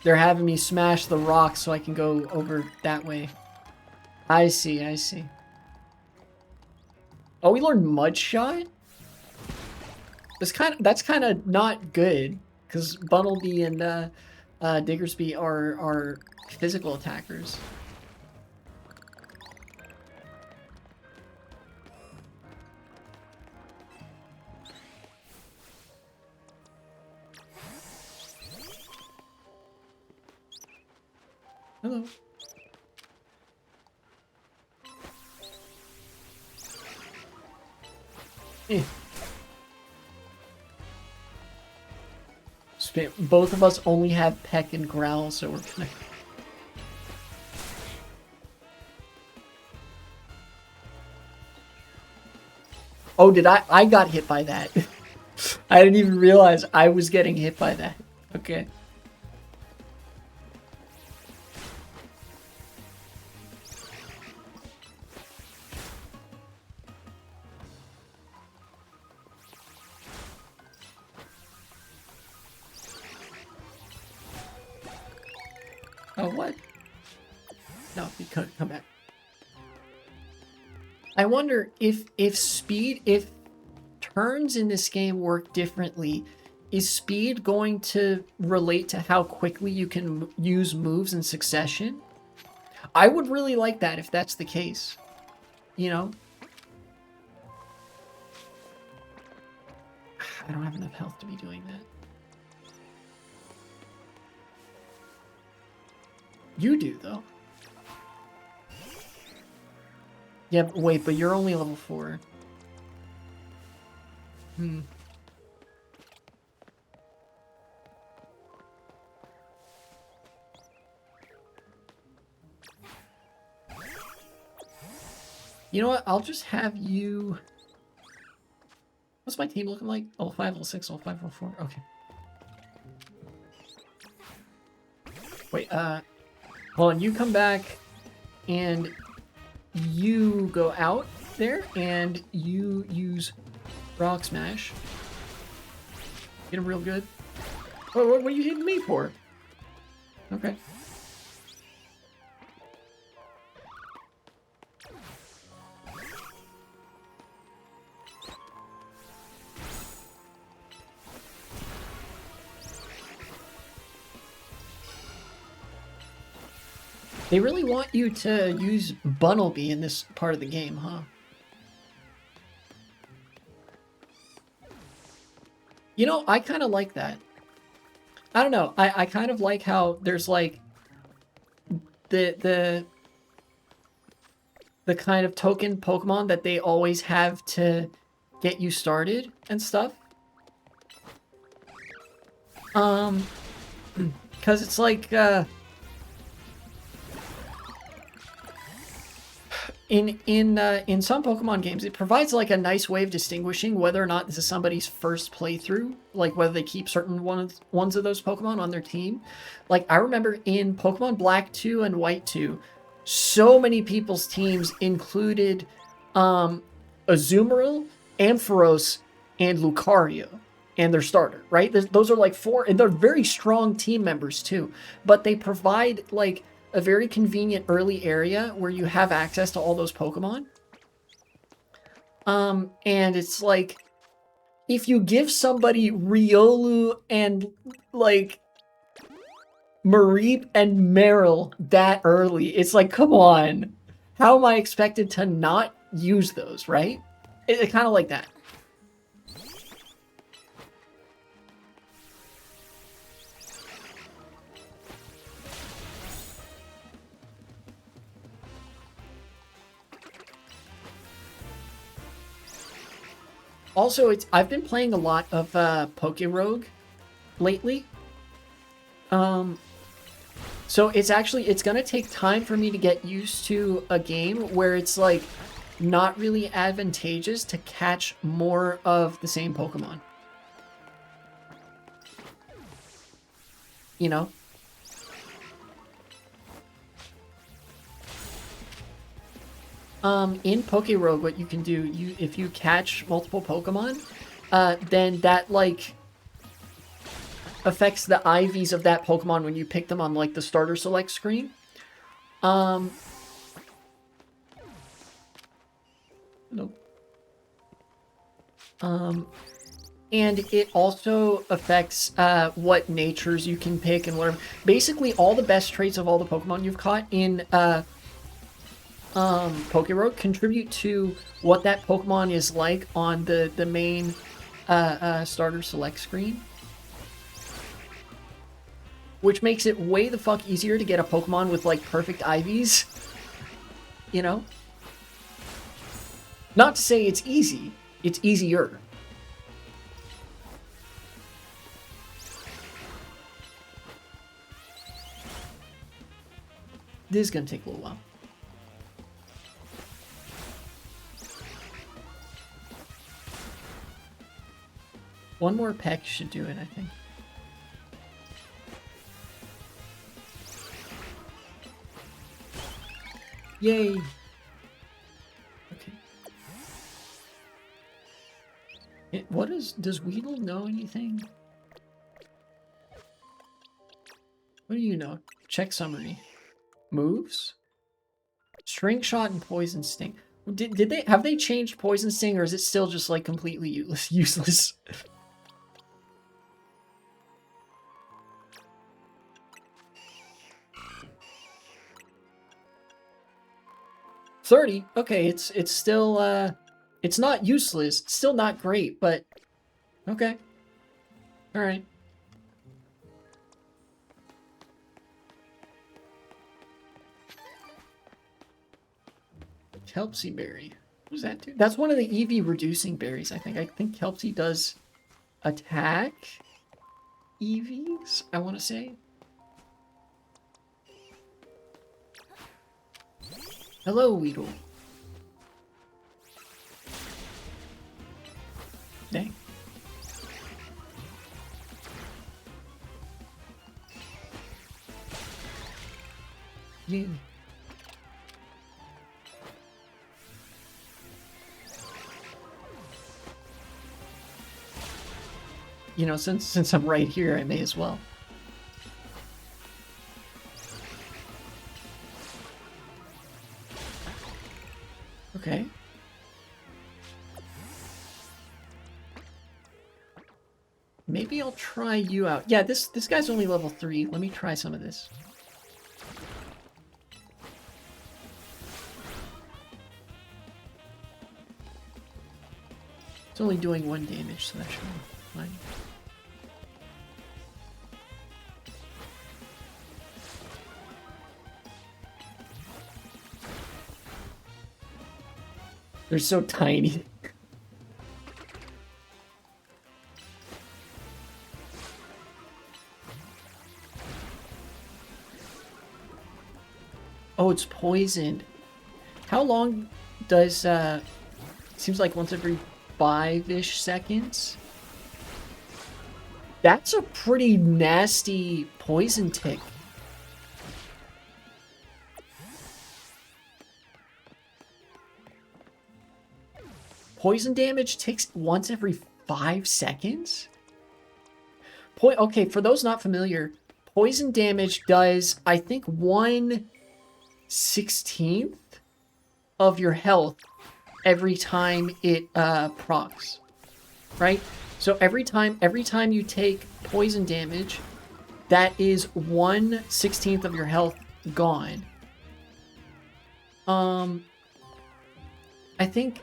they're having me smash the rock so I can go over that way. I see, I see. Oh, we learned Mud Shot? That's kind of not good, because Bunnelby and Diggersby are physical attackers. Hello. Eh. Both of us only have Peck and Growl, so we're gonna... Oh, did I got hit by that. I didn't even realize I was getting hit by that. Okay. Oh, what? No, you couldn't come back. I wonder if turns in this game work differently, is speed going to relate to how quickly you can use moves in succession? I would really like that if that's the case. You know? I don't have enough health to be doing that. You do, though. Yeah, wait, but you're only level 4. Hmm. You know what? I'll just have you... What's my team looking like? Level 5, level 6, level 5, level 4. Okay. Wait, hold on. You come back, and you go out there, and you use Rock Smash. Get him real good. Oh, what are you hitting me for? Okay. They really want you to use Bunnelby in this part of the game, huh? You know, I kind of like that. I don't know. I kind of like how there's like the kind of token Pokemon that they always have to get you started and stuff. Because it's like in some Pokemon games, it provides like a nice way of distinguishing whether or not this is somebody's first playthrough, like whether they keep certain ones of those Pokemon on their team. Like I remember in Pokemon Black 2 and White 2, so many people's teams included Azumarill, Ampharos, and Lucario and their starter, right? Those are like 4, and they're very strong team members too, but they provide like a very convenient early area where you have access to all those Pokemon. And it's like, if you give somebody Riolu and like Mareep and Meryl that early, it's like, come on. How am I expected to not use those, right? It kind of like that. Also, I've been playing a lot of Pokerogue lately. So it's gonna take time for me to get used to a game where it's like not really advantageous to catch more of the same Pokemon. You know? In Pokerogue, what you can do, if you catch multiple Pokemon, then that like affects the IVs of that Pokemon when you pick them on like the starter select screen. Nope. And it also affects what natures you can pick and whatever. Basically, all the best traits of all the Pokemon you've caught in Pokeroad contribute to what that Pokemon is like on the main starter select screen. Which makes it way the fuck easier to get a Pokemon with like perfect IVs. You know? Not to say it's easy, it's easier. This is gonna take a little while. One more peck should do it, I think. Yay! Okay. Does Weedle know anything? What do you know? Check summary. Moves? Shrink Shot and Poison Sting. Have they changed Poison Sting, or is it still just like completely useless? 30. Okay, it's still it's not useless. It's still not great, but okay. All right. Kelpsie Berry. What does that do? That's one of the EV reducing berries, I think. I think Kelpsie does attack EVs, I want to say. Hello, Weedle. Dang. Yeah. You know, since I'm right here, I may as well. Okay. Maybe I'll try you out. Yeah, this guy's only level 3. Let me try some of this. It's only doing 1 damage, so that should be fine. They're so tiny. Oh, it's poisoned. How long does, seems like once every 5-ish seconds? That's a pretty nasty poison tick. Poison damage ticks once every 5 seconds? Okay, for those not familiar, poison damage does, I think, 1/16 of your health every time it procs, right? So every time you take poison damage, that is 1/16 of your health gone. I think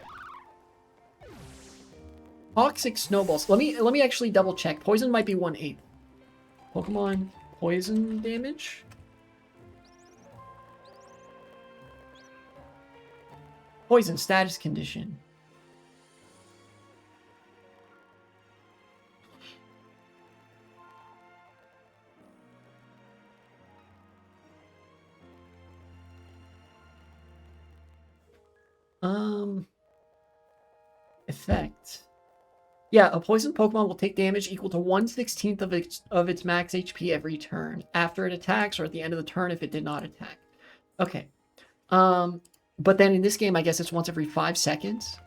toxic snowballs. Let me actually double check. Poison might be 1/8. Pokemon poison damage. Poison status condition. Effect. Yeah, a poison Pokemon will take damage equal to 1/16 of its max HP every turn after it attacks or at the end of the turn if it did not attack. Okay. But then in this game, I guess it's once every 5 seconds.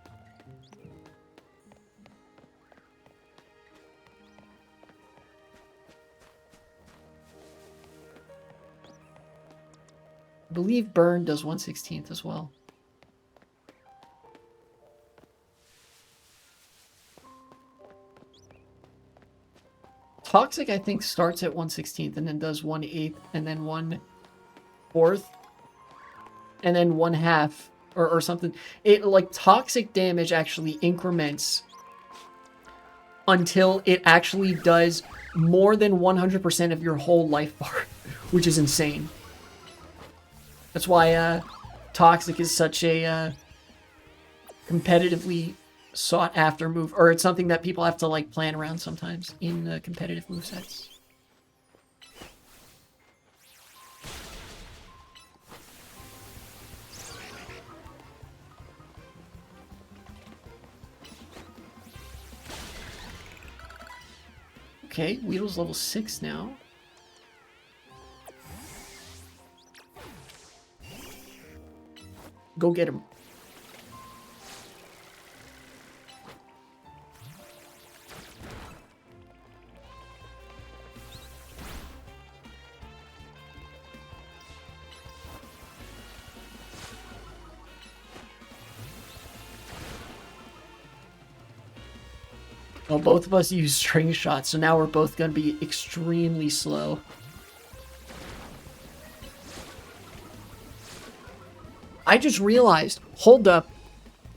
I believe Burn does 1/16 as well. Toxic, I think, starts at 1/16 and then does 1/8 and then 1/4 and then 1/2 or something. It like toxic damage actually increments until it actually does more than 100% of your whole life bar, which is insane. That's why toxic is such a competitively sought after move, or it's something that people have to like plan around sometimes in competitive movesets. Okay, Weedle's level 6 now. Go get him. Well, both of us use string shots, so now we're both going to be extremely slow. I just realized, hold up,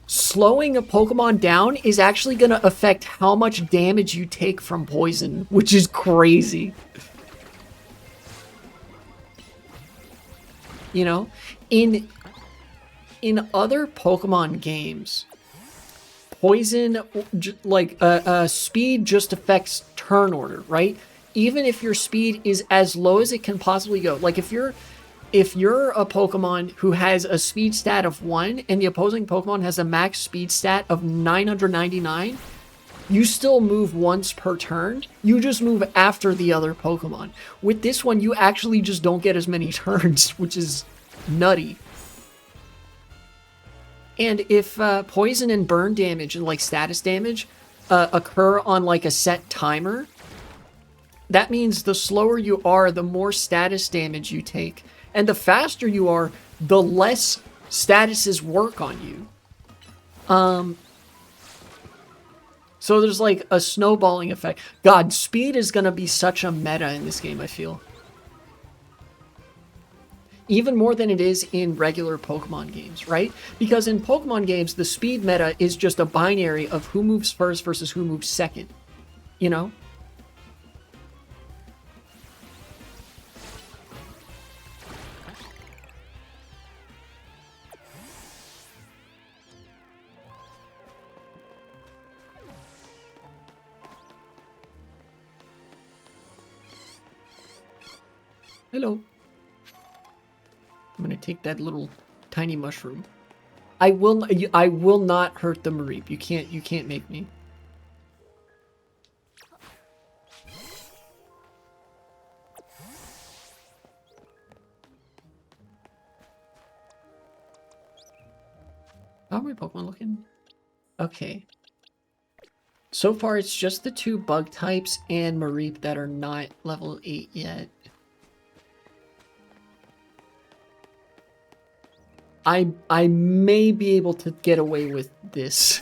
slowing a Pokemon down is actually going to affect how much damage you take from poison, which is crazy. You know, in other Pokemon games, poison, like, speed just affects turn order, right? Even if your speed is as low as it can possibly go. Like, if you're a Pokemon who has a speed stat of 1 and the opposing Pokemon has a max speed stat of 999, you still move once per turn. You just move after the other Pokemon. With this one, you actually just don't get as many turns, which is nutty. And if poison and burn damage and like status damage occur on like a set timer, that means the slower you are, the more status damage you take. And the faster you are, the less statuses work on you. So there's like a snowballing effect. God, speed is going to be such a meta in this game, I feel. Even more than it is in regular Pokemon games, right? Because in Pokemon games, the speed meta is just a binary of who moves first versus who moves second, you know? Hello. I'm gonna take that little tiny mushroom. I will not hurt the Mareep. You can't make me. How are my Pokemon looking? Okay. So far, it's just the 2 bug types and Mareep that are not level 8 yet. I may be able to get away with this.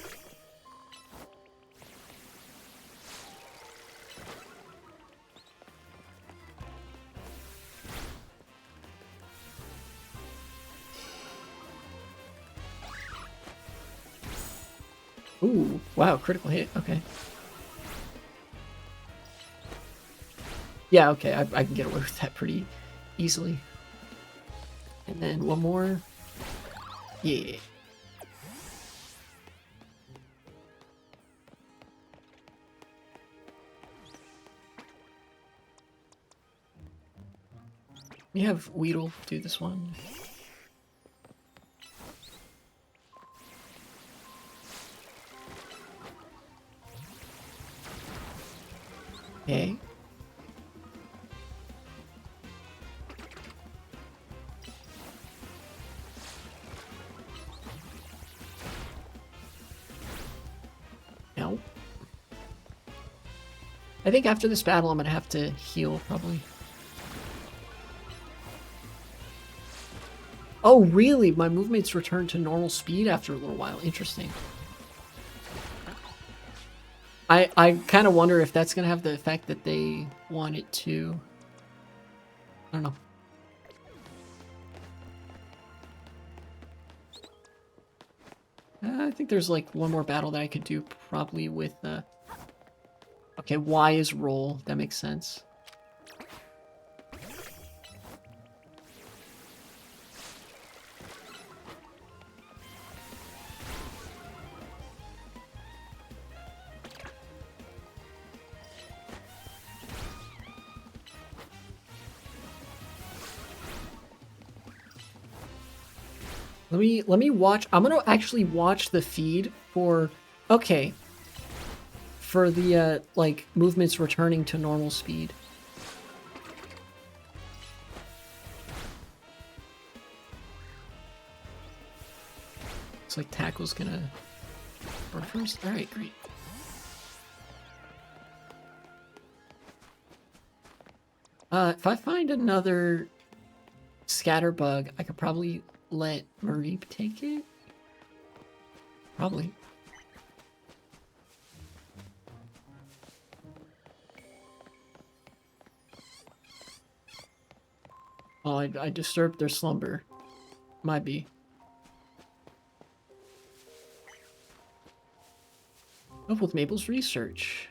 Ooh, wow, critical hit, okay. Yeah, okay, I can get away with that pretty easily. And then one more. Yeah. We have Weedle do this one. Okay. No. I think after this battle, I'm gonna have to heal, probably. Oh, really? My movements return to normal speed after a little while. Interesting. I kind of wonder if that's going to have the effect that they want it to. I don't know. I think there's like one more battle that I could do probably with... Okay, Y is roll. That makes sense. Let me watch. I'm gonna actually watch the feed for okay. For the like movements returning to normal speed. Looks like tackle's gonna run first. Alright, great. If I find another scatterbug, I could probably let Mareep take it? Probably. Oh, I disturbed their slumber. Might be. Help with Mabel's research.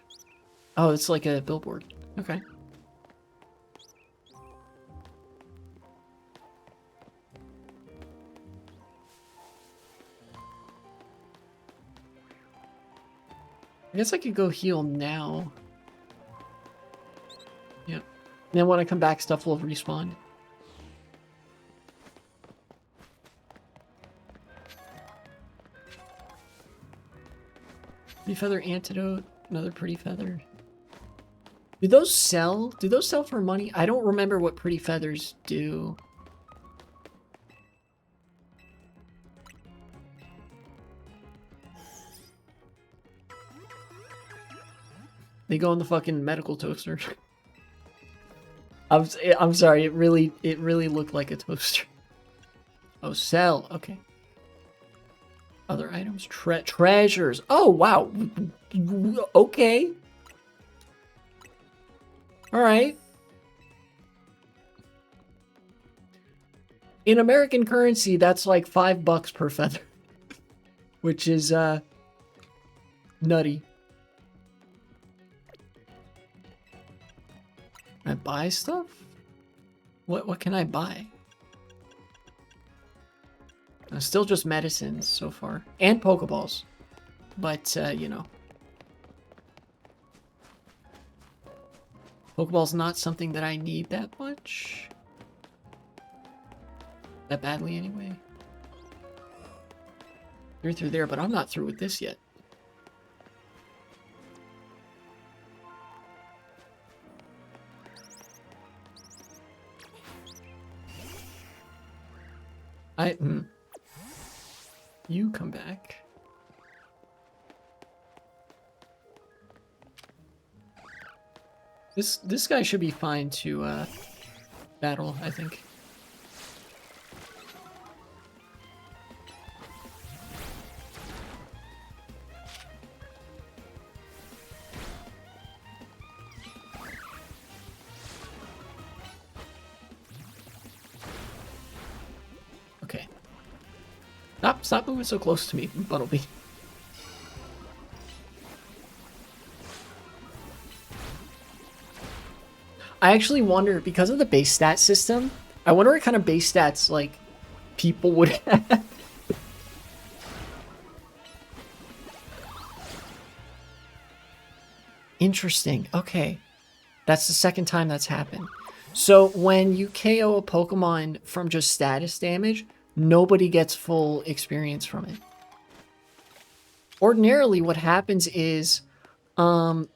Oh, it's like a billboard. Okay. I guess I could go heal now. Yep. And then when I come back, stuff will respawn. Pretty feather antidote. Another pretty feather. Do those sell? Do those sell for money? I don't remember what pretty feathers do. They go in the fucking medical toaster. I'm sorry. It really looked like a toaster. Oh, sell. Okay. Other items, treasures. Oh wow. Okay. All right. In American currency, that's like $5 per feather, which is nutty. Can I buy stuff? What can I buy? Still just medicines so far. And Pokeballs. But, you know. Pokeball's not something that I need that much. That badly, anyway. You're through there, but I'm not through with this yet. You come back. This guy should be fine to battle, I think. Okay. Stop moving so close to me, Buttlebee. I actually wonder, because of the base stat system, I wonder what kind of base stats, like, people would have. Interesting. Okay. That's the second time that's happened. So when you KO a Pokemon from just status damage, nobody gets full experience from it. Ordinarily, what happens is, some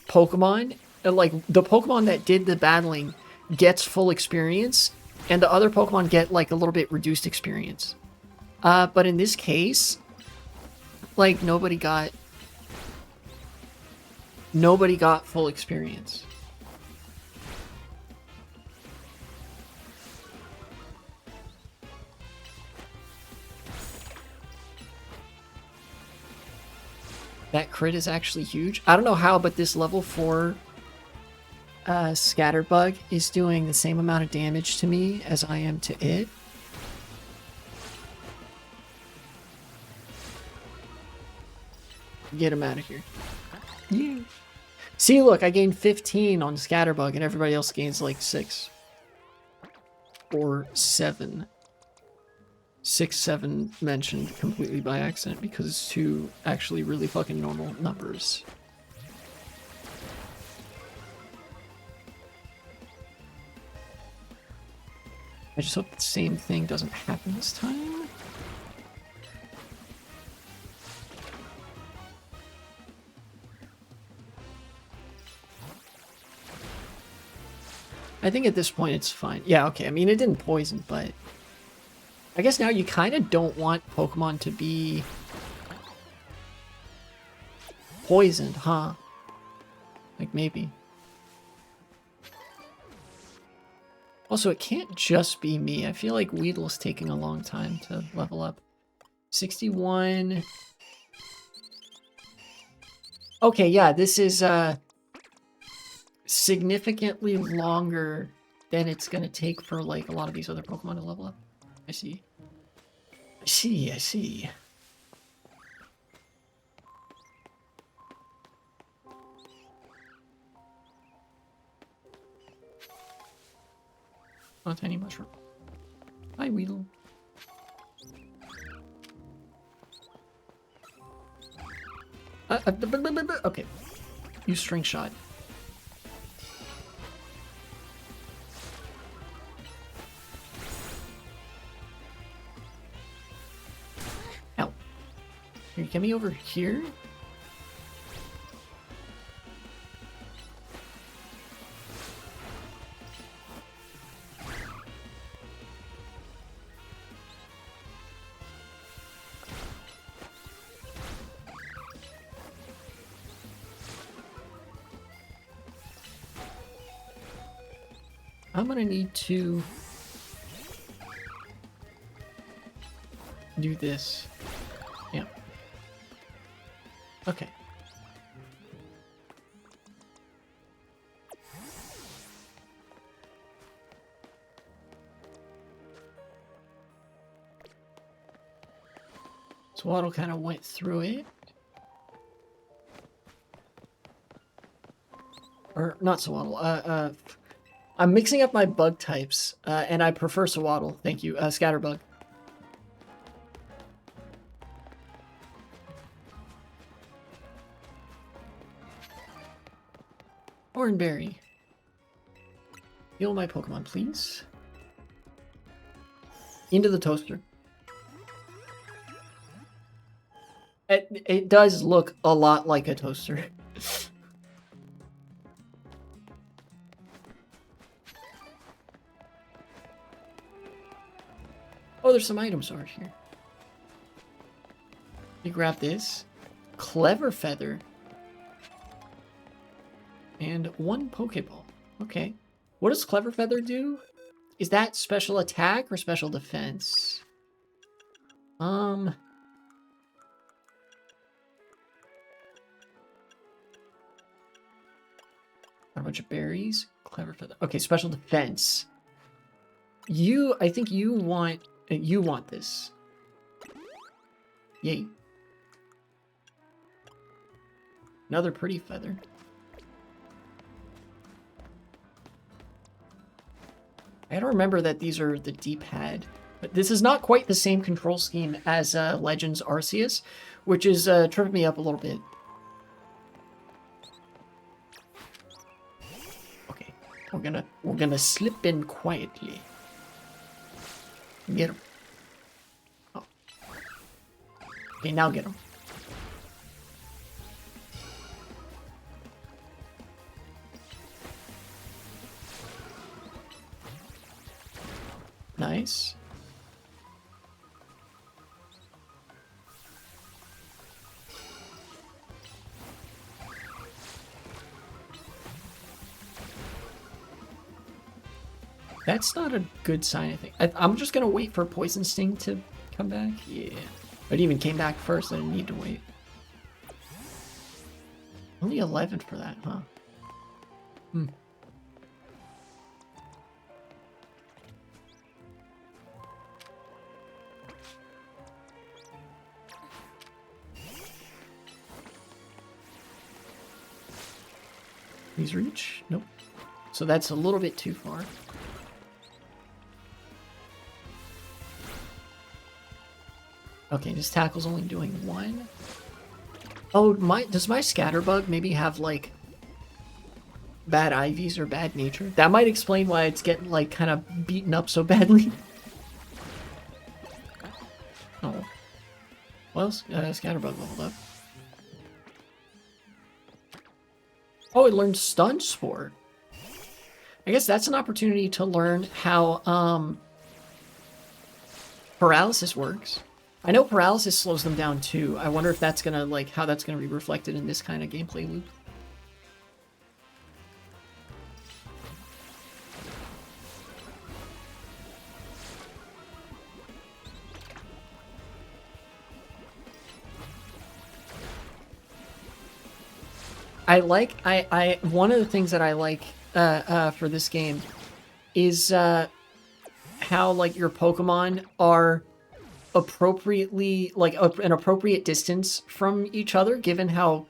Pokemon, like the Pokemon that did the battling, gets full experience, and the other Pokemon get like a little bit reduced experience. But in this case, like nobody got full experience. That crit is actually huge. I don't know how, but this level 4 Scatterbug is doing the same amount of damage to me as I am to it. Get him out of here. Yeah. See, look, I gained 15 on Scatterbug and everybody else gains like 6. Or 7. 6, 7 mentioned completely by accident because it's 2 actually really fucking normal numbers. I just hope the same thing doesn't happen this time. I think at this point it's fine. Yeah, okay. I mean, it didn't poison, but I guess now you kind of don't want Pokemon to be poisoned, huh? Like, maybe. Also, it can't just be me. I feel like Weedle's taking a long time to level up. 61. Okay, yeah, this is significantly longer than it's gonna take for like a lot of these other Pokemon to level up. I see. I see, I see. Oh, tiny mushroom. Hi, Weedle. Okay. Use string shot. Ow. Can you get me over here? I'm gonna need to do this. Yeah. Okay. Swaddle kind of went through it. Or not Swaddle. I'm mixing up my bug types, and I prefer Swaddle. Thank you. Scatterbug. Oranberry. Heal my Pokemon, please. Into the toaster. It does look a lot like a toaster. Oh, there's some items over here. You grab this. Clever Feather. And 1 Pokeball. Okay. What does Clever Feather do? Is that special attack or special defense? Got a bunch of berries. Clever Feather. Okay, special defense. I think you want this. Yay. Another pretty feather. I gotta remember that these are the D-pad. But this is not quite the same control scheme as Legends Arceus, which is tripping me up a little bit. Okay, we're gonna slip in quietly. Get him. Oh. Okay, now get him. Nice. That's not a good sign, I think. I'm just gonna wait for Poison Sting to come back. Yeah. But it even came back first, I didn't need to wait. Only 11 for that, huh? Hmm. Please reach? Nope. So that's a little bit too far. Okay, this tackle's only doing 1. Oh, does my scatterbug maybe have, like, bad IVs or bad nature? That might explain why it's getting, like, kind of beaten up so badly. Oh. Well, scatterbug leveled up. Oh, it learned Stun Sport. I guess that's an opportunity to learn how, paralysis works. I know paralysis slows them down too. I wonder if that's gonna, like, how that's gonna be reflected in this kind of gameplay loop. I one of the things that I like for this game is how, like, your Pokemon are appropriately, like, an appropriate distance from each other given how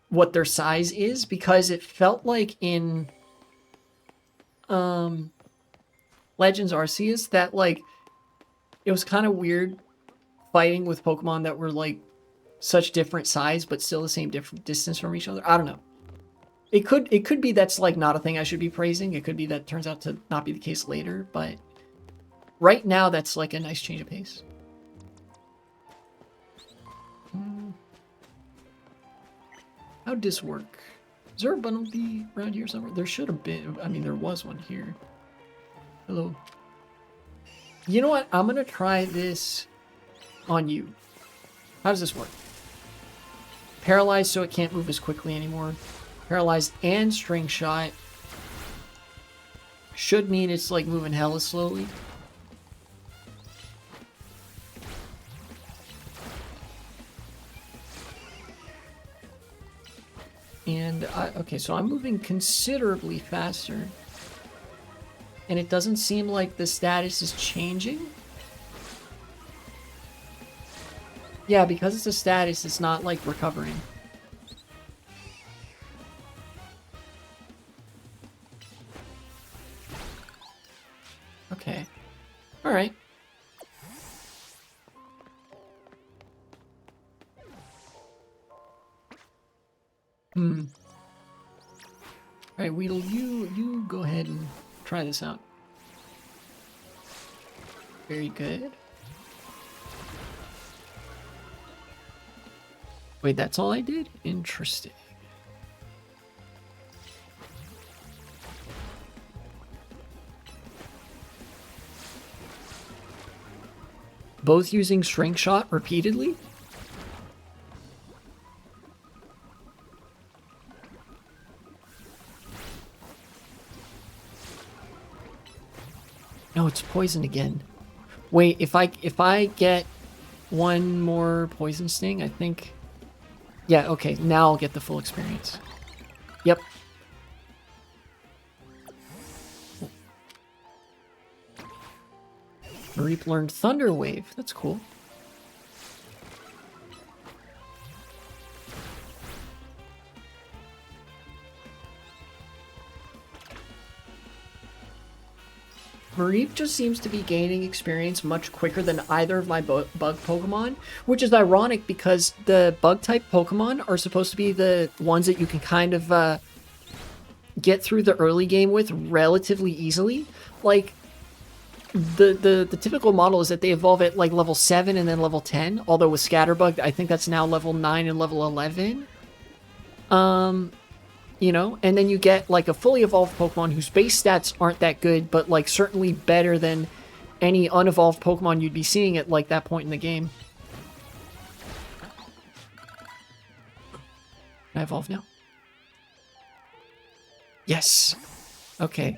what their size is, because it felt like in Legends Arceus that, like, it was kind of weird fighting with Pokemon that were, like, such different size but still the same different distance from each other. I don't know. It could be that's, like, not a thing I should be praising. It could be that turns out to not be the case later, but right now that's, like, a nice change of pace. How'd this work? Is there a Bunnelby around here somewhere? There should have been. I mean, there was one here. Hello. You know what? I'm gonna try this on you. How does this work? Paralyzed so it can't move as quickly anymore. Paralyzed and string shot. Should mean it's, like, moving hella slowly. And, okay, so I'm moving considerably faster. And it doesn't seem like the status is changing. Yeah, because it's a status, it's not, like, recovering. Okay. Alright. Alright, Weedle, you go ahead and try this out. Very good. Wait, that's all I did? Interesting. Both using string shot repeatedly? No, it's poison again. Wait, if I get one more poison sting, I think... Yeah, okay, now I'll get the full experience. Yep. Mareep learned Thunder Wave. That's cool. Mareep just seems to be gaining experience much quicker than either of my bug Pokemon, which is ironic because the bug-type Pokemon are supposed to be the ones that you can kind of get through the early game with relatively easily. Like, the typical model is that they evolve at, like, level 7 and then level 10, although with Scatterbug, I think that's now level 9 and level 11. You know, and then you get, like, a fully evolved Pokemon whose base stats aren't that good, but, like, certainly better than any unevolved Pokemon you'd be seeing at, like, that point in the game. Can I evolve now? Yes! Okay.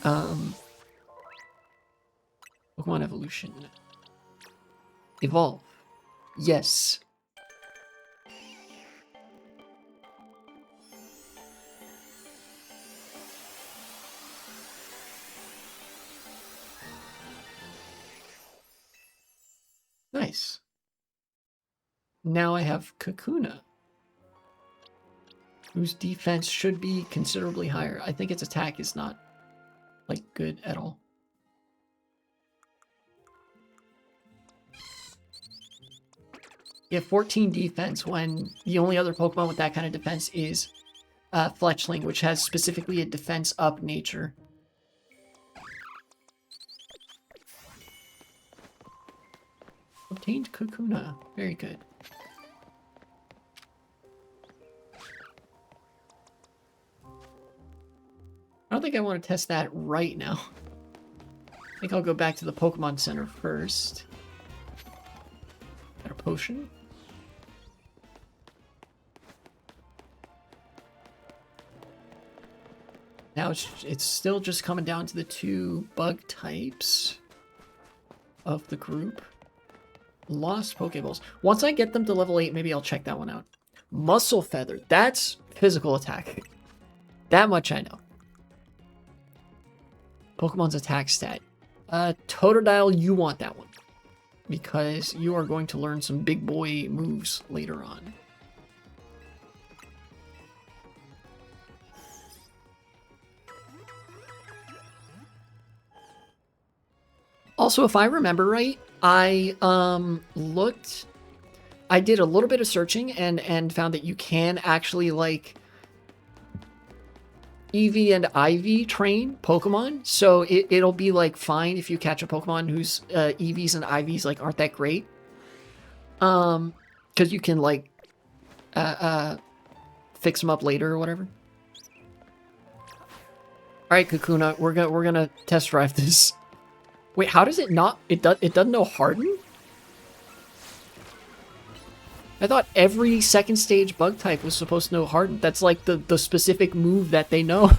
Pokemon evolution. Evolve. Yes. now I have Kakuna, whose defense should be considerably higher. I think its attack is not, like, good at all. You have 14 defense when the only other Pokemon with that kind of defense is Fletchling, which has specifically a defense up nature. Obtained Kakuna. Very good. I don't think I want to test that right now. I think I'll go back to the Pokemon Center first. Got a potion. Now it's still just coming down to the 2 bug types of the group. Lost Pokeballs. Once I get them to level 8, maybe I'll check that one out. Muscle Feather. That's physical attack. That much I know. Pokemon's attack stat. Totodile, you want that one. Because you are going to learn some big boy moves later on. Also, if I remember right, I did a little bit of searching and found that you can actually, like, EV and IV train Pokemon. So it'll be, like, fine if you catch a Pokemon whose EVs and IVs, like, aren't that great. Because you can, like, fix them up later or whatever. Alright, Kakuna, we're gonna test drive this. Wait, how does it not? It doesn't know Harden? I thought every second stage bug type was supposed to know Harden. That's like the specific move that they know.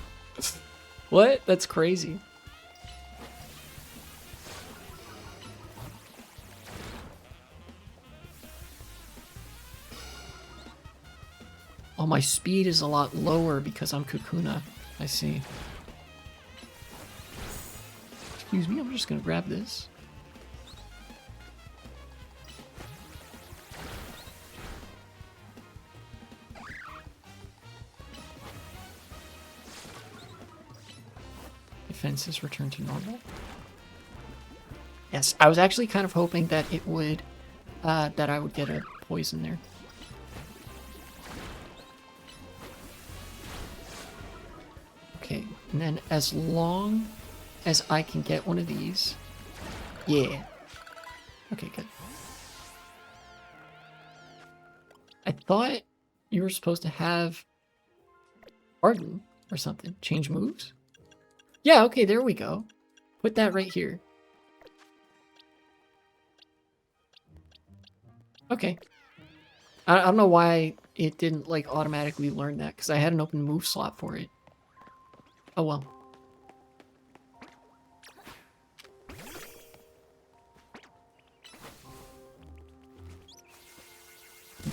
What? That's crazy. Oh, my speed is a lot lower because I'm Kakuna. I see. Excuse me, I'm just gonna grab this. Defenses return to normal. Yes, I was actually kind of hoping that it would, that I would get a poison there. Okay, and then as long as I can get one of these. Yeah. Okay, good. I thought you were supposed to have Harden or something. Change moves? Yeah, okay, there we go. Put that right here. Okay. I don't know why it didn't, like, automatically learn that, because I had an open move slot for it. Oh well.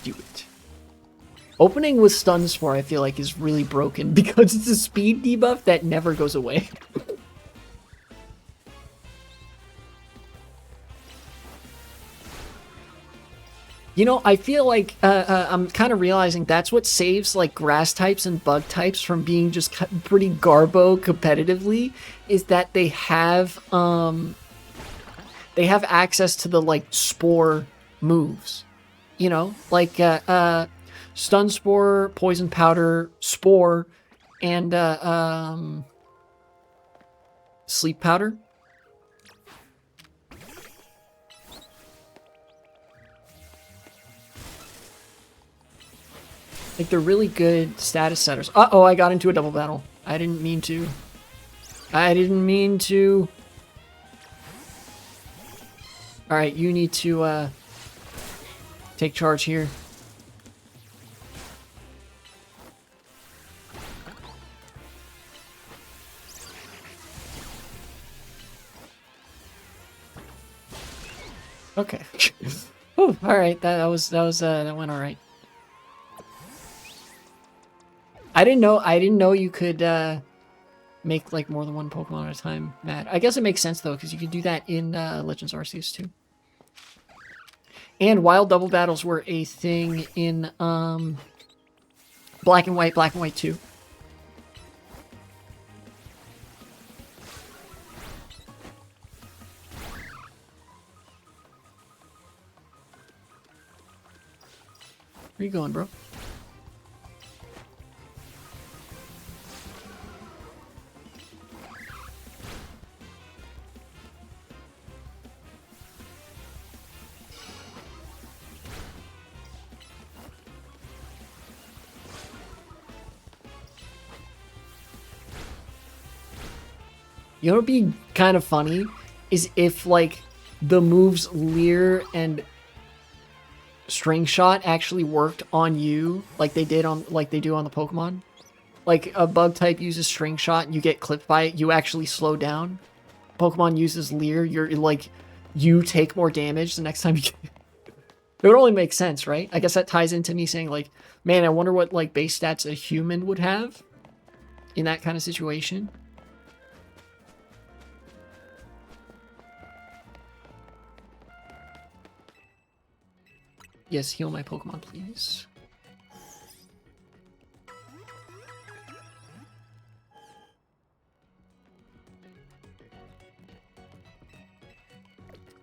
Do it. Opening with Stun Spore, I feel like, is really broken because it's a speed debuff that never goes away. You know, I feel like I'm kind of realizing that's what saves, like, grass types and bug types from being just pretty garbo competitively, is that they have access to the, like, spore moves. You know, like Stun Spore, Poison Powder, Spore, and Sleep Powder. Like, they're really good status setters. Uh-oh, I got into a double battle. I didn't mean to. I didn't mean to. Alright, you need to, take charge here. Okay. All right. That went all right. I didn't know you could make, like, more than one Pokemon at a time, Matt. I guess it makes sense though, because you can do that in Legends Arceus too. And wild double battles were a thing in Black and White 2. Where you going, bro? You know what would be kind of funny is if, like, the moves Leer and String Shot actually worked on you, like they do on the Pokemon. Like, a bug type uses String Shot and you get clipped by it, you actually slow down. Pokemon uses Leer, you take more damage the next time you get... It would only make sense, right? I guess that ties into me saying, like, man, I wonder what, like, base stats a human would have in that kind of situation. Yes, heal my Pokemon, please.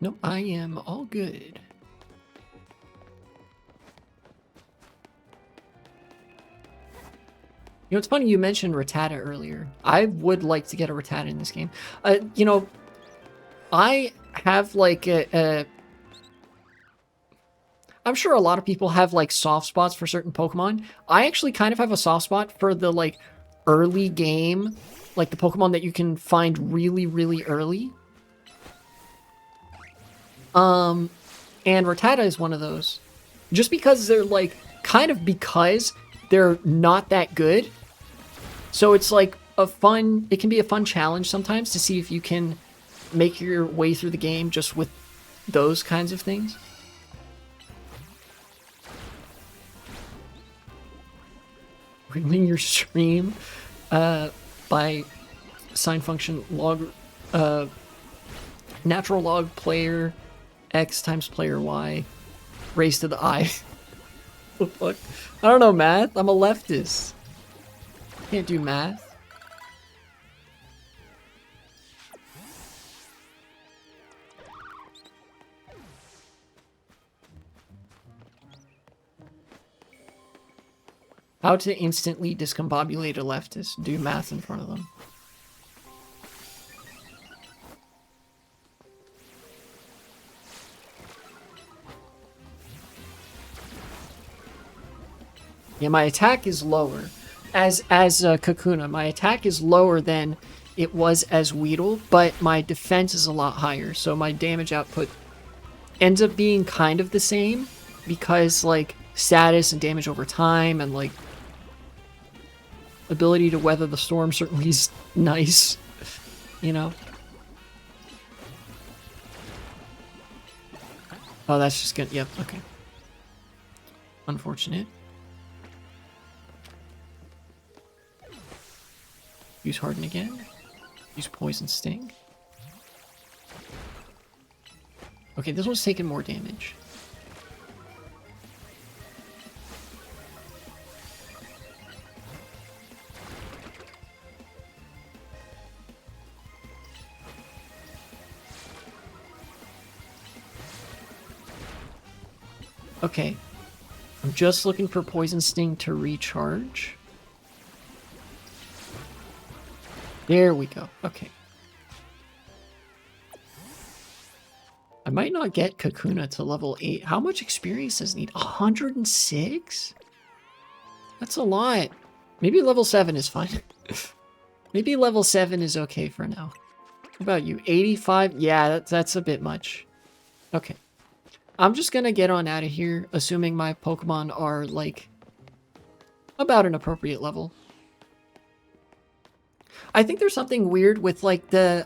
Nope, I am all good. You know, it's funny you mentioned Rattata earlier. I would like to get a Rattata in this game. You know, I have like I'm sure a lot of people have like soft spots for certain Pokemon. I actually kind of have a soft spot for the like early game, like the Pokemon that you can find really, really early. And Rattata is one of those. Just because they're like, kind of because they're not that good. So it's like it can be a fun challenge sometimes to see if you can make your way through the game just with those kinds of things. Ruining your stream by sign function log natural log player X times player Y raised to the I. What the fuck? I don't know math. I'm a leftist. Can't do math. How to instantly discombobulate a leftist. Do math in front of them. Yeah, my attack is lower. As Kakuna, my attack is lower than it was as Weedle, but my defense is a lot higher, so my damage output ends up being kind of the same, because, like, status and damage over time, and, like, ability to weather the storm certainly is nice, you know? Oh, that's just gonna... Yep, okay. Unfortunate. Use Harden again. Use Poison Sting. Okay, this one's taking more damage. Okay. I'm just looking for Poison Sting to recharge. There we go. Okay. I might not get Kakuna to level 8. How much experience does it need? 106? That's a lot. Maybe level 7 is fine. Maybe level 7 is okay for now. What about you? 85? Yeah, that's a bit much. Okay. I'm just gonna get on out of here, assuming my Pokemon are, like, about an appropriate level. I think there's something weird with, like, the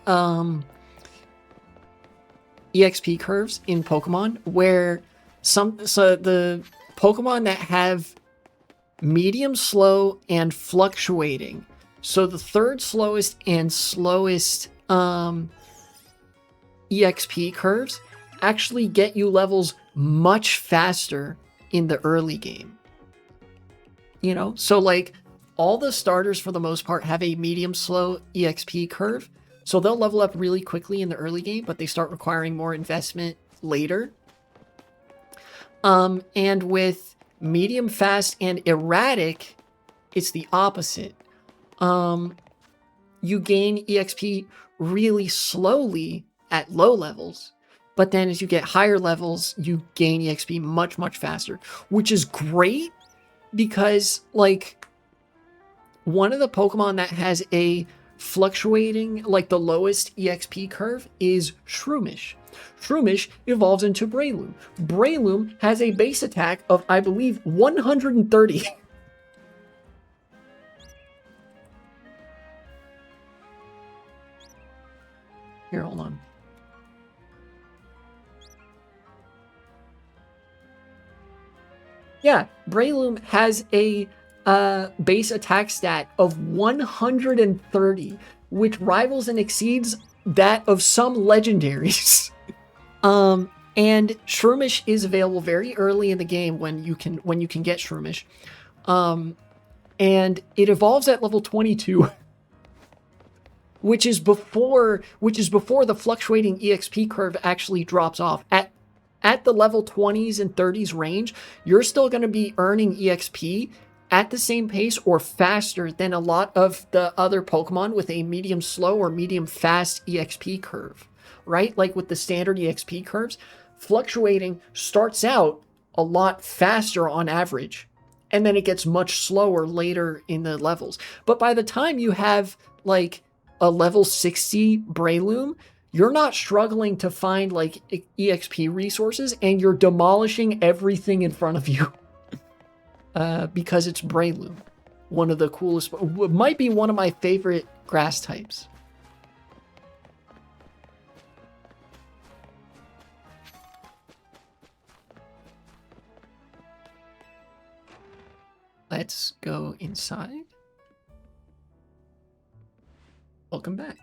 EXP curves in Pokemon, where so the Pokemon that have medium, slow, and fluctuating. So the third slowest and slowest EXP curves actually get you levels much faster in the early game. You know, so like all the starters for the most part have a medium slow EXP curve. So they'll level up really quickly in the early game, but they start requiring more investment later. And with medium fast and erratic, it's the opposite. You gain EXP really slowly at low levels, but then as you get higher levels, you gain EXP much, much faster, which is great because, like, one of the Pokemon that has a fluctuating, like the lowest EXP curve is Shroomish. Shroomish evolves into Breloom. Breloom has a base attack of, I believe, 130. Here, hold on. Yeah, Breloom has a base attack stat of 130, which rivals and exceeds that of some legendaries. And Shroomish is available very early in the game when you can get Shroomish. And it evolves at level 22. Which is before the fluctuating EXP curve actually drops off. At the level 20s and 30s range, you're still going to be earning EXP at the same pace or faster than a lot of the other Pokemon with a medium slow or medium fast EXP curve, right? Like with the standard EXP curves, fluctuating starts out a lot faster on average, and then it gets much slower later in the levels. But by the time you have like a level 60 Breloom, you're not struggling to find like EXP resources, and you're demolishing everything in front of you because it's Breloom. One of the coolest, might be one of my favorite grass types. Let's go inside. Welcome back.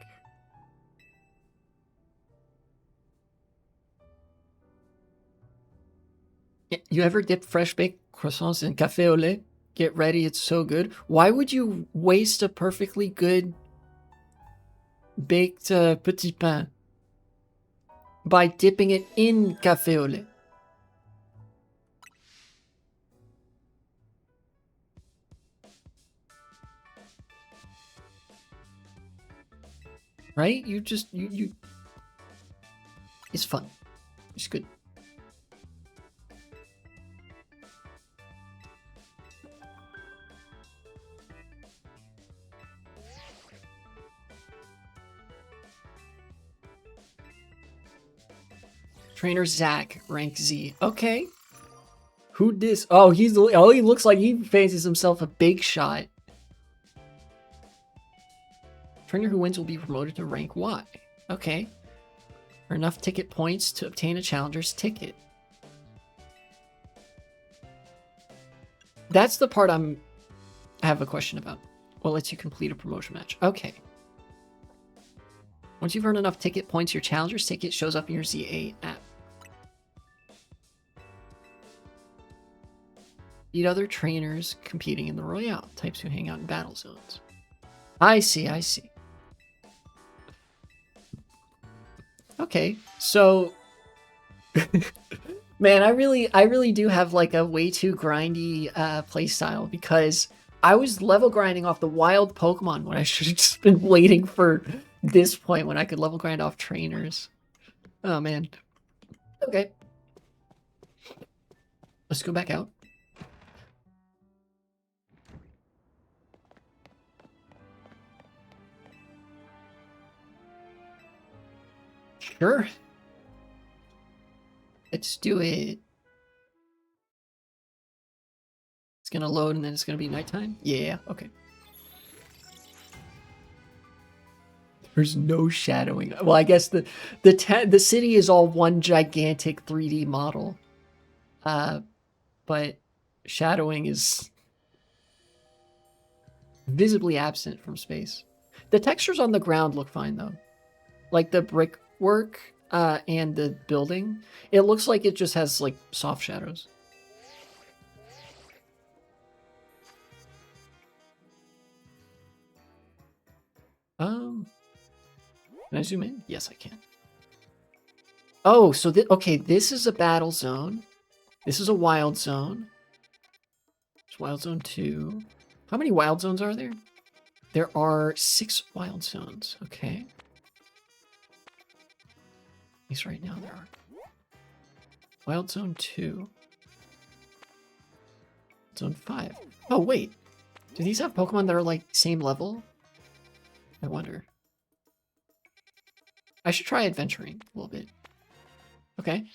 You ever dip fresh baked croissants in café au lait? Get ready, it's so good. Why would you waste a perfectly good baked petit pain by dipping it in café au lait? Right? You it's fun. It's good. Trainer Zach, rank Z. Okay. Who dis? Oh, he looks like he fancies himself a big shot. Trainer who wins will be promoted to rank Y. Okay. Or enough ticket points to obtain a challenger's ticket. That's the part I have a question about. What lets you complete a promotion match? Okay. Once you've earned enough ticket points, your challenger's ticket shows up in your ZA app. Beat other trainers competing in the Royale, types who hang out in battle zones. I see. Okay, so man, I really do have like a way too grindy playstyle, because I was level grinding off the wild Pokemon when I should have just been waiting for this point when I could level grind off trainers. Oh man. Okay. Let's go back out. Sure. Let's do it. It's gonna load and then it's gonna be nighttime? Yeah, okay. There's no shadowing. Well, I guess the city is all one gigantic 3D model. But shadowing is visibly absent from space. The textures on the ground look fine though. Like the brickwork and the building, it looks like it just has like soft shadows. Can I zoom in? Yes, I can. Oh, so okay, this is a battle zone. This is a wild zone. It's wild zone 2. How many wild zones are there? There are 6 wild zones. Okay. At least right now there are. Wild zone 2. Zone 5. Oh, wait. Do these have Pokemon that are like same level? I wonder. I should try adventuring a little bit. Okay.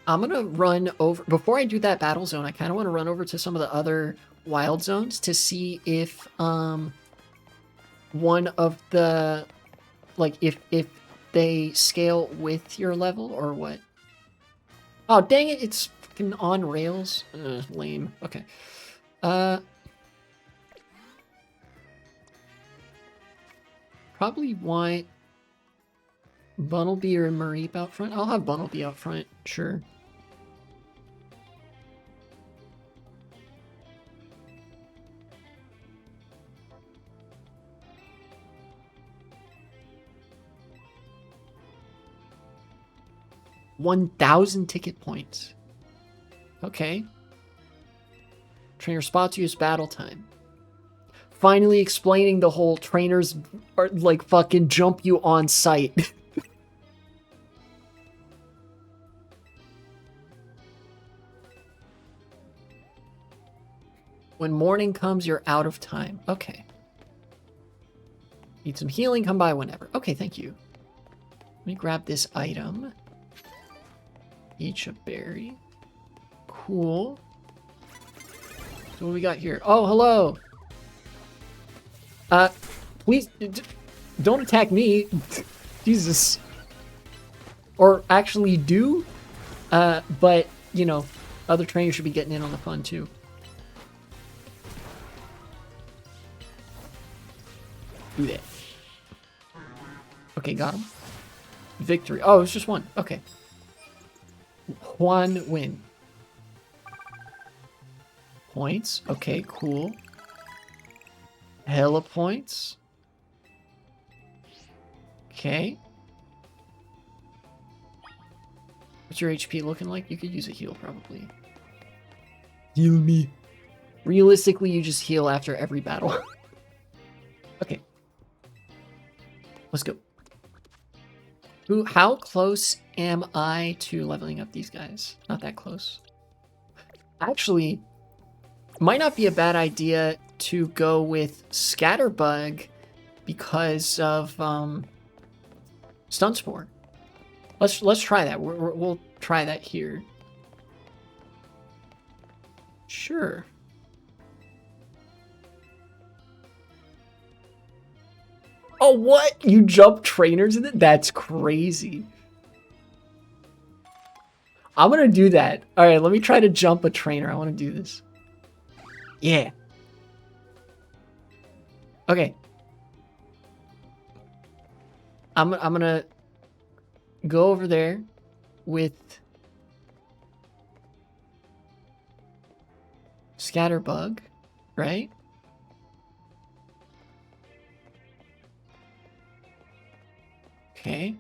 I'm gonna run over, before I do that battle zone, I kind of want to run over to some of the other wild zones to see if one of the, like, if they scale with your level or what. Oh, dang it, it's fucking on rails. Lame. Okay. Probably want Bunnelby or Mareep out front. I'll have Bunnelby out front, sure. $1,000 ticket points. Okay. Trainer spots use battle time. Finally explaining the whole trainers are like fucking jump you on sight. When morning comes, you're out of time. Okay. Need some healing, come by whenever. Okay, thank you. Let me grab this item. Each a berry. Cool. So what we got here? Oh, hello. Please don't attack me. Jesus. Or actually do. But, you know, other trainers should be getting in on the fun too. Do that. Okay, got him. Victory. Oh, it's just one. Okay. One win. Points. Okay, cool. Hella points. Okay. What's your HP looking like? You could use a heal, probably. Heal me. Realistically, you just heal after every battle. Okay. Let's go. How close am I to leveling up these guys? Not that close. Actually, might not be a bad idea to go with Scatterbug because of Stun Spore. Let's try that. We'll try that here. Sure. Oh, what? You jump trainers in it? That's crazy. I'm gonna do that. All right, let me try to jump a trainer. I want to do this. Yeah. Okay. I'm gonna go over there with Scatterbug, right? Okay.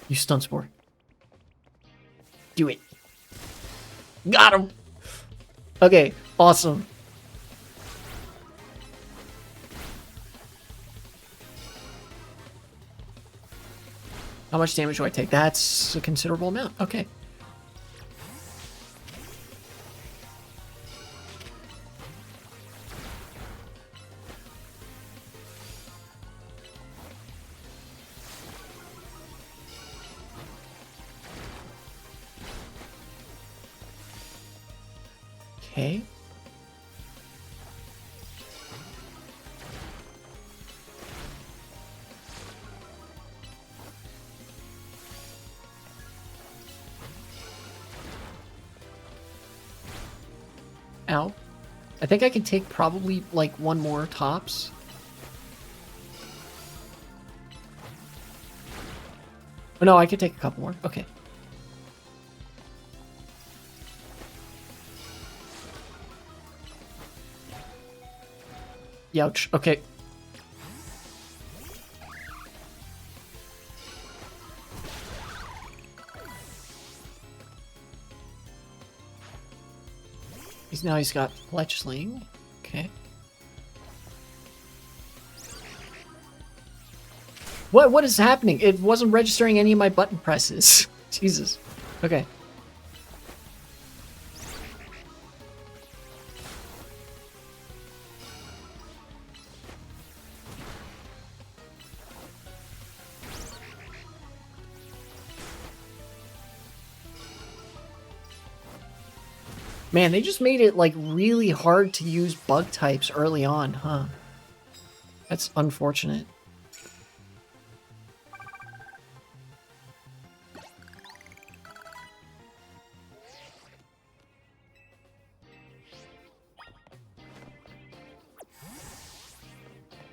You Stun Spore. Do it. Got him. Okay, awesome. How much damage do I take? That's a considerable amount. Okay. Okay. now. I think I can take probably like one more tops. Oh, no, I could take a couple more. Okay. Youch. Okay. He's got Fletchling. Okay. What is happening? It wasn't registering any of my button presses. Jesus. Okay. Man, they just made it like really hard to use bug types early on, huh? That's unfortunate.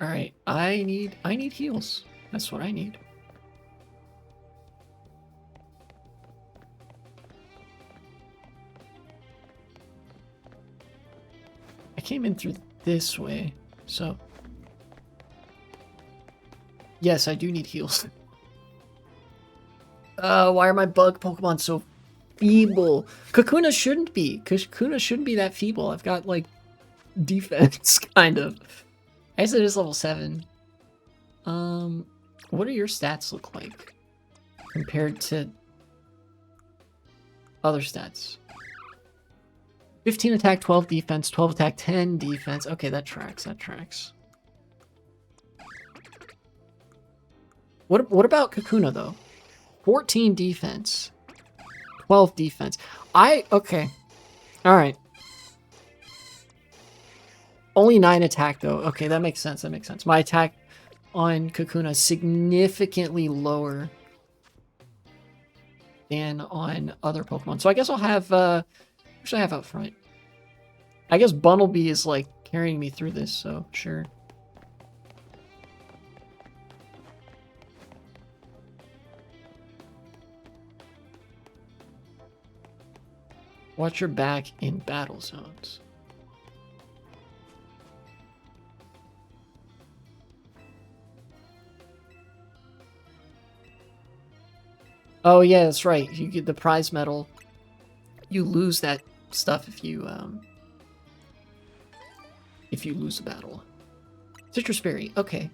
All right, I need heals. That's what I need. I came in through this way, so yes, I do need heals. Why are my bug Pokemon so feeble? Kakuna shouldn't be. Kakuna shouldn't be that feeble. I've got like defense, kind of. I guess it is level 7. What do your stats look like compared to other stats? 15 attack, 12 defense, 12 attack, 10 defense. Okay, that tracks, that tracks. What about Kakuna, though? 14 defense, 12 defense. Okay. All right. Only 9 attack, though. Okay, that makes sense, that makes sense. My attack on Kakuna is significantly lower than on other Pokemon. So I guess I'll have, what should I have out front? I guess Bunnelby is, like, carrying me through this, so sure. Watch your back in battle zones. Oh yeah, that's right. You get the prize medal. You lose that stuff if you lose the battle. Citrus Berry, okay.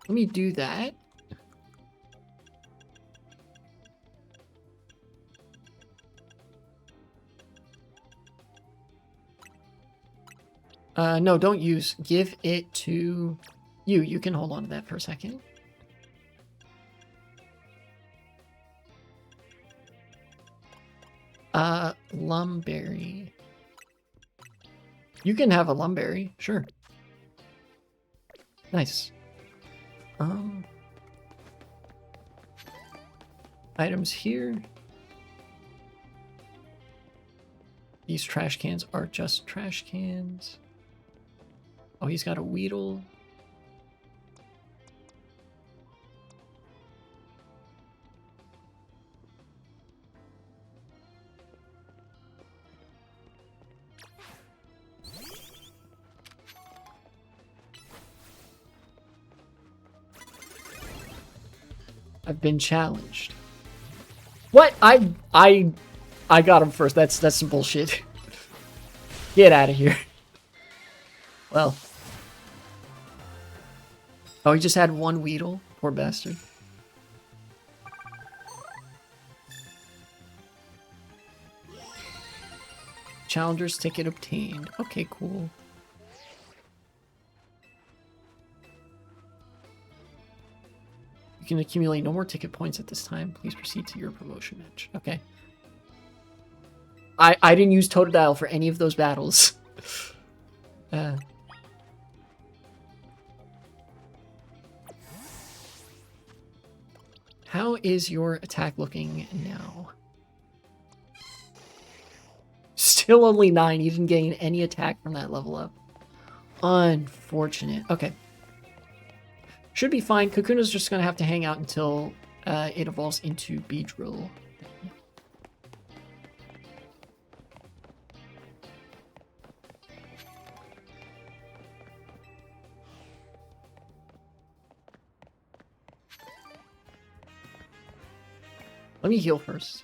Let me do that. No, don't use. Give it to you. You can hold on to that for a second. Lumberry. You can have a Lumberry, sure. Nice. Items here. These trash cans are just trash cans. Oh, he's got a Weedle. I've been challenged. What? I got him first. That's some bullshit. Get out of here. Well. Oh, he just had one Weedle. Poor bastard. Challenger's ticket obtained. Okay, cool. You can accumulate no more ticket points at this time. Please proceed to your promotion match. Okay. I didn't use Totodile for any of those battles. How is your attack looking now? still only 9. He didn't gain any attack from that level up. Unfortunate. Okay. Should be fine. Kakuna's just going to have to hang out until it evolves into Beedrill. Let me heal first.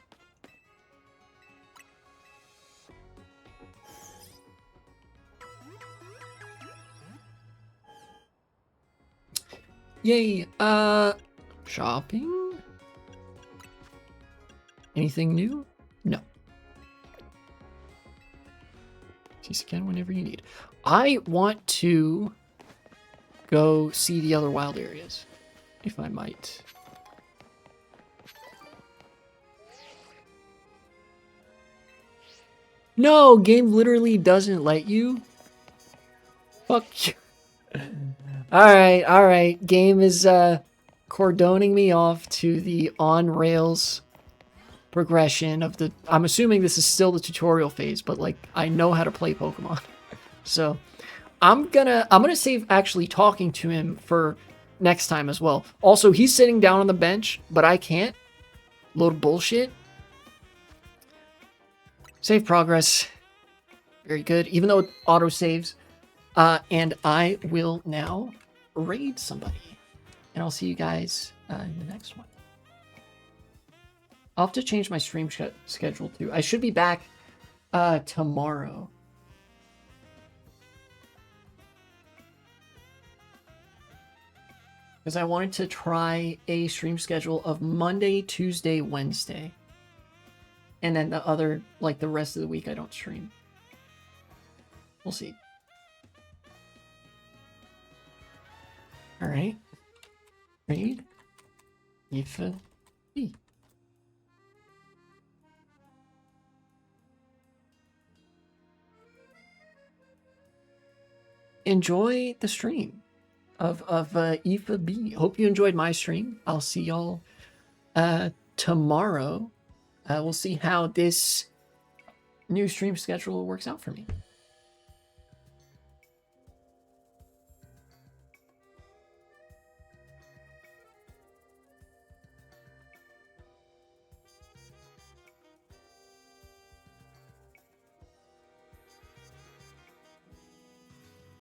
Yay. Shopping? Anything new? No. Cease again whenever you need. I want to go see the other wild areas, if I might. No, game literally doesn't let you. Fuck you. Alright. Game is cordoning me off to the on-rails progression of the... I'm assuming this is still the tutorial phase, but like I know how to play Pokemon. So I'm gonna save actually talking to him for next time as well. Also, he's sitting down on the bench, but I can't. Load of bullshit. Save progress. Very good. Even though it auto saves. And I will now raid somebody. And I'll see you guys in the next one. I'll have to change my stream schedule too. I should be back tomorrow. Because I wanted to try a stream schedule of Monday, Tuesday, Wednesday. And then the other, like the rest of the week, I don't stream. We'll see. Alright. Raid. Ifa. B. Enjoy the stream of Ifa B. Hope you enjoyed my stream. I'll see y'all tomorrow. We'll see how this new stream schedule works out for me.